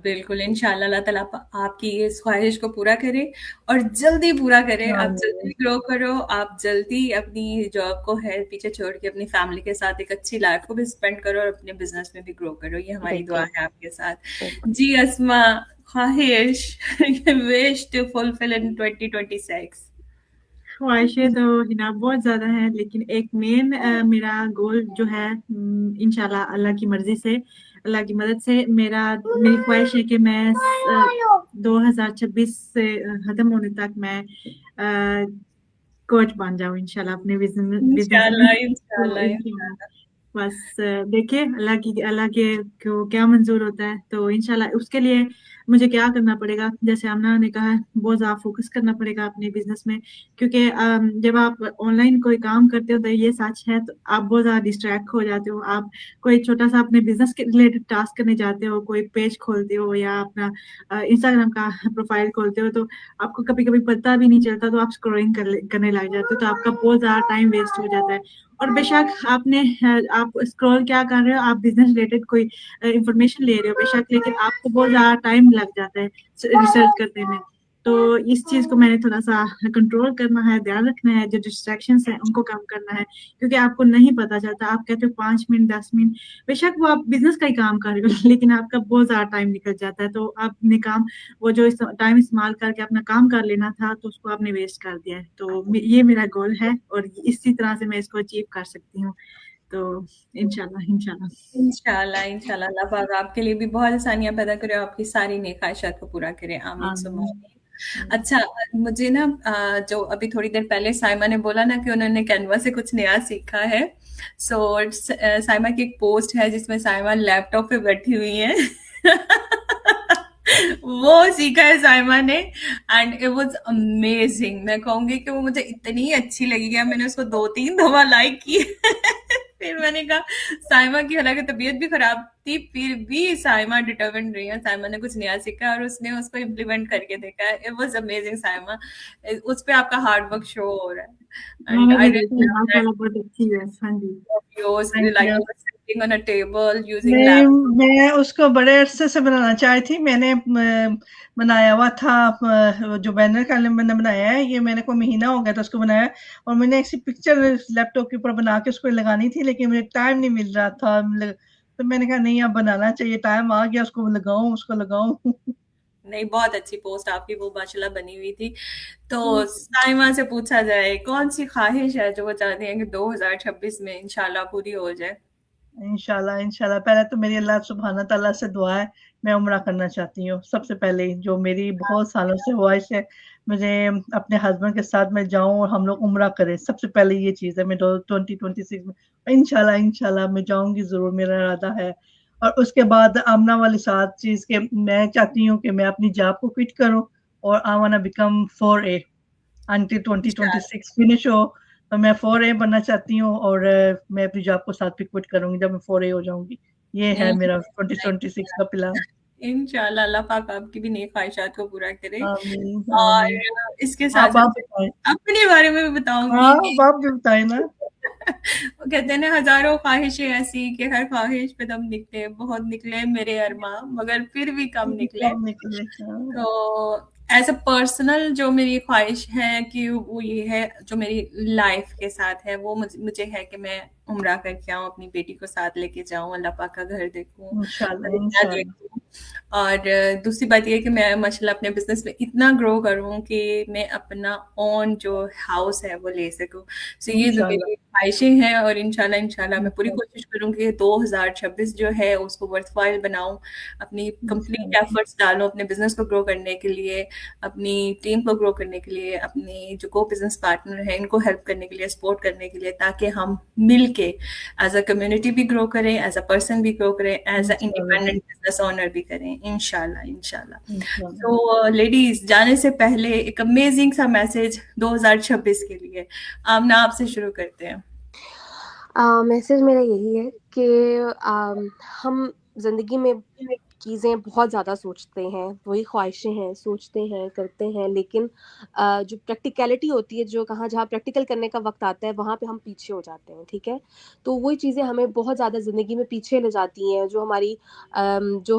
बिल्कुल, इंशाल्लाह अल्लाह ताला आपकी इस ख्वाहिश को पूरा करे और जल्दी पूरा करे। आप जल्दी ग्रो करो, आप जल्दी अपनी जॉब को है पीछे छोड़ के अपनी फैमिली के साथ एक अच्छी लाइफ को भी स्पेंड करो और अपने बिजनेस में भी ग्रो करो। ये हमारी दुआ है आपके साथ जी। अस्मा, ख्वाहिश विश टू फुलफिल इन 2026? ख्वाहिशें तो हिना बहुत ज्यादा है, लेकिन एक मेन मेरा गोल जो है, इंशाल्लाह अल्लाह की मर्जी से, अल्लाह की मदद से, मेरी ख्वाहिश है कि मैं 2026 से खत्म होने तक मैं कोच बन जाऊं इंशाल्लाह अपने बिजनेस में। इंशाल्लाह तो इंशाल्लाह इंशाल्लाह इंशाल्लाह। बस देखिए अल्लाह के को क्या मंजूर होता है, तो इंशाल्लाह उसके लिए मुझे क्या करना पड़ेगा, जैसे आमना ने कहा है, बहुत ज़्यादा फोकस करना पड़ेगा अपने बिजनेस में, क्योंकि जब आप ऑनलाइन कोई काम करते हो तो ये सच है, तो आप बहुत ज़्यादा डिस्ट्रैक्ट हो जाते हो। आप कोई छोटा सा अपने बिजनेस के रिलेटेड टास्क करने जाते हो, कोई पेज खोलते हो या अपना इंस्टाग्राम का प्रोफाइल खोलते हो, तो आपको कभी कभी पता भी नहीं चलता, तो आप स्क्रोलिंग करने लग जाते हो, तो आपका बहुत ज़्यादा टाइम वेस्ट हो जाता है। और बेशक आप स्क्रॉल क्या कर रहे हो, आप बिजनेस रिलेटेड कोई इंफॉर्मेशन ले रहे हो बेशक, लेकिन आपको बहुत ज्यादा टाइम लग जाता है रिसर्च करने में। तो इस चीज को मैंने थोड़ा सा कंट्रोल करना है, ध्यान रखना है, जो डिस्ट्रैक्शंस है उनको कम करना है, क्योंकि आपको नहीं पता चलता, आप कहते हो 5 मिनट 10 मिनट, बेशक वो आप बिजनेस का ही काम कर रहे हो लेकिन आपका बहुत ज्यादा टाइम निकल जाता है, तो आपने काम वो जो टाइम इस्तेमाल करके अपना काम कर लेना था, तो उसको आपने वेस्ट कर दिया है। तो ये मेरा गोल है और इसी तरह से मैं इसको अचीव कर सकती हूँ, तो इंशाल्लाह इंशाल्लाह। इंशाल्लाह इंशाल्लाह अल्लाह पाक आपके लिए भी बहुत आसानियां पैदा करे, आपकी सारी नेक ख्वाहिशात को पूरा करे, आमीन सुम्मा आमीन। आमीन। अच्छा, मुझे ना जो अभी थोड़ी देर पहले साइमा ने बोला ना कि उन्होंने कैनवा से कुछ नया सीखा है, सो साइमा की एक पोस्ट है जिसमें साइमा लैपटॉप पे बैठी हुई है वो सीखा है साइमा ने एंड इट वाज अमेजिंग। मैं कहूंगी कि वो मुझे इतनी अच्छी लगी है, मैंने उसको 2-3 दफा लाइक की फिर मैंने कहा साइमा की हालांकि तबीयत भी खराब थी, फिर भी साइमा डिटर्मिन्ड रही है, साइमा ने कुछ नया सीखा और उसने उसको इम्प्लीमेंट करके देखा है। इट वाज अमेजिंग साइमा, उस पे आपका हार्ड वर्क शो हो रहा है एंड मैंने आई भी देखी रियली है, लव दैट माशाल्लाह बहुत अच्छी है। हाँ जी, yours, thank like you. you were sitting on a table using नहीं, lap. मैं उसको बड़े अरसे से बनाना चाही थी। मैंने बनाया हुआ था, जो बैनर का मैंने बनाया है, ये मैंने कोई महीना हो गया था उसको बनाया, और मैंने ऐसी पिक्चर लैपटॉप के ऊपर बना के उसको लगानी थी, लेकिन मुझे टाइम नहीं मिल रहा था। तो मैंने कहा नहीं, अब बनाना चाहिए, टाइम आ गया, उसको लगाऊं उसको लगाऊं नहीं, बहुत अच्छी पोस्ट आपकी वो माशाल्लाह बनी हुई थी। तो साइमा से पूछा जाए कौन सी ख्वाहिश है जो वो चाहती हैं कि 2026 में इंशाल्लाह पूरी हो जाए? इंशाल्लाह इंशाल्लाह। पहले तो मेरी अल्लाह सुब्हाना तआला से दुआ है, मैं उम्रा करना चाहती हूँ सबसे पहले, जो मेरी बहुत सालों से ख्वाहिश है। मुझे अपने हस्बैंड के साथ मैं जाऊं और हम लोग उम्रा करें, सबसे पहले ये चीज है। मैं 2026 में इंशाल्लाह इंशाल्लाह मैं जाऊंगी जरूर, मेरा इरादा है। और उसके बाद आमना वाली साथ चीज के मैं चाहती हूँ कि मैं अपनी जॉब को क्विट करूँ और I want to become 4A until इंशाल्लाह 2026 फिनिश हो। तो मैं 4A बनना चाहती हूँ, और मैं अपनी जॉब को साथ भी क्विट करूंगी जब मैं 4A हो जाऊंगी। ये है मेरा 2026 का प्लान। इंशाल्लाह अल्लाह पाक आपकी भी नेक ख्वाहिशात को पूरा करे। आमीन आमीन। और इसके साथ आप साथ बताएं। अपने बारे में भी बताऊंगी हाँ, कि आप भी बताएं ना। वो कहते हैं ना हजारों ख्वाहिशें ऐसी कि हर ख्वाहिश पे दम निकले, बहुत निकले मेरे अरमा मगर फिर भी कम निकले। कब निकले? हाँ, तो एज अ पर्सनल जो मेरी ख्वाहिश है कि वो ये है, जो मेरी लाइफ के साथ है, वो मुझे है कि मैं उम्रा करके आऊँ, अपनी बेटी को साथ लेके जाऊँ, अल्लाह पाक का घर देखूँ, इंशाल्लाह मदीना इंशाल्लाह। देखूँ। और दूसरी बात ये है कि मैं माशाल्लाह अपने बिजनेस में इतना ग्रो करूँ कि मैं अपना ओन जो हाउस है वो ले सकूँ। सो ये जो इंशाल्लाह मेरी ख्वाहिशें हैं, और इंशाल्लाह इंशाल्लाह मैं पूरी इंशाल्लाह कोशिश करूँगी 2026 जो है उसको वर्थवाइल बनाऊँ, अपनी कंप्लीट इंशाल्लाह एफर्ट्स डालूँ अपने बिजनेस को ग्रो करने के लिए, अपनी टीम को ग्रो करने के लिए, अपने जो को बिजनेस पार्टनर हैं इनको हेल्प करने के लिए, सपोर्ट करने के लिए, ताकि हम मिल के एज अ कम्युनिटी भी ग्रो करें, एज अ पर्सन भी ग्रो करें, एज अ इंशाल्लाह इंडिपेंडेंट बिजनेस ओनर भी करें, इंशाल्लाह इंशाल्लाह। इंशाल्लाह। तो लेडीज, जाने से पहले एक अमेजिंग सा मैसेज 2026 के लिए, आमना आपसे शुरू करते हैं। मैसेज मेरा यही है कि हम ज़िंदगी में चीज़ें बहुत ज़्यादा सोचते हैं, वही ख्वाहिशें हैं, सोचते हैं, करते हैं, लेकिन जो प्रैक्टिकलिटी होती है, जो कहाँ जहाँ प्रैक्टिकल करने का वक़्त आता है, वहाँ पे हम पीछे हो जाते हैं, ठीक है? तो वही चीज़ें हमें बहुत ज़्यादा ज़िंदगी में पीछे ले जाती हैं, जो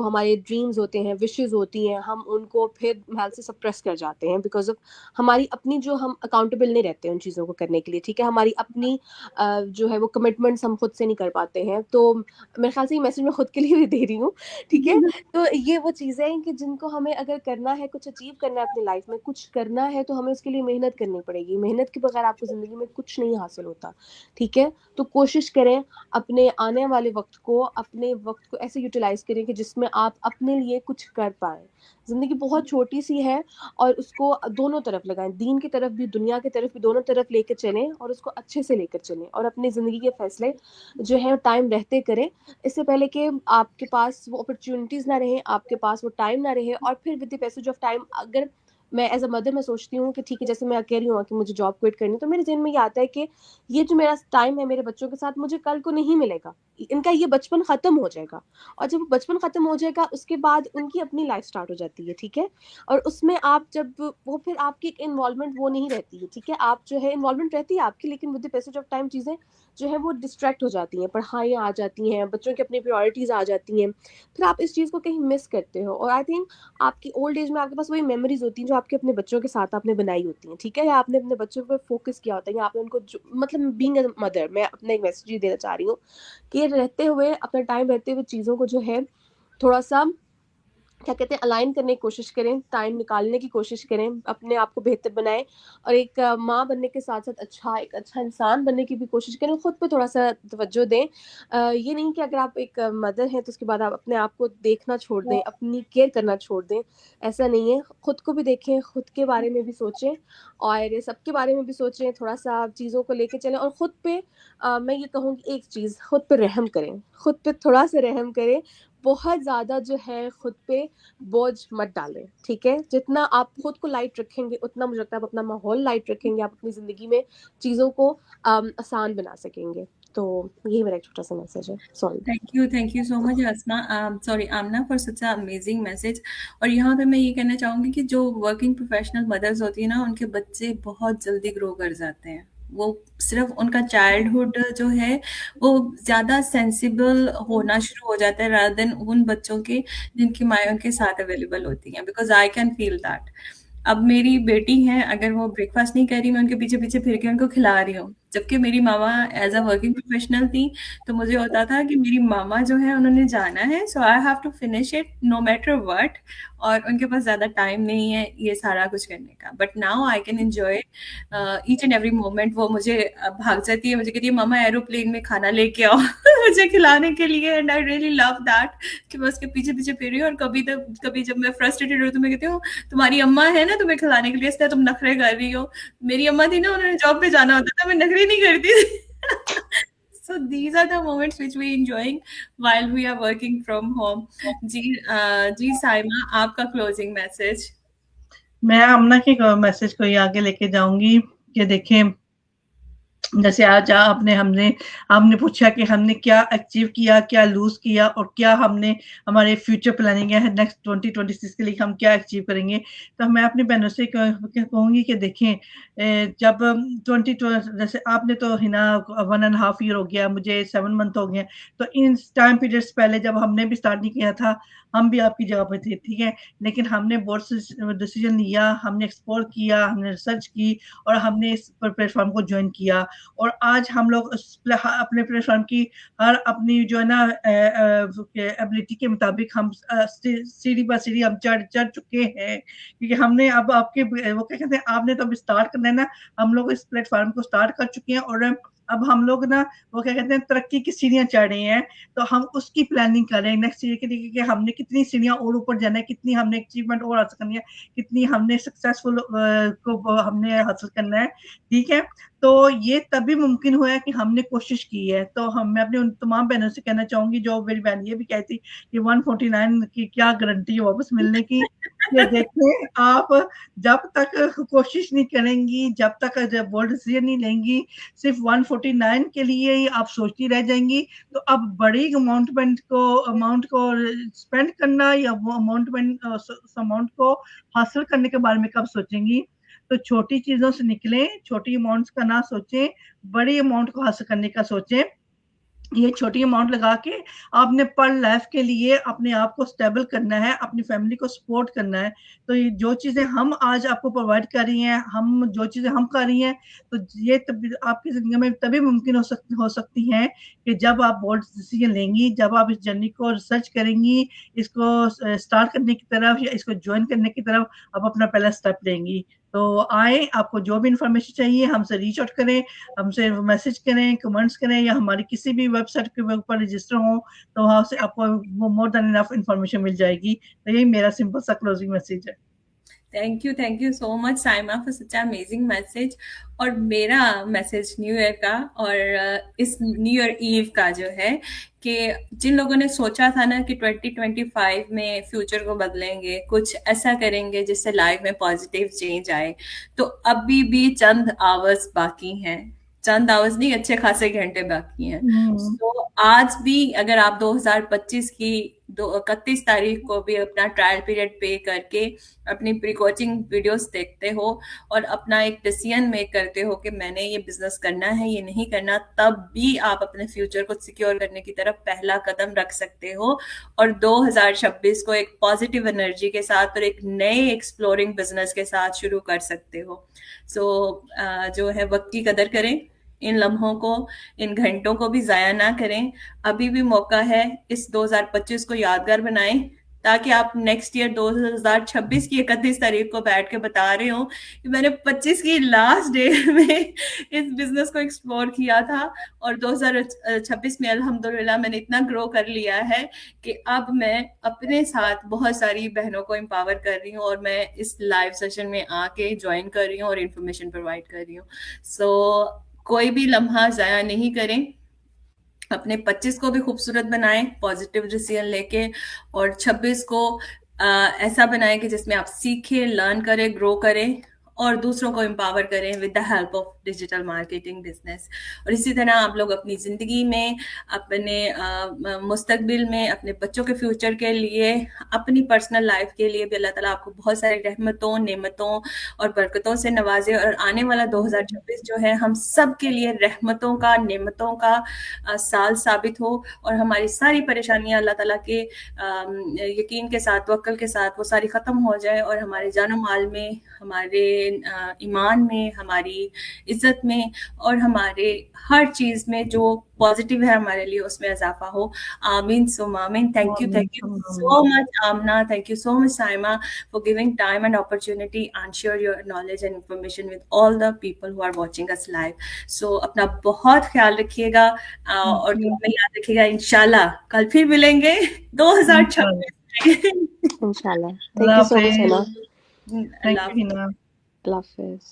हमारे ड्रीम्स होते हैं, विशेज़ होती हैं, हम उनको फिर ख्याल से सप्रेस कर जाते हैं बिकॉज़ ऑफ़ हमारी अपनी जो हम अकाउंटेबल नहीं रहते उन चीज़ों को करने के लिए, ठीक है? हमारी अपनी जो है वो कमिटमेंट्स हम खुद से नहीं कर पाते हैं। तो मेरे ख़्याल से ये मैसेज मैं खुद के लिए भी दे रही हूँ, ठीक है? तो ये वो चीज़ें हैं कि जिनको हमें अगर करना है, कुछ अचीव करना है अपनी लाइफ में, कुछ करना है, तो हमें उसके लिए मेहनत करनी पड़ेगी। मेहनत के बगैर आपको ज़िंदगी में कुछ नहीं हासिल होता, ठीक है? तो कोशिश करें अपने आने वाले अपने वक़्त को ऐसे यूटिलाइज़ करें कि जिसमें आप अपने लिए कुछ कर पाएँ। ज़िंदगी बहुत छोटी-सी है और उसको दोनों तरफ लगाएँ, दीन की तरफ भी, दुनिया की तरफ भी, दोनों तरफ लेके चलें और उसको अच्छे से लेकर चलें और अपनी ज़िंदगी के फैसले जो हैं टाइम रहते करें। इससे पहले कि आपके पास वो अपॉर्च्युनिटीज़ ना रहें, आपके पास वो टाइम ना रहे और फिर with the passage of time अगर मैं एज़ अ मदर मैं सोचती हूँ कि ठीक है, जैसे मैं कह रही हूँ कि मुझे जॉब क्विट करनी है, तो मेरे ज़हन में ये आता है कि ये जो मेरा टाइम है मेरे बच्चों के साथ मुझे कल को नहीं मिलेगा। इनका ये बचपन ख़त्म हो जाएगा और जब बचपन ख़त्म हो जाएगा उसके बाद उनकी अपनी लाइफ़ स्टार्ट हो जाती है, ठीक है? और उसमें आप जब वो फिर आपकी एक इन्वॉल्वमेंट वो नहीं रहती है, ठीक है? आप जो है इन्वॉल्वमेंट रहती है आपकी लेकिन with the passage of time चीज़ें जो है वो डिस्ट्रैक्ट हो जाती हैं, पढ़ाइयाँ आ जाती हैं, बच्चों की अपनी प्रायोरिटीज़ आ जाती हैं, फिर आप इस चीज़ को कहीं मिस करते हो और आई थिंक आपकी ओल्ड एज में आपके पास वही मेमोरीज़ होती हैं जो आपके अपने बच्चों के साथ आपने बनाई होती हैं, ठीक है? या आपने अपने बच्चों पे फ़ोकस किया होता है या आपने उनको जो मतलब बीइंग अ मदर मैं अपना एक मैसेज ये देना चाह रही हूँ कि रहते हुए अपना टाइम रहते हुए चीज़ों को जो है थोड़ा-सा क्या कहते हैं अलाइन करने की कोशिश करें, टाइम निकालने की कोशिश करें, अपने आप को बेहतर बनाएँ और एक माँ बनने के साथ-साथ एक अच्छा इंसान बनने की भी कोशिश करें, खुद पे थोड़ा-सा तवज्जो दें। ये नहीं कि अगर आप एक मदर हैं तो उसके बाद आप अपने आप को देखना छोड़ दें, अपनी केयर करना छोड़ दें, ऐसा नहीं है। खुद को भी देखें, खुद के बारे में भी सोचें और सबके बारे में भी सोचें, थोड़ा-सा चीज़ों को लेके चलें और खुद पे मैं ये कहूँगी एक चीज़, खुद पे रहम करें, खुद पे थोड़ा-सा रहम करें, बहुत ज़्यादा जो है खुद पे बोझ मत डालें, ठीक है? जितना आप खुद को लाइट रखेंगे, उतना मुझे लगता है आप अपना माहौल लाइट रखेंगे, आप अपनी ज़िंदगी में चीज़ों को आसान बना सकेंगे। तो यही मेरा एक छोटा-सा मैसेज है। Sorry. Thank you so much Asma sorry Amna for such a amazing message. और यहाँ पे मैं ये कहना चाहूँगी कि जो वर्किंग प्रोफेशनल मदर्स होती है ना, उनके बच्चे बहुत जल्दी ग्रो कर जाते हैं। वो सिर्फ उनका चाइल्डहुड जो है वो ज़्यादा सेंसिबल होना शुरू हो जाता है रादर देन उन बच्चों के जिनकी माएँ उनके साथ अवेलेबल होती हैं, because I can feel that. अब मेरी बेटी है, अगर वो ब्रेकफास्ट नहीं कर रही, मैं उनके पीछे-पीछे फिर के उनको खिला रही हूँ। जबकि मेरी मामा एज़ अ वर्किंग प्रोफेशनल थी, तो मुझे होता था कि मेरी मामा जो है उन्होंने जाना है, so I have to finish it no matter what, और उनके पास ज़्यादा टाइम नहीं है ये सारा कुछ करने का। But now I can enjoy each and every moment. वो मुझे भाग जाती है, मुझे कहती है मम्मा एरोप्लेन में खाना लेके आओ मुझे खिलाने के लिए, and I really love that कि मैं उसके पीछे-पीछे फिर रही हूँ। और कभी जब मैं फ्रस्ट्रेटेड हूँ तो मैं कहती हूँ तुम्हारी अम्मा है ना तुम्हें खिलाने के लिए, इसलिए तुम नखरे कर रही हो। मेरी अम्मा थी ना, उन्होंने जॉब पे जाना होता था, मैं नखरे नहीं करती थी। So these are the moments which we enjoying while we are working from home. जी साइमा, आपका क्लोजिंग मैसेज। मैं आमना के मैसेज को ये आगे लेके जाऊंगी कि देखें, जैसे आज हमने पूछा कि हमने क्या अचीव किया, क्या लूज किया और क्या हमने हमारे फ्यूचर प्लानिंग है नेक्स्ट 2026 के लिए हम क्या अचीव करेंगे। तो मैं अपनी बहनों से कहूंगी कि देखें, जब 20 जैसे आपने तो हिना 1.5 ईयर हो गया, मुझे 7 मंथ हो गए, तो इन टाइम पीरियड्स पहले जब हमने भी स्टार्ट नहीं किया था, हम भी आपकी जगह पे थे, ठीक है, लेकिन हमने बहुत डिसीजन लिया, हमने एक्सप्लोर किया, हमने रिसर्च की और हमने इस प्लेटफॉर्म को ज्वाइन किया। और आज हम लोग अपने प्लेटफॉर्म की हर अपनी जो है ना एबिलिटी के मुताबिक हम सीढ़ी बाय सीढ़ी हम चढ़ चढ़ चुके हैं, क्योंकि हमने अब आपके वो क्या कहते हैं, आपने तो अभी स्टार्ट करना है ना, हम लोग इस प्लेटफॉर्म को स्टार्ट कर चुके हैं और अब हम लोग ना वो क्या कहते हैं तरक्की की सीढ़ियां चढ़ रहे हैं। तो हम उसकी प्लानिंग कर रहे हैं नेक्स्ट ईयर के लिए कि हमने कितनी सीढ़ियां और ऊपर जाना है, कितनी हमने अचीवमेंट और हासिल करनी है, कितनी हमने सक्सेसफुल को हमने हासिल करना है, ठीक है। तो ये तभी मुमकिन हुआ है कि हमने कोशिश की है। तो मैं अपनी उन तमाम बहनों से कहना चाहूंगी, जो मेरी बहन ये भी कहती कि 149 की क्या गारंटी है वापस मिलने की, ये देखें आप जब तक कोशिश नहीं करेंगी, जब तक बोल्ड डिसीजन नहीं लेंगी, सिर्फ 149 के लिए ही आप सोचती रह जाएंगी। तो अब बड़ी अमाउंट को स्पेंड करना या वो अमाउंट को हासिल करने के बारे में कब सोचेंगी। तो छोटी चीजों से निकलें, छोटी अमाउंट्स का ना सोचें, बड़ी अमाउंट को हासिल करने का सोचें। ये छोटी अमाउंट लगा के आपने पर लाइफ के लिए अपने आप को स्टेबल करना है, अपनी फैमिली को सपोर्ट करना है। तो ये जो चीज़ें हम आज आपको प्रोवाइड कर रही हैं, हम जो चीज़ें हम कर रही हैं, तो ये तब आपकी ज़िंदगी में तभी मुमकिन हो सकती हैं कि जब आप बोल्ड डिसीज़न लेंगी, जब आप इस जर्नी को रिसर्च करेंगी, इसको स्टार्ट करने की तरफ या इसको जॉइन करने की तरफ आप अपना पहला स्टेप लेंगी। तो आएँ, आपको जो भी इन्फॉर्मेशन चाहिए हमसे रीच आउट करें, हमसे मैसेज करें, कमेंट्स करें या हमारी किसी भी वेबसाइट के ऊपर रजिस्टर हो, तो वहाँ से आपको वो मोर देन इनफ इन्फॉर्मेशन मिल जाएगी। तो यही मेरा सिंपल सा क्लोजिंग मैसेज है। Thank you so much Saima for such amazing message. और मेरा मैसेज न्यू ईयर का और इस न्यू ईयर ईव का जो है कि जिन लोगों ने सोचा था ना कि 2025 में फ्यूचर को बदलेंगे, कुछ ऐसा करेंगे जिससे लाइफ में पॉजिटिव चेंज आए, तो अभी भी चंद आवर्स बाकी हैं, चंद आवर्स नहीं, अच्छे खासे घंटे बाकी हैं। तो आज भी अगर आप 2025 की 31 तारीख को भी अपना ट्रायल पीरियड पे करके अपनी प्री कोचिंग वीडियोस देखते हो और अपना एक डिसीजन मेक करते हो कि मैंने ये बिजनेस करना है, ये नहीं करना, तब भी आप अपने फ्यूचर को सिक्योर करने की तरफ पहला कदम रख सकते हो और 2026 को एक पॉजिटिव एनर्जी के साथ और एक नए एक्सप्लोरिंग बिजनेस के साथ शुरू कर सकते हो। जो है वक्त की कदर करें, इन लम्हों को, इन घंटों को भी जाया ना करें। अभी भी मौका है, इस 2025 को यादगार बनाएं ताकि आप नेक्स्ट ईयर 2026 की 31 तारीख को बैठ के बता रहे हो कि मैंने 25 की लास्ट डे में इस बिजनेस को एक्सप्लोर किया था और 2026 में अल्हम्दुलिल्लाह मैंने इतना ग्रो कर लिया है कि अब मैं अपने साथ बहुत सारी बहनों को एम्पावर कर रही हूँ और मैं इस लाइव सेशन में आके ज्वाइन कर रही हूँ और इन्फॉर्मेशन प्रोवाइड कर रही हूँ। कोई भी लम्हा जाया नहीं करें, अपने 25 को भी खूबसूरत बनाएं पॉजिटिव डिसीजन लेके और 26 को ऐसा बनाएं कि जिसमें आप सीखें, लर्न करें, ग्रो करें और दूसरों को एम्पावर करें with the help of digital marketing business. और इसी तरह आप लोग अपनी ज़िंदगी में, अपने मुस्तकबिल में, अपने बच्चों के फ्यूचर के लिए, अपनी पर्सनल लाइफ के लिए भी अल्लाह ताला आपको बहुत सारी रहमतों, नेमतों और बरकतों से नवाजे और आने वाला 2026 जो है हम सब के लिए रहमतों का, नेमतों का साल साबित हो और हमारी सारी परेशानियां अल्लाह ताला के यकीन के साथ, तवक्कुल के साथ वो सारी ख़त्म हो जाए और हमारे जानो माल में, हमारे ईमान में, हमारी इज्जत में और हमारे हर चीज में जो पॉजिटिव है हमारे लिए उसमें इजाफा हो। आमीन सुम आमीन। Thank you so much Aamna, thank you so much Saima for giving time and opportunity and share your knowledge and information with all the people who are watching us live. So अपना बहुत ख्याल रखिएगा और में याद रखिएगा, इंशाल्लाह कल फिर मिलेंगे 2026 इंशाल्लाह। Thank you so much. अल्लाह हाफिज़। Allah Hafiz.